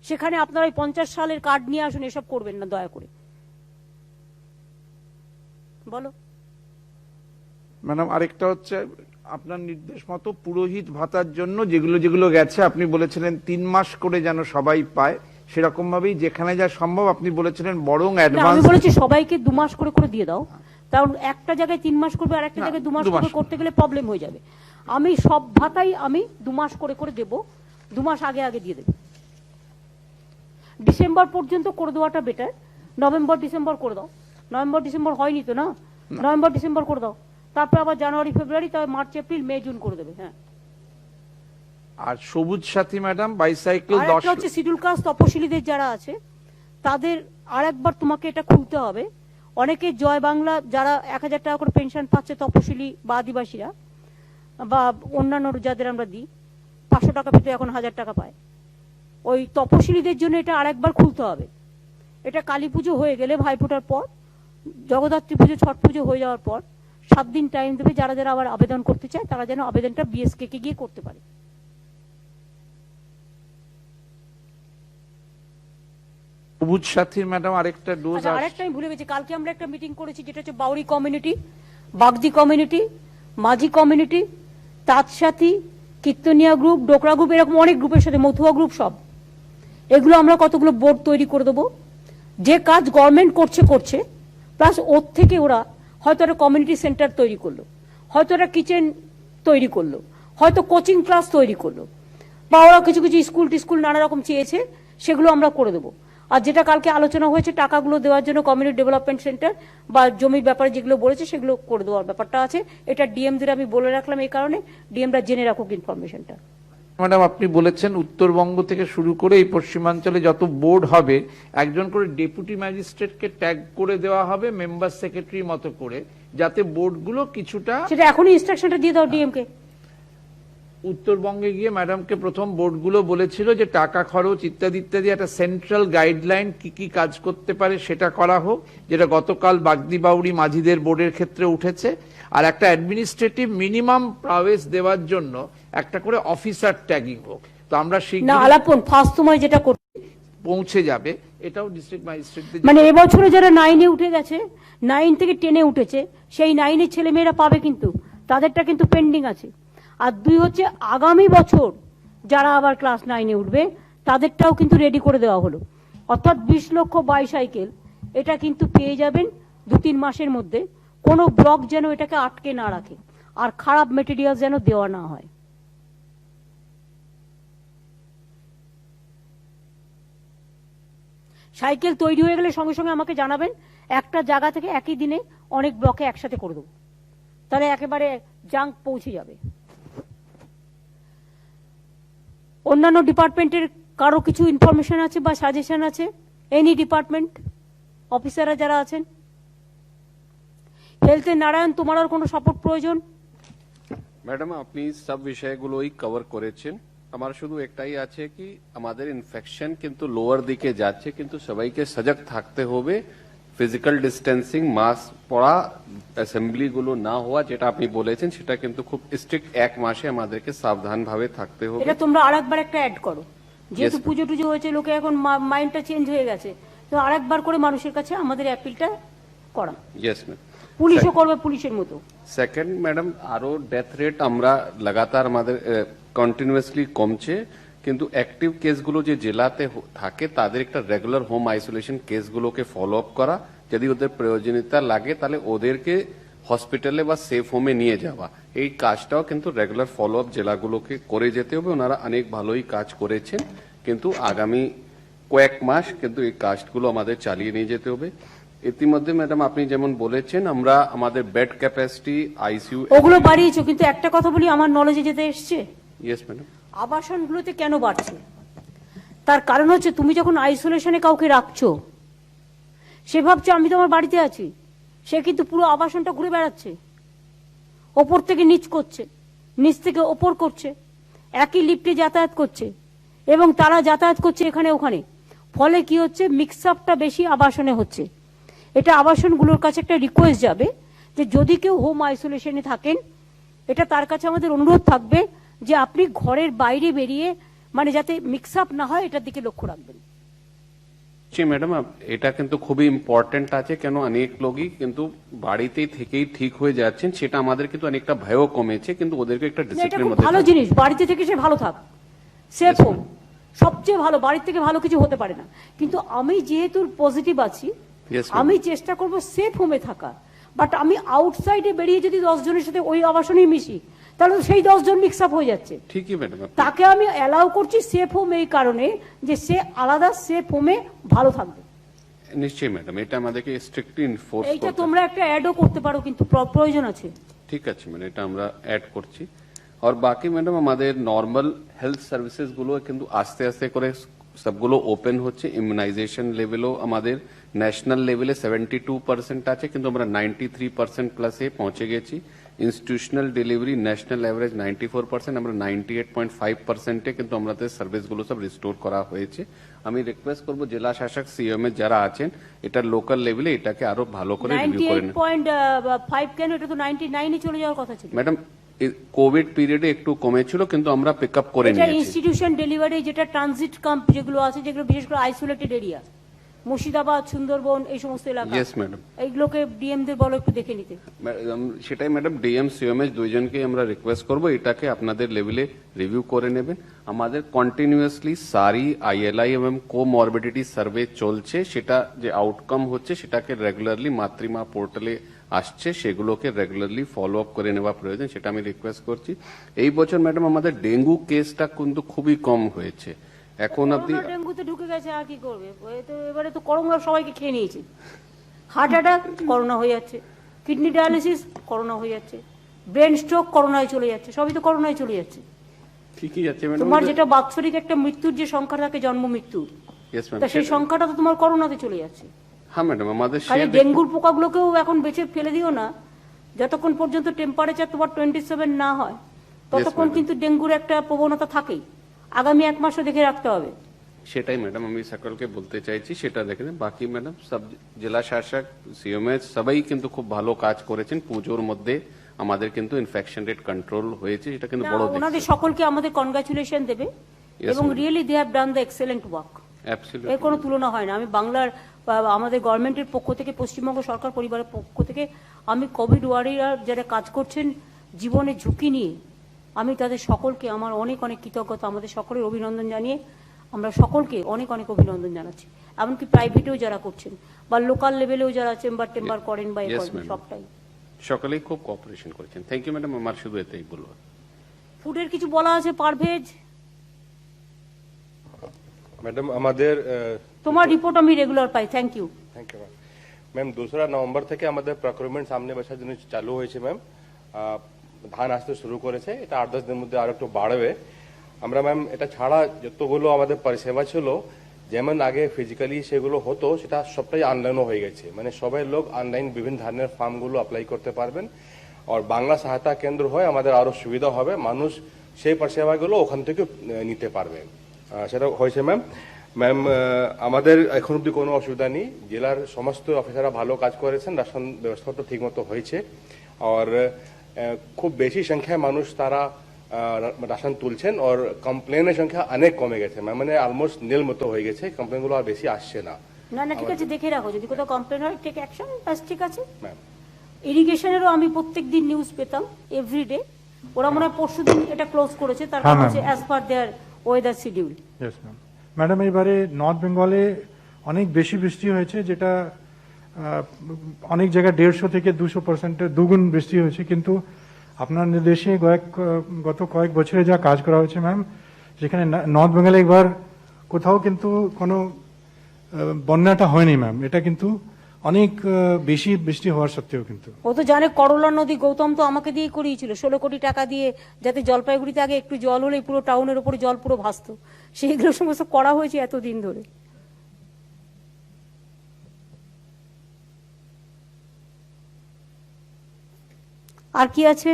সেখানে আপনারা 50 সালের কার্ড নিয়ে আসুন, এসব করবেন না দয়া করে। বলো ম্যাডাম, আরেকটা হচ্ছে আপনার নির্দেশ মতো পুরোহিত ভাতার জন্য যেগুলো গেছে, আপনি বলেছিলেন 3 মাস করে যেন সবাই পায়, সেরকম ভাবেই যেখানে যা সম্ভব আপনি বলেছিলেন বরং অ্যাডভান্স। আমি বলেছি সবাইকে 2 মাস করে করে দিয়ে দাও, কারণ একটা জায়গায় 3 মাস করবে আর একটা জায়গায় 2 মাস করে করতে গেলে প্রবলেম হয়ে যাবে। আমি সব ভাতাই আমি 2 মাস করে করে দেব, 2 মাস আগে আগে দিয়ে দেব। ডিসেম্বর পর্যন্ত করে দেওয়াটা বেটার। নভেম্বর ডিসেম্বর করে দাও। নভেম্বর ডিসেম্বর হয়নি তো না, নভেম্বর ডিসেম্বর করে দাও, তারপর আবার জানুয়ারি ফেব্রুয়ারি, তবে মার্চ এপ্রিল মে জুন করে দেবে। হ্যাঁ, আর সবুজ সাথী ম্যাডাম বাইসাইকেল 10 হচ্ছে শিডিউল কাস্ট তপশিলীদের যারা আছে তাদের আরেকবার তোমাকে এটা খুলতে হবে। অনেকে জয় বাংলা যারা 1000 টাকা করে পেনশন পাচ্ছে, তপশিলি বা আদিবাসীরা বা অন্যান্য যাদের আমরা দিই, 500 টাকা পেতে এখন 1000 টাকা পায়। ওই তপশিলীদের জন্য এটা আরেকবার খুলতে হবে। এটা কালী পুজো হয়ে গেলে, ভাইফোঁটার পর, জগদ্ধাত্রী পুজো, ছট পুজো হয়ে যাওয়ার পর 7 দিন টাইম দেবে, যারা যারা আবার আবেদন করতে চায় তারা যেন আবেদনটা বিএসকে কে গিয়ে করতে পারে। সবুজ সাথীর ম্যাডাম আরেকটা ডোজ। আরেকটা আমি ভুলে গেছি, কালকে আমরা একটা মিটিং করেছি, যেটা হচ্ছে বাউরি কমিউনিটি, বাগদি কমিউনিটি, মাঝি কমিউনিটি, তাঁত সাথী, কীর্তনিয়া গ্রুপ, ডোকরা গ্রুপ, এরকম অনেক গ্রুপের সাথে, মথুয়া গ্রুপ, সব এগুলো আমরা কতগুলো বোর্ড তৈরি করে দেবো। যে কাজ গভর্নমেন্ট করছে প্লাস ওর থেকে ওরা হয়তো একটা কমিউনিটি সেন্টার তৈরি করলো, হয়তো একটা কিচেন তৈরি করলো, হয়তো কোচিং ক্লাস তৈরি করলো, বা ওরা কিছু কিছু স্কুল নানা রকম চেয়েছে, সেগুলো আমরা করে দেবো। আর যেটা কালকে আলোচনা হয়েছে টাকাগুলো দেওয়ার জন্য কমিউনিটি ডেভেলপমেন্ট সেন্টার বা জমির ব্যাপারে যেগুলো বলেছে সেগুলো করে দেওয়ার ব্যাপারটা আছে। এটা ডিএমদের আমি বলে রাখলাম, এই কারণে ডিএমরা জেনে রাখুক ইনফরমেশনটা। ম্যাডাম, আপনি বলেছেন উত্তরবঙ্গ থেকে শুরু করে এই পশ্চিমাঞ্চলে যত বোর্ড হবে, একজন করে ডেপুটি ম্যাজিস্ট্রেটকে ট্যাগ করে দেওয়া হবে মেম্বার সেক্রেটারি মতো করে, যাতে বোর্ডগুলো কিছুটা। সেটা এখনই ইনস্ট্রাকশনটা দিয়ে দাও ডিএমকে। উত্তরবঙ্গে গিয়ে ম্যাডামকে প্রথম বোর্ডগুলো বলেছিল যে টাকা খরচ ইত্যাদি ইত্যাদি একটা সেন্ট্রাল গাইডলাইন কি কি কাজ করতে পারে সেটা করা হোক, যেটা গতকাল বাগদি বাউরি মাঝিদের বোর্ডের ক্ষেত্রে উঠেছে। আর একটা অ্যাডমিনিস্ট্রেটিভ মিনিমাম প্রাইভেস দেওয়ার জন্য একটা করে অফিসার ট্যাগিং হোক। তো আমরা আলাপন ফার্স্ট সময় যেটা পৌঁছে যাবে, এটাও ডিস্ট্রিক্ট ম্যাজিস্ট্রেট। মানে এবছরে যারা 9-এ উঠে গেছে, 9 থেকে 10-এ উঠেছে, সেই 9-এর ছেলেমেয়েরা পাবে, কিন্তু তাদেরটা কিন্তু পেন্ডিং আছে। আর 2 হচ্ছে আগামী বছর যারা আবার ক্লাস 9-এ উঠবে তাদেরটাও কিন্তু রেডি করে দেওয়া হলো। অর্থাৎ 20 লক্ষ বাইসাইকেল এটা কিন্তু পেয়ে যাবেন 2-3 মাসের মধ্যে। কোনো ব্লক যেন এটাকে আটকে না রাখে, আর খারাপ মেটেরিয়াল যেন দেওয়া না হয়। সাইকেল তৈরি হয়ে গেলে সঙ্গে সঙ্গে আমাকে জানাবেন, একটা জায়গা থেকে একই দিনে অনেক ব্লকে একসাথে করে দেবো, তাহলে একেবারে জাঙ্ক পৌঁছে যাবে। অন্যান্য ডিপার্টমেন্টের কারো কিছু ইনফরমেশন আছে বা সাজেশন আছে? এনি ডিপার্টমেন্ট অফিসাররা যারা আছেন, হেলথে নারায়ণ, তোমার আর কোনো সাপোর্ট প্রয়োজন? ম্যাডাম, আপনি সব বিষয়গুলোই কভার করেছেন। আমার শুধু একটাই আছে কি আমাদের ইনফেকশন কিন্তু লোয়ার দিকে যাচ্ছে, কিন্তু সবাইকে সজাগ থাকতে হবে। ফিজিক্যাল ডিস্টেন্সিং, মাস্ক পরা, অ্যাসেম্বলি গুলো না হওয়া, যেটা আপনি বলেছেন সেটা কিন্তু খুব স্ট্রিক্ট, 1 মাসে আমাদেরকে সাবধান ভাবে থাকতে হবে। এটা তোমরা আরেকবার একটা অ্যাড করো, যেহেতু পুজো টুজো হয়েছে, লোকে এখন মাইন্ডটা চেঞ্জ হয়ে গেছে, তো আরেকবার করে মানুষের কাছে আমাদের অ্যাপিলটা করা। Yes ma'am. পুলিশও করবে পুলিশের মতো। সেকেন্ড ম্যাডাম, আরো ডেথ রেট আমরা লাগাতার আমাদের কন্টিনিউয়াসলি কমছে, কিন্তু অ্যাক্টিভ কেসগুলো যে জেলাতে থাকে তাদের একটা রেগুলার হোম আইসোলেশন কেসগুলোকে ফলো আপ করা, যদি ওদের প্রয়োজনীয়তা লাগে তাহলে ওদেরকে হসপিটালে বা সেফ হোমে নিয়ে যাওয়া, এই কাজটাও কিন্তু রেগুলার ফলো আপ জেলাগুলোকে করে যেতে হবে। ওনারা অনেক ভালোই কাজ করেছেন, কিন্তু আগামী কয়েক মাস কিন্তু এই কাজগুলো আমাদের চালিয়ে নিয়ে যেতে হবে। ইতিমধ্যে ম্যাডাম আপনি যেমন বলেছেন, আমরা আমাদের বেড ক্যাপাসিটি, আইসিইউ ওগুলো বাড়িয়েছো, কিন্তু একটা কথা বলি, আমার নলেজে যেতে এসছে, ইয়েস ম্যাডাম, আবাসনগুলোতে কেন বাড়ছে তার কারণ হচ্ছে তুমি যখন আইসোলেশনে কাউকে রাখছো, সে ভাবছে আমি তো আমার বাড়িতে আছি, সে কিন্তু পুরো আবাসনটা ঘুরে বেড়াচ্ছে, ওপর থেকে নিচ করছে, নিচ থেকে ওপর করছে, একই লিফটে যাতায়াত করছে, এবং তারা যাতায়াত করছে এখানে ওখানে, ফলে কি হচ্ছে, মিক্স আপটা বেশি আবাসনে হচ্ছে। এটা আবাসনগুলোর কাছে একটা রিকোয়েস্ট যাবে যে যদি কেউ হোম আইসোলেশনে থাকেন, এটা তার কাছে আমাদের অনুরোধ থাকবে যে আপনি ঘরের বাইরে বেরিয়ে, মানে যাতে মিক্স আপ না হয়, এটার দিকে লক্ষ্য রাখবেন। জি ম্যাডাম, এটা কিন্তু খুবই ইম্পর্টেন্ট আছে, কেন অনেক লোকই কিন্তু বাড়িতেই থেকেই ঠিক হয়ে যাচ্ছেন, সেটা আমাদের কিন্তু অনেকটা ভয়ও কমেছে, কিন্তু ওদেরকে একটা এটা ডিসিপ্লিন খুব মধ্যে ভালো জিনিস, বাড়িতে থেকে সে ভালো থাক, সেফ হোক, সবচেয়ে ভালো, বাড়ির থেকে ভালো কিছু হতে পারে না। কিন্তু আমি যেহেতু পজিটিভ আছি, আমি চেষ্টা করব সেফ হোমে থাকা, বাট আমি আউটসাইডে বেরিয়ে যদি 10 জনের সাথে ওই আবাসনেই মিশি, তাহলে সেই 10 জন মিক্স আপ হয়ে যাচ্ছে। ঠিকই ম্যাডাম, তাকে আমি অ্যালাউ করছি সেফ হোম এই কারণে যে সে আলাদা সেফ হোমে ভালো থাকবে। নিশ্চয়ই ম্যাডাম, এটা আমাদেরকে স্ট্রিক্টলি এনফোর্স এইটা তোমরা একটা অ্যাডও করতে পারো, কিন্তু প্রয়োজন আছে। ঠিক আছে মানে এটা আমরা অ্যাড করছি। আর বাকি ম্যাডাম আমাদের নর্মাল হেলথ সার্ভিসেস গুলো কিন্তু আস্তে আস্তে করে সবগুলো ওপেন হচ্ছে। ইমিউনাইজেশন লেভেলও আমাদের ন্যাশনাল লেভেলে 72% আছে, কিন্তু আমরা 93% প্লাসে পৌঁছে গেছি। ইনস্টিটিউশনাল ডেলিভারি ন্যাশনাল অ্যাভারেজ 94%, আমরা 98.5%-এ কিন্তু আমাদের সার্ভিসগুলো সব রিস্টোর করা হয়েছে। আমি রিকোয়েস্ট করব জেলা শাসক সিএমএ যারা আছেন, এটা লোকাল লেভেলে এটাকে আরো ভালো করে রিভিউ করে নেন। 98.5 কেন, এটা তো 99-এ চলে যাওয়ার কথা ছিল ম্যাডাম। কোভিড পিরিয়ডে একটু কমেছিল, কিন্তু আমরা পিক আপ করে নিয়েছি। এটা ইনস্টিটিউশন ডেলিভারি, যেটা ট্রানজিট ক্যাম্প যেগুলো আছে, যেগুলো বিশেষ করে আইসোলেটেড এরিয়া, মুর্শিদাবাদ, সুন্দরবন, এই সমস্ত এলাকা, ইয়েস ম্যাডাম, এইগুলোকে ডিএম দের বলো একটু দেখে নিতে। সেটাই ম্যাডাম, ডিএম সিএমএস দুইজনকে আমরা রিকোয়েস্ট করব এটাকে আপনাদের লেভেলে রিভিউ করে নেবেন। আমাদের কন্টিনিউয়াসলি সারি আইএলআই এবং কোমরবিডিটি সার্ভে চলছে, সেটা যে আউটকাম হচ্ছে সেটাকে রেগুলারলি মাতৃমা পোর্টালে আসছে, সেগুলোকে রেগুলারলি ফলো আপ করে নেওয়া প্রয়োজন, সেটা আমি রিকোয়েস্ট করছি। এই বছর ম্যাডাম আমাদের ডেঙ্গু কেসটা কিন্তু খুবই কম হয়েছে এখন অব্দি। ডেঙ্গুতে ঢুকে গেছে, আর কি করবে, এবারে তো করোনা সবাইকে খেয়ে নিয়েছে। হার্ট অ্যাটাক করোনা হয়ে যাচ্ছে, কিডনি ডায়ালিসিস করোনা হয়ে যাচ্ছে, ব্রেন স্ট্রোক করোনায় চলে যাচ্ছে, সবই তো করোনায় চলে যাচ্ছে। ঠিকই যাচ্ছে ম্যাডাম। তোমার যেটা বাৎসরিক একটা মৃত্যুর যে সংখ্যা থাকে, জন্ম মৃত্যু, সেই সংখ্যাটা তো তোমার করোনাতে চলে যাচ্ছে। হ্যাঁ ম্যাডাম, আমাদের ডেঙ্গুর পোকাগুলোকেও এখন বেঁচে ফেলে দিও না, যতক্ষণ পর্যন্ত টেম্পারেচার তোমার 27 না হয় ততক্ষণ কিন্তু ডেঙ্গুর একটা প্রবণতা থাকেই। আগামী 1 মাসও দেখে রাখতে হবে। সেটাই ম্যাডাম আমি সকলকে বলতে চাইছি, সেটা দেখে নেন। বাকি ম্যাডাম সব জেলা শাসক সিএমএস সবাই কিন্তু খুব ভালো কাজ করেছেন। পুজোর মধ্যে আমাদের কিন্তু ইনফেকশন রেট কন্ট্রোল হয়েছে, এটা কিন্তু বড় দিক। ওনাদের সকলকে আমাদের কনগ্রাচুলেশন দেবে, এবং really they have done the excellent work. এর কোনো তুলনা হয় না। আমি বাংলার, আমাদের গভর্নমেন্টের পক্ষ থেকে, পশ্চিমবঙ্গ সরকার পরিবারের পক্ষ থেকে, আমি কোভিড ওয়ারিয়ার যারা কাজ করছেন জীবনের ঝুঁকি নিয়ে, আমি তাদের সকলকে আমার অনেক অনেক কৃতজ্ঞতা, আমাদের সকলের অভিনন্দন জানিয়ে আমরা সকলকে অনেক অনেক অভিনন্দন জানাচ্ছি। এমনকি প্রাইভেটেও যারা করছেন বা লোকাল লেভেলেও যারা চেম্বার টেম্বার করেন বা সবটাই সকলেই খুব কোঅপারেশন করেছেন। থ্যাংক ইউ ম্যাডাম, আমার শুধু এটাই বলবো। ফুডের কিছু বলা আছে, পারভেজ ম্যাডাম আমাদের তোমার রিপোর্ট আমি রেগুলার পাই। Thank you. Thank you ma'am. 2 November থেকে আমাদের প্রকিউরমেন্ট সামনে বসার জন্য চালু হয়েছে ম্যাম। ধান আসতে শুরু করেছে, এটা 8-10 দিনের মধ্যে আরো একটু বাড়বে। আমরা ম্যাম এটা ছাড়া যতগুলো আমাদের পরিষেবা ছিল, যেমন আগে ফিজিক্যালি সেগুলো হতো, সেটা সবটাই অনলাইনও হয়ে গেছে। মানে সবাই লোক অনলাইন বিভিন্ন ধরনের ফর্মগুলো অ্যাপ্লাই করতে পারবেন। আর বাংলা সহায়তা কেন্দ্র হয় আমাদের আরো সুবিধা হবে, মানুষ সেই পরিষেবাগুলো ওখান থেকে নিতে পারবে। সেটা হয়েছে ম্যাম। ম্যাম আমাদের এখন অব্দি কোনো অসুবিধা নেই, জেলার সমস্ত অফিসাররা ভালো কাজ করেছেন, রাশন ব্যবস্থাটা ঠিক মতো হয়েছে। আর খুব বেশি সংখ্যায় মানুষ তারা রাশন তুলছেন, আর কমপ্লেনের সংখ্যা অনেক কমে গেছে ম্যাম, মানে অলমোস্ট নীল মতো হয়ে গেছে, কমপ্লেনগুলো আর বেশি আসছে না। না না ঠিক আছে, দেখে রাখো, যদি কোথাও কমপ্লেন হয় টেক অ্যাকশন, ব্যাস ঠিক আছে। ম্যাম ইরিগেশনেরও আমি প্রত্যেকদিন নিউজ পেতাম এভরিডে, ওরা মনে হয় পরশুদিন এটা ক্লোজ করেছে, তার কারণ হচ্ছে as per their weather schedule. Yes ma'am. Madam এবারে নর্থ বেঙ্গলে অনেক বেশি বৃষ্টি হয়েছে, যেটা অনেক জায়গায় 150 থেকে 200% দুগুণ বৃষ্টি হয়েছে, কিন্তু আপনার নির্দেশে গত কয়েক বছরে যা কাজ করা হয়েছে ম্যাম, যেখানে নর্থ বেঙ্গলে একবার কোথাও কিন্তু কোনো বন্যাটা হয়নি ম্যাম, এটা কিন্তু অনেক বেশি বৃষ্টি হওয়ার সত্ত্বেও কিন্তু। ও তো জানে করলা নদী গৌতম তো আমাকে দিয়ে করিয়েছিল 16 কোটি টাকা দিয়ে, যাতে জলপাইগুড়িতে আগে একটু জল হলেই পুরো টাউনের উপরে জল পুরো ভাসতো, সেইগুলো সমস্ত করা হয়েছে এতদিন ধরে। আর কি আছে?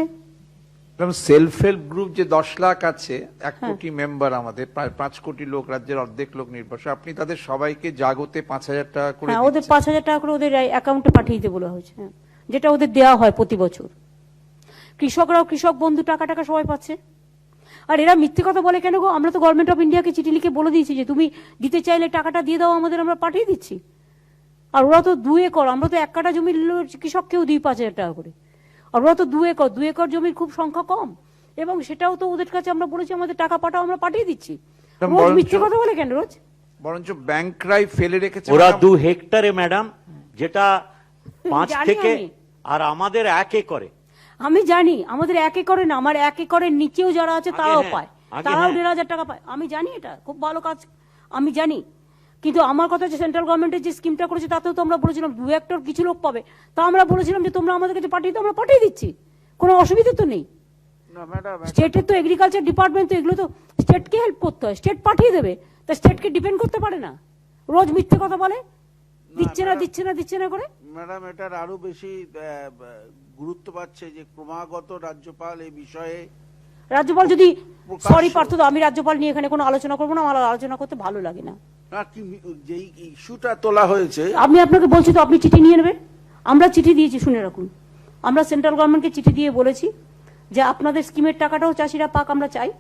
সেলফ হেল্প গ্রুপ যে 10 লাখ আছে, 1 কোটি মেম্বার, আমাদের প্রায় 5 কোটি লোক, রাজ্যের অর্ধেক লোক নির্ভরশীল, আপনি তাদের সবাইকে জাগোতে 5000 টাকা করে হ্যাঁ, ওদের 5000 টাকা করে ওদের অ্যাকাউন্টে পাঠিয়ে দিতে বলা হয়েছে, যেটা ওদের দেওয়া হয় প্রতি বছর। কৃষকরাও কৃষক বন্ধু টাকা সবাই পাচ্ছে। আর এরা মিথ্যে কথা বলে কেন গো? আমরা তো গভর্নমেন্ট অফ ইন্ডিয়াকে চিঠি লিখে বলে দিয়েছি যে তুমি দিতে চাইলে টাকাটা দিয়ে দাও আমাদের, আমরা পাঠিয়ে দিচ্ছি। আর ওরা তো 2 একর, আমরা তো 1 কাঠা জমির কৃষককেও দিই 5000 টাকা করে, আর ওরা তো 2 একর জমির খুব সংখ্যা কম, এবং সেটাও তো ওদের কাছে আমরা বলেছি আমাদের টাকা পাঠাও, আমরা পাঠিয়ে দিচ্ছি। রোজ মিথ্যে কথা বলে কেন রোজ? বরঞ্চ ব্যাংকরাই ফেলে রেখেছে। ওরা 2 হেক্টরে ম্যাডাম, যেটা 5 থেকে, আর আমাদের 1 একরে। আমি জানি আমাদের 1 একরে না, আমার 1 একরের নিচেও যারা আছে তারাও পায়, তারাও 1500 টাকা পায়। আমি জানি এটা খুব ভালো কাজ, আমি জানি। কিন্তু আমার কথা হচ্ছে সেন্ট্রাল গভর্নমেন্টের যে স্কিমটা করেছে তাতেও তো আমরা বলেছিলাম 2 হেক্টর কিছু লোক পাবে, তা আমরা বলেছিলাম যে তোমরা আমাদের কাছে পাঠিয়ে দাও, আমরা পাঠিয়ে দিচ্ছি, কোনো অসুবিধা তো নেই। স্টেটের তো এগ্রিকালচার ডিপার্টমেন্ট, তো এগুলো তো স্টেটকে হেল্প করতে হয়, স্টেট পাঠিয়ে দেবে, তা স্টেটকে ডিপেন্ড করতে পারে না। রোজ মিথ্যে কথা বলে, দিচ্ছে না করে। ম্যাডাম এটার আরো বেশি গুরুত্ব পাচ্ছে যে ক্রমাগত রাজ্যপাল এই বিষয়ে, রাজ্যপাল যদি, সরি পার্থ, আমি রাজ্যপাল নিয়ে এখানে কোনো আলোচনা করবো না, আমার আলোচনা করতে ভালো লাগে না। যে ইস্যুটা তোলা হয়েছে, আমি আপনাকে বলছি তো আপনি চিঠি নিয়ে নেবেন, আমরা চিঠি দিয়েছি, শুনে রাখুন। আমরা সেন্ট্রাল গভর্নমেন্টকে চিঠি দিয়ে বলেছি যে আপনাদের স্কিমের টাকাটাও চাষিরা পাক, আমরা চাই,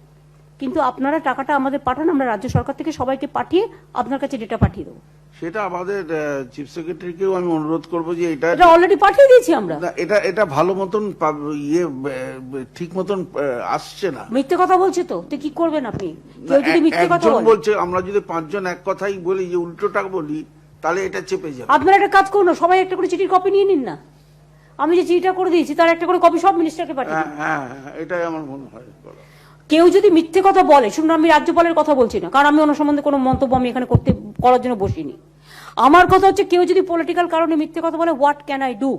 কিন্তু আপনারা টাকাটা আমাদের পাঠান, আমরা রাজ্য সরকার থেকে সবাইকে পাঠিয়ে আপনার কাছে ডেটা পাঠিয়ে দেবো। সেটা আমাদের চিফ সেক্রেটারিকেও আমি অনুরোধ করবো যে এটা অলরেডি পাঠিয়ে দিয়েছি আমরা। এটা ভালো মতন ঠিক মতন আসছে না। মিথ্যে কথা বলছে তো কি করবেন আপনি? কেউ যদি মিথ্যে কথা বলছে, আমরা যদি 5 জন এক কথাই বলি, যে উল্টোটা বলি, তাহলে এটা চেপে যাবে। আপনারা একটা কাজ করুন, সবাই একটা করে চিঠির কপি নিয়ে নিন না। আমি যে চিঠিটা করে দিয়েছি তার একটা করে কপি সব মিনিস্টারকে পাঠিয়ে দিন। হ্যাঁ, এটাই আমার মনে হয়। কেউ যদি মিথ্যে কথা বলে, শুনুন, আমি রাজ্যপালের কথা বলছি না, কারণ আমি ওনার সম্বন্ধে কোনো মন্তব্য আমি এখানে করার জন্য বসিনি। আমার কথা হচ্ছে কেউ যদি পলিটিক্যাল কারণে মিথ্যে কথা বলে, হোয়াট ক্যান আই ডু?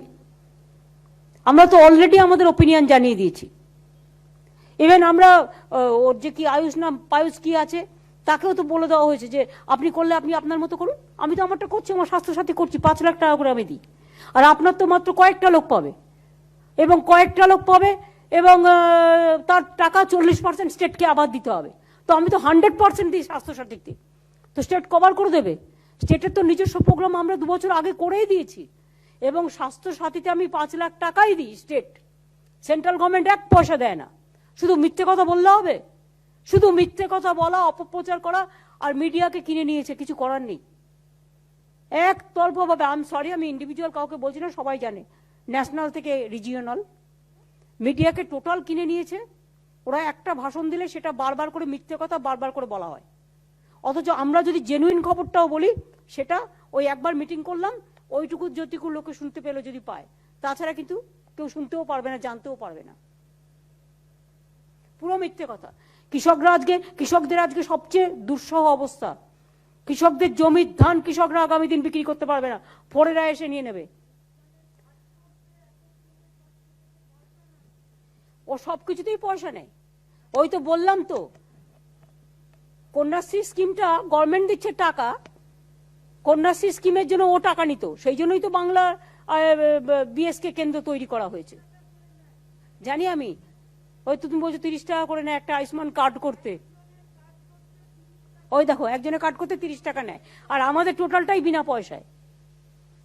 আমরা তো অলরেডি আমাদের ওপিনিয়ন জানিয়ে দিয়েছি। ইভেন আমরা ওর যে কি পায়ুষ কি আছে, তাকেও তো বলে দেওয়া হয়েছে যে আপনি করলে আপনি আপনার মতো করুন। আমি তো আমারটা করছি, আমার স্বাস্থ্যসাথী করছি, 5 লাখ টাকা করে আমি দিই, আর আপনার তো মাত্র কয়েকটা লোক পাবে, এবং তার টাকা 40% স্টেটকে আবার দিতে হবে। তো আমি তো 100% দিই স্বাস্থ্যসাথীতে, তো স্টেট কভার করে দেবে। স্টেটের তো নিজস্ব প্রোগ্রাম আমরা 2 বছর আগে করেই দিয়েছি, এবং স্বাস্থ্যসাথীতে আমি 5 লাখ টাকাই দিই স্টেট, সেন্ট্রাল গভর্নমেন্ট 1 পয়সা দেয় না। শুধু মিথ্যে কথা বললে হবে? শুধু মিথ্যে কথা বলা, অপপ্রচার করা, আর মিডিয়াকে কিনে নিয়েছে, কিছু করার নেই। একতরফাভাবে, সরি, আমি ইন্ডিভিজুয়াল কাউকে বলছি না, সবাই জানে, ন্যাশনাল থেকে রিজিওনাল মিডিয়াকে টোটাল কিনে নিয়েছে। ওরা একটা ভাষণ দিলে সেটা বারবার করে মিথ্যে কথা বারবার করে বলা হয়, অথচ আমরা যদি জেনুইন খবরটাও বলি, সেটা ওই একবার মিটিং করলাম, ওইটুকু যতটুকু লোকে শুনতে পেলো যদি পায়, তাছাড়া কিন্তু কেউ শুনতেও পারবে না, জানতেও পারবে না, পুরো মিথ্যে কথা। কৃষকদের আজকে সবচেয়ে দুঃসহ অবস্থা। কৃষকদের জমির ধান কৃষকরা আগামী দিন বিক্রি করতে পারবে না, পরেরা এসে নিয়ে নেবে। ও সবকিছুতেই পয়সা নেয়। ওই তো বললাম তো, কন্যাশ্রী স্কিমটা গভর্নমেন্ট দিচ্ছে টাকা, কন্যাশ্রী স্কিমের জন্য ও টাকা নিত, সেই জন্যই তো বাংলা বিএসকে কেন্দ্র তৈরি করা হয়েছে। জানি আমি, ওই তো তুমি বলছো 30 টাকা করে নেয় একটা আয়ুষ্মান কার্ড করতে, ওই দেখো একজনের কার্ড করতে 30 টাকা নেয়, আর আমাদের টোটালটাই বিনা পয়সায়।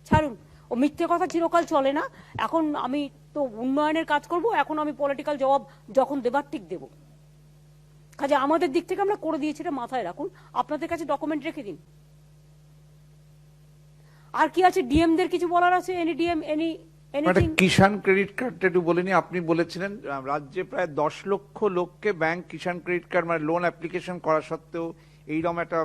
ছাড়ুন, ও মিথ্যে কথা চিরকাল চলে না। এখন আমি তো উন্নয়নের কাজ করব, এখন আমি পলিটিক্যাল জবাব যখন দেবার ঠিক দেব। কাজে আমাদের দিক থেকে আমরা করে দিয়েছি, এটা মাথায় রাখুন, আপনাদের কাছে ডকুমেন্ট রেখে দিন। আর কি আছে, ডিএম দের কিছু বলার আছে? এনি ডিএম একটা কিষাণ ক্রেডিট কার্ডটা একটু বলেনি, আপনি বলেছিলেন রাজ্যে প্রায় 10 লক্ষ লোককে ব্যাংক কিষাণ ক্রেডিট কার্ড মানে লোন অ্যাপ্লিকেশন করা সত্ত্বেও এইরকম একটা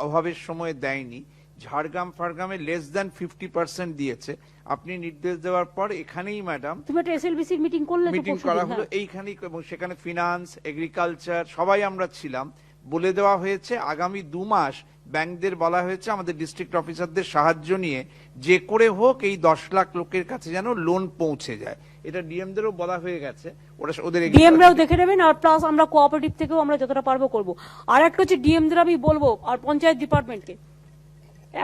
অভাবের সময় দেয়নি। ঝাড়গ্রাম ফাড়গ্রামে লেস দ্যান 50% দিয়েছে। আপনি নির্দেশ দেওয়ার পর এখানেই ম্যাডাম তুমি একটা এসএলবিসি মিটিং করলে, মিটিং করা হলো এইখানেই, এবং সেখানে ফিনান্স, এগ্রিকালচার সবাই আমরা ছিলাম। বলে দেওয়া হয়েছে আগামী 2 মাস ব্যাংকদের বলা হয়েছে আমাদের ডিস্ট্রিক্ট অফিসারদের সাহায্য নিয়ে যে করে হোক এই 10 লাখ লোকের কাছে যেন লোন পৌঁছে যায়। এটা ডিএমদেরও বলা হয়ে গেছে, ওরা ওদের ডিএমরাও দেখে নেবেন। আর প্লাস আমরা কোঅপারেটিভ থেকেও আমরা যতটা পারবো করব। আর একটা হচ্ছে ডিএমদের আমি বলবো, আর পঞ্চায়েত ডিপার্টমেন্টকে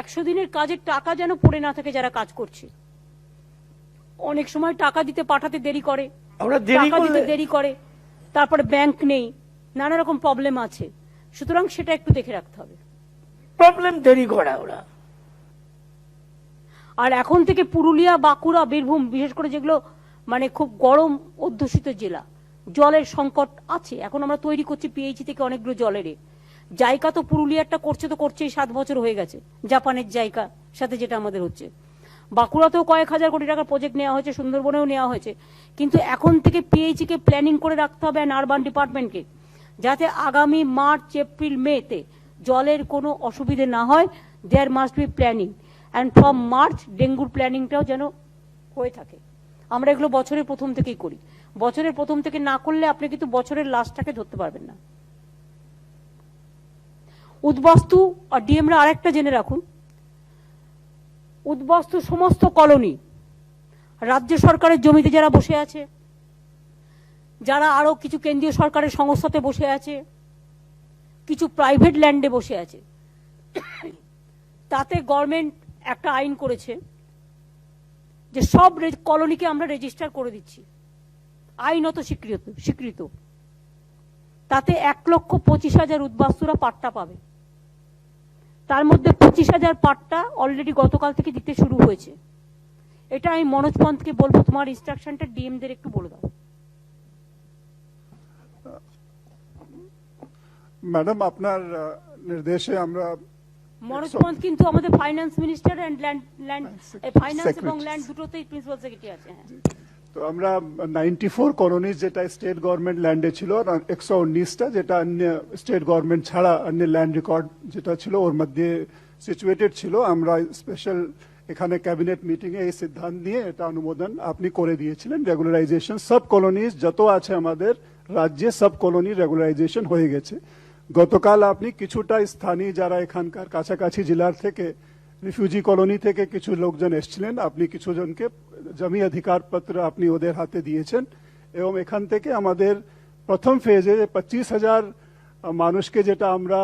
100 দিনের কাজের টাকা যেন পড়ে না থাকে যারা কাজ করছে। অনেক সময় টাকা দিতে পাঠাতে দেরি করে, দেরি করে, তারপরে ব্যাংক নেই, নানা রকম প্রবলেম আছে। সুতরাং সেটা একটু দেখে রাখতে হবে। প্রবলেম দেরি করা ওরা। আর এখন থেকে পুরুলিয়া, বাঁকুড়া, বীরভূম বিশেষ করে যেগুলো মানে খুব গরম অধ্যুষিত জেলা, জলের সংকট আছে। এখন আমরা তৈরি করছি পিএইচি থেকে অনেকগুলো জলের জায়গা। তো পুরুলিয়াটা করছে তো করছেই, 7 বছর হয়ে গেছে জাপানের জায়গা সাথে যেটা আমাদের হচ্ছে। বাঁকুড়াতেও কয়েক হাজার কোটি টাকার প্রজেক্ট নেওয়া হয়েছে, সুন্দরবনেও নেওয়া হয়েছে। কিন্তু এখন থেকে পিএইচি কে প্ল্যানিং করে রাখতে হবে আরবান ডিপার্টমেন্টকে, যাতে আগামী মার্চ, এপ্রিল, মেতে জলের কোনো অসুবিধে না হয়। There must be planning, and from March ডেঙ্গুর প্ল্যানিংটাও যেন হয়ে থাকে। আমরা এগুলো বছরের প্রথম থেকেই করি। বছরের প্রথম থেকে না করলে আপনি কিন্তু বছরের লাস্টটাকে ধরতে পারবেন না। উদ্বাস্তু আর ডিএমরা আরেকটা জেনে রাখুন, উদ্বাস্তু সমস্ত কলোনি রাজ্য সরকারের জমিতে যারা বসে আছে, যারা আরো কিছু কেন্দ্রীয় সরকারের সংস্থাতে বসে আছে, কিছু প্রাইভেট ল্যান্ডে বসে আছে, তাতে গভর্নমেন্ট একটা আইন করেছে যে সব কলোনিকে আমরা রেজিস্টার করে দিচ্ছি, আইনত স্বীকৃত। তাতে 1,25,000 উদ্বাস্তুরা পাট্টা পাবে। তার মধ্যে 25,000 পাট্টা অলরেডি গতকাল থেকে দিতে শুরু হয়েছে। এটা আমি মনোজ পন্তকে বলবো, তোমার ইনস্ট্রাকশনটা ডিএমদের একটু বলে দাও। ম্যাডাম, আপনার নির্দেশে আমরা মনোজ পন্ত কিন্তু আমাদের finance minister and land finance এবং ল্যান্ড দুটোতেই প্রিন্সিপাল সেক্রেটারি আছে। তো আমরা 94 কলোনিজ যেটা স্টেট গভর্নমেন্ট ল্যান্ডে ছিল, আর 119টা যেটা অন্য স্টেট গভর্নমেন্ট ছাড়া অন্য ল্যান্ড রেকর্ড যেটা ছিল ওর মধ্যে সিচুয়েটেড ছিল। আমরা স্পেশাল এখানে ক্যাবিনেট মিটিং এ এই সিদ্ধান্ত নিয়ে এটা অনুমোদন আপনি করে দিয়েছিলেন। রেগুলারাইজেশন সব কলোনিজ যত আছে আমাদের রাজ্যে, সব কলোনি রেগুলারাইজেশন হয়ে গেছে। গতকাল আপনি কিছুটা স্থানীয় যারা এখানকার কাছাকাছি জেলার থেকে রিফিউজি কলোনি থেকে কিছু লোকজন এসেছিলেন, আপনি কিছু জনকে জমি অধিকার পত্র আপনি ওদের হাতে দিয়েছেন। এবং এখান থেকে আমাদের প্রথম ফেজে 25,000 মানুষকে যেটা আমরা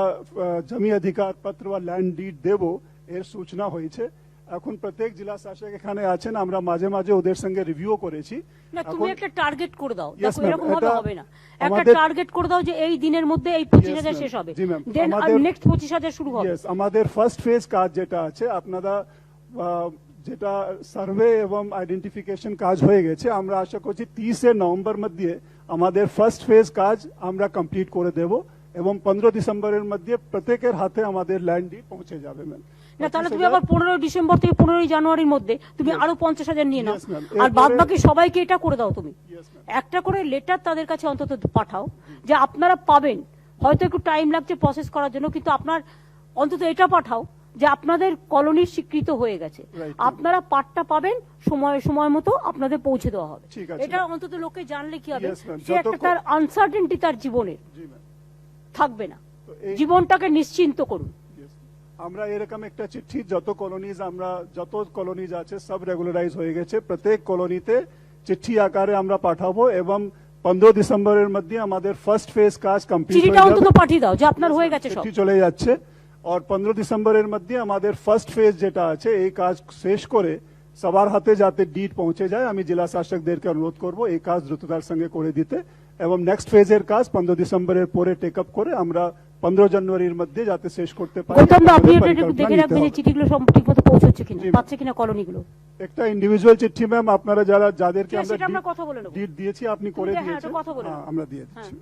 জমি অধিকার পত্র বা ল্যান্ড ডিড দেব এর সূচনা হয়েছে। এখন প্রত্যেক জেলা শাসক এখানে আছেন, আমরা মাঝে মাঝে ওদের সঙ্গে রিভিউ করেছি। না, তুমি একটা টার্গেট করে দাও, দেখো এরকম হবে না। একটা টার্গেট করে দাও যে এই দিনের মধ্যে এই 25,000 শেষ হবে, দেন নেক্সট 25,000 শুরু হবে। আমাদের ফার্স্ট ফেজ কাজ যেটা আছে, আপনারা যেটা সার্ভে এবং আইডেন্টিফিকেশন কাজ হয়ে গেছে, আমরা আশা করছি 30 নভেম্বর মধ্যে আমাদের ফার্স্ট ফেজ কাজ আমরা কমপ্লিট করে দেব এবং 15 ডিসেম্বরের মধ্যে প্রত্যেকের হাতে আমাদের ল্যান্ড ডিড পৌঁছে যাবে। ম্যাম, না তাহলে তুমি আবার 15 ডিসেম্বর থেকে 15 জানুয়ারির মধ্যে তুমি আরো 50,000 নিয়ে নাও, আর বাদ বাকি সবাইকে এটা করে দাও। তুমি একটা করে লেটার তাদের কাছে অন্তত পাঠাও যে আপনারা পাবেন, হয়তো একটু টাইম লাগছে প্রসেস করার জন্য, কিন্তু আপনার অন্তত এটা পাঠাও যে আপনাদের কলোনি স্বীকৃত হয়ে গেছে, আপনারা পাট্টা পাবেন, সময় মতো আপনাদের পৌঁছে দেওয়া হবে। এটা অন্তত লোকে জানলে কি হবে, সে একটা তার আনসার্টেনটি তার জীবনের থাকবে না, জীবনটাকে নিশ্চিন্ত করুন। আমরা এরকম একটা চিঠি যত কলোনিজ আছে সব রেগুলারাইজ হয়ে গেছে, প্রত্যেক কলোনিতে চিঠি আকারে আমরা পাঠাবো এবং 15 ডিসেম্বরের মধ্যে আমাদের ফার্স্ট ফেজ কাজ কমপ্লিট হয়ে যাবে। অন্তত পাঠিয়ে দাও যে আপনার হয়ে গেছে, সব চিঠি চলে যাচ্ছে। আর 15 ডিসেম্বরের মধ্যে আমাদের ফার্স্ট ফেজ যেটা আছে এই কাজ শেষ করে সবার হাতে যাতে ডিড পৌঁছে যায়, আমি জেলা শাসকদেরকে অনুরোধ করব এই কাজ দ্রুততার সঙ্গে করে দিতে এবং নেক্সট ফেজের কাজ 15 ডিসেম্বরের পরে টেক আপ করে আমরা 15 জানুয়ারির মধ্যে যাতে শেষ করতে পারি। গৌতম দা, আপনি এটা একটু দেখে রাখবেন যে চিঠিগুলো সব ঠিক মতো পৌঁছচ্ছে কিনা, পাচ্ছে কিনা কলোনিগুলো। একটা ইন্ডিভিজুয়াল চিঠি ম্যাম আপনারা যাদেরকে আমরা সেটা আমরা কথা বলে নেব। ডিট দিয়েছি আপনি করে হ্যাঁ, দিয়েছেন, এটা কথা বলে নেব। আমরা দিয়ে দিচ্ছি।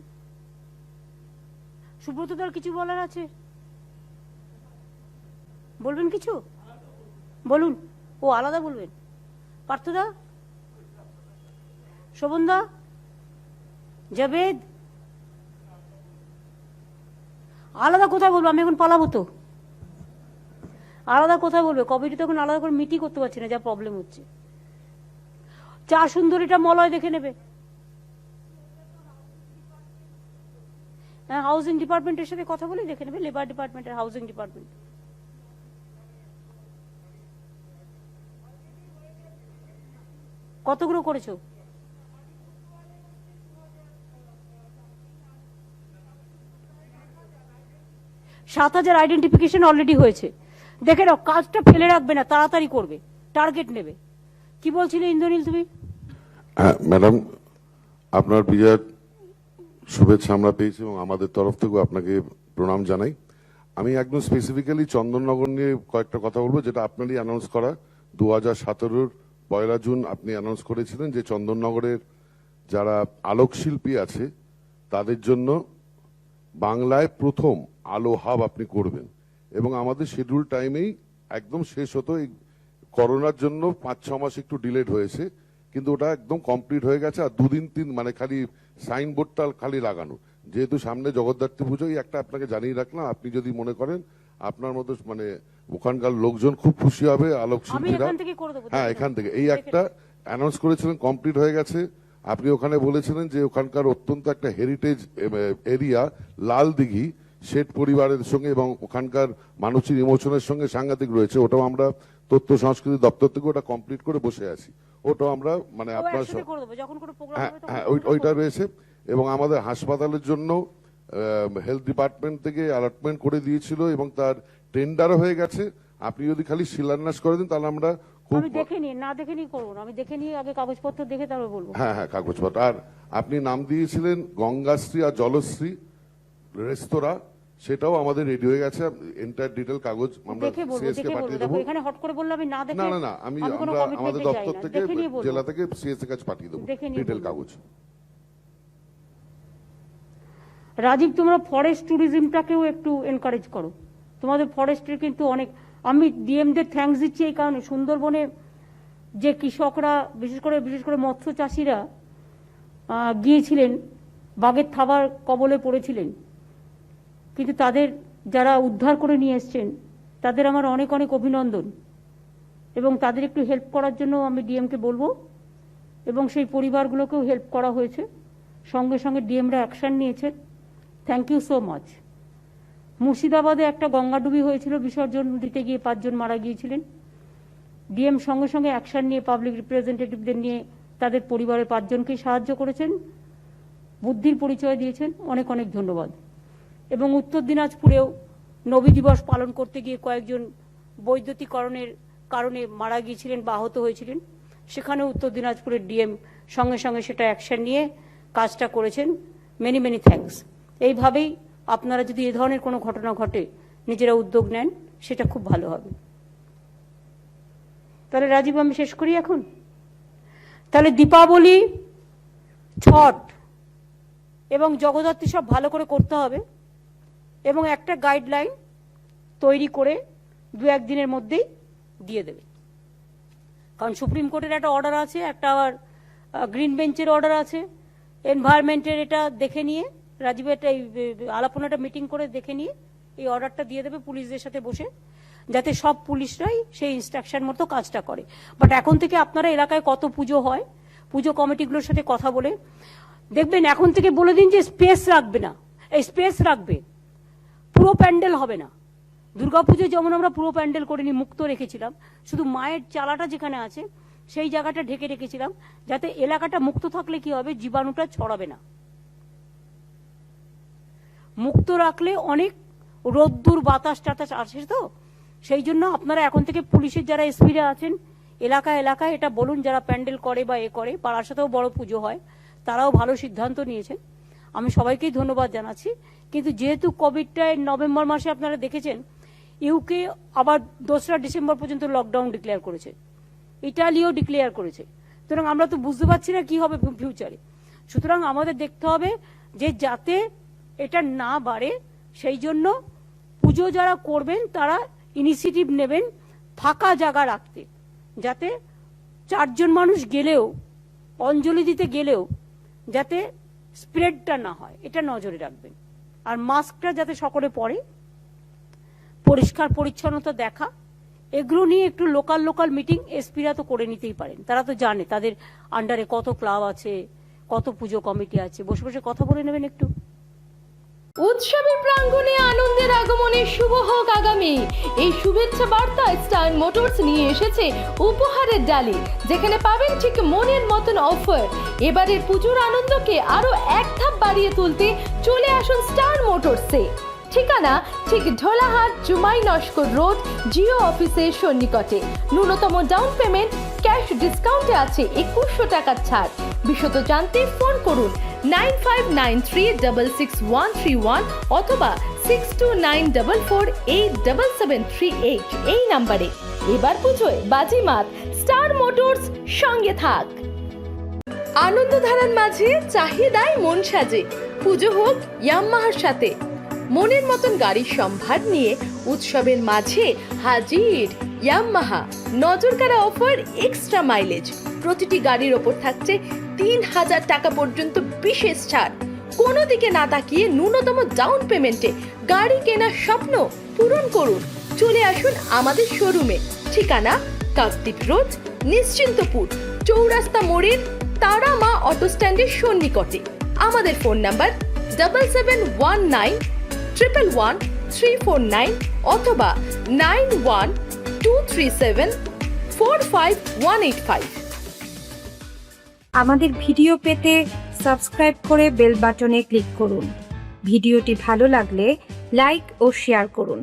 সুব্রত দার কিছু বলার আছে? বলবেন কিছু? বলুন। ও আলাদা বলবেন? পার্থদা, শোভনদা, জাবেদ, আলাদা কোথায় বলবো? আমি এখন পালাবো তো। আলাদা কোথায় বলবে? কমিটি তখন আলাদা করে মিটিং করতে পারছি না, যা প্রবলেম হচ্ছে। চা সুন্দরীটা মলয় দেখে নেবে। হ্যাঁ, হাউজিং ডিপার্টমেন্টের সাথে কথা বলে দেখে নেবে, লেবার ডিপার্টমেন্টের, হাউজিং ডিপার্টমেন্ট। কতগুলো করেছো? সাত 7,000 আইডেন্টিফিকেশন অলরেডি হয়েছে। দেখে নাও, কাজটা ফেলে রাখবে না, তাড়াতাড়ি করবে, টার্গেট নেবে। কি বলছিলে ইন্দ্রনীল তুমি? হ্যাঁ ম্যাডাম, আপনার বিজয়ের শুভেচ্ছা আমরা পেয়েছি এবং আমাদের তরফ থেকেও আপনাকে প্রণাম জানাই। আমি একদম স্পেসিফিক্যালি চন্দননগর নিয়ে কয়েকটা কথা বলবো, যেটা আপনারই অ্যানাউন্স করা। 2017 1 জুন আপনি অ্যানাউন্স করেছিলেন যে চন্দননগরের যারা আলোকশিল্পী আছে তাদের জন্য বাংলায় প্রথম আলো হাব আপনি করবেন, এবং আমাদের শিডিউল টাইমেই একদম শেষ হতো। এই করোনার জন্য 5-6 মাস একটু ডিলেড হয়েছে, কিন্তু ওটা একদম কমপ্লিট হয়ে গেছে। আর 2-3 মানে খালি সাইনবোর্ডটা খালি লাগানো, যেহেতু সামনে জগদ্ধাত্রী পুজো। এই একটা আপনাকে জানিয়ে রাখলাম, আপনি যদি মনে করেন আপনার মতো মানে ওখানকার লোকজন খুব খুশি হবে, আলোকশিল্পীরা। হ্যাঁ, এখান থেকে এই একটা অ্যানাউন্স করেছিলেন, কমপ্লিট হয়ে গেছে। আপনি ওখানে বলেছিলেন যে ওখানকার অত্যন্ত একটা হেরিটেজ এরিয়া লাল দিঘি শেঠ পরিবারের সঙ্গে এবং ওখানকার মানসিক ইমোশনের সঙ্গে সাংঘাতিক রয়েছে। ওটাও আমরা তথ্য সংস্কৃতি দপ্তর থেকে ওটা কমপ্লিট করে বসে আছি। ওটাও আমরা মানে আপনার হ্যাঁ ওইটা রয়েছে। এবং আমাদের হাসপাতালের জন্য হেলথ ডিপার্টমেন্ট থেকে অ্যালটমেন্ট করে দিয়েছিল এবং তার টেন্ডারও হয়ে গেছে। আপনি যদি খালি শিলান্যাস করে দিন তাহলে আমরা আমি দেখে নিই, না দেখে নিই করবো না, আমি দেখে নিয়ে আগে কাগজপত্র দেখে তারপর বলবো। হ্যাঁ হ্যাঁ, কাগজপত্র। আর আপনি নাম দিয়েছিলেন গঙ্গাশ্রী আর জলশ্রী রেস্তোরাঁ, সেটাও আমাদের রেডি হয়ে গেছে। এন্টায়ার ডিটেল কাগজ আমরা সিএস কে পাঠিয়ে দেবো। এখানে হট করে বললাম আমি না দেখে। না না, আমরা আমাদের দপ্তর থেকে জেলা থেকে সিএস এর কাছে পাঠিয়ে দেবো ডিটেল কাগজ। রাজীব, তোমরা ফরেস্ট ট্যুরিজমটাকেও একটু এনকারেজ করো। তোমাদের ফরেস্টের কিন্তু অনেক, আমি ডিএমদের থ্যাঙ্কস দিচ্ছি এই কারণে, সুন্দরবনে যে কৃষকরা বিশেষ করে মৎস্য চাষিরা গিয়েছিলেন, বাঘের থাবার কবলে পড়েছিলেন, কিন্তু তাদের যারা উদ্ধার করে নিয়ে এসছেন তাদের আমার অনেক অনেক অভিনন্দন। এবং তাদের একটু হেল্প করার জন্য আমি ডিএমকে বলবো, এবং সেই পরিবারগুলোকেও হেল্প করা হয়েছে। সঙ্গে সঙ্গে ডিএমরা অ্যাকশন নিয়েছেন। Thank you so much. মুর্শিদাবাদে একটা গঙ্গাডুবি হয়েছিল, বিসর্জন দিতে গিয়ে 5 জন মারা গিয়েছিলেন। ডিএম সঙ্গে সঙ্গে অ্যাকশন নিয়ে পাবলিক রিপ্রেজেন্টেটিভদের নিয়ে তাদের পরিবারের 5 জনকেই সাহায্য করেছেন, বুদ্ধির পরিচয় দিয়েছেন। অনেক অনেক ধন্যবাদ। এবং উত্তর দিনাজপুরেও নবী দিবস পালন করতে গিয়ে কয়েকজন বৈদ্যুতিকরণের কারণে মারা গিয়েছিলেন বা আহত হয়েছিলেন, সেখানেও উত্তর দিনাজপুরের ডিএম সঙ্গে সঙ্গে সেটা অ্যাকশন নিয়ে কাজটা করেছেন। Many many thanks. এইভাবেই আপনারা যদি এ ধরনের কোনো ঘটনা ঘটে নিজেরা উদ্যোগ নেন, সেটা খুব ভালো হবে। তাহলে রাজীব, আমি শেষ করি এখন। তাহলে দীপাবলি, ছট এবং জগদ্ধাত্রী সব ভালো করে করতে হবে, এবং একটা গাইডলাইন তৈরি করে 2-1 দিনের মধ্যেই দিয়ে দেবে। কারণ সুপ্রিম কোর্টের একটা অর্ডার আছে, একটা আবার গ্রিন বেঞ্চের অর্ডার আছে, এনভায়রনমেন্টের। এটা দেখে নিয়ে রাজীবের এই আলাপনাটা মিটিং করে দেখে নিয়ে এই অর্ডারটা দিয়ে দেবে পুলিশদের সাথে বসে, যাতে সব পুলিশরাই সেই ইনস্ট্রাকশন মতো কাজটা করে। বাট এখন থেকে আপনারা এলাকায় কত পুজো হয়, পুজো কমিটিগুলোর সাথে কথা বলে দেখবেন। এখন থেকে বলে দিন যে স্পেস রাখবে না, এই স্পেস রাখবে, পুরো প্যান্ডেল হবে না। দুর্গাপুজো যেমন আমরা পুরো প্যান্ডেল করিনি, মুক্ত রেখেছিলাম, শুধু মায়ের চালাটা যেখানে আছে সেই জায়গাটা ঢেকে রেখেছিলাম, যাতে এলাকাটা মুক্ত থাকলে কি হবে, জীবাণুটা ছড়াবে না। মুক্ত রাখলে অনেক রোদ্দুর বাতাস টাতাস আসে, তো সেই জন্য আপনারা এখন থেকে পুলিশের যারা এসপিরা আছেন এলাকায় এটা বলুন, যারা প্যান্ডেল করে বা করে, পাড়ার সাথেও বড় পুজো হয়, তারাও ভালো সিদ্ধান্ত নিয়েছেন, আমি সবাইকেই ধন্যবাদ জানাচ্ছি। কিন্তু যেহেতু কোভিডটায় নভেম্বর মাসে আপনারা দেখেছেন ইউকে আবার 2রা ডিসেম্বর পর্যন্ত লকডাউন ডিক্লেয়ার করেছে, ইটালিও ডিক্লেয়ার করেছে। সুতরাং আমরা তো বুঝতে পারছি না কি হবে ফিউচারে। সুতরাং আমাদের দেখতে হবে যে যাতে এটা না বাড়ে, সেই জন্য পুজো যারা করবেন তারা ইনিশিয়েটিভ নেবেন ফাঁকা জায়গা রাখতে, যাতে 4 জন মানুষ গেলেও অঞ্জলি দিতে গেলেও যাতে স্প্রেডটা না হয়, এটা নজরে রাখবেন। আর মাস্কটা যাতে সকলে পরে, পরিষ্কার পরিচ্ছন্নতা দেখা, এগুলো নিয়ে একটু লোকাল মিটিং এসপিরা তো করে নিতেই পারেন, তারা তো জানে তাদের আন্ডারে কত ক্লাব আছে, কত পুজো কমিটি আছে, বসে বসে কথা বলে নেবেন একটু। উৎসবের প্রাঙ্গণে আনন্দের আগমনে শুভ হোক আগামী। এই শুভেচ্ছা বার্তায় স্টার মোটরস নিয়ে এসেছে উপহারের ডালি, যেখানে পাবেন ঠিক মনের মতন অফার। এবারের পুজোর আনন্দকে আরো এক ধাপ বাড়িয়ে তুলতে চলে আসুন স্টার মোটরসে। ঠিকানা ঠিক ঢোলাহাট জুমাই নস্কর রোড, জিও অফিসের সন্নিকটে। ন্যূনতম ডাউন পেমেন্ট ক্যাশ ডিসকাউন্টে আছে 2100 টাকার ছাড়। বিশদ জানতে ফোন করুন 9593666131 অথবা 6294487738 এই নাম্বারে। এবার পুজোয় বাজিমাত, স্টার মোটরস সঙ্গে থাক। আনন্দধারার মাঝে চাহিদায় মন সাজে, পুজো হোক ইয়ামাহার সাথে। মনের মতন গাড়ির সম্ভার নিয়ে উৎসবের মাঝে হাজির ইয়ামাহা। নজরকাড়া অফার, এক্সট্রা মাইলেজ, প্রতিটি গাড়ির ওপর থাকছে 3000 টাকা পর্যন্ত বিশেষ ছাড়। কোনো দিকে না তাকিয়ে ন্যূনতম ডাউন পেমেন্টে গাড়ি কেনার স্বপ্ন পূরণ করুন। চলে আসুন আমাদের শোরুমে। ঠিকানা কাকদ্বীপ রোড, নিশ্চিন্তপুর, চৌরাস্তা মোড়ের তারা মা অটো স্ট্যান্ডের সন্নিকটে। আমাদের ফোন নাম্বার 7719111349 অথবা 9123745185। আমাদের ভিডিও পেতে সাবস্ক্রাইব করে বেল বাটনে ক্লিক করুন। ভিডিওটি ভালো লাগলে লাইক ও শেয়ার করুন।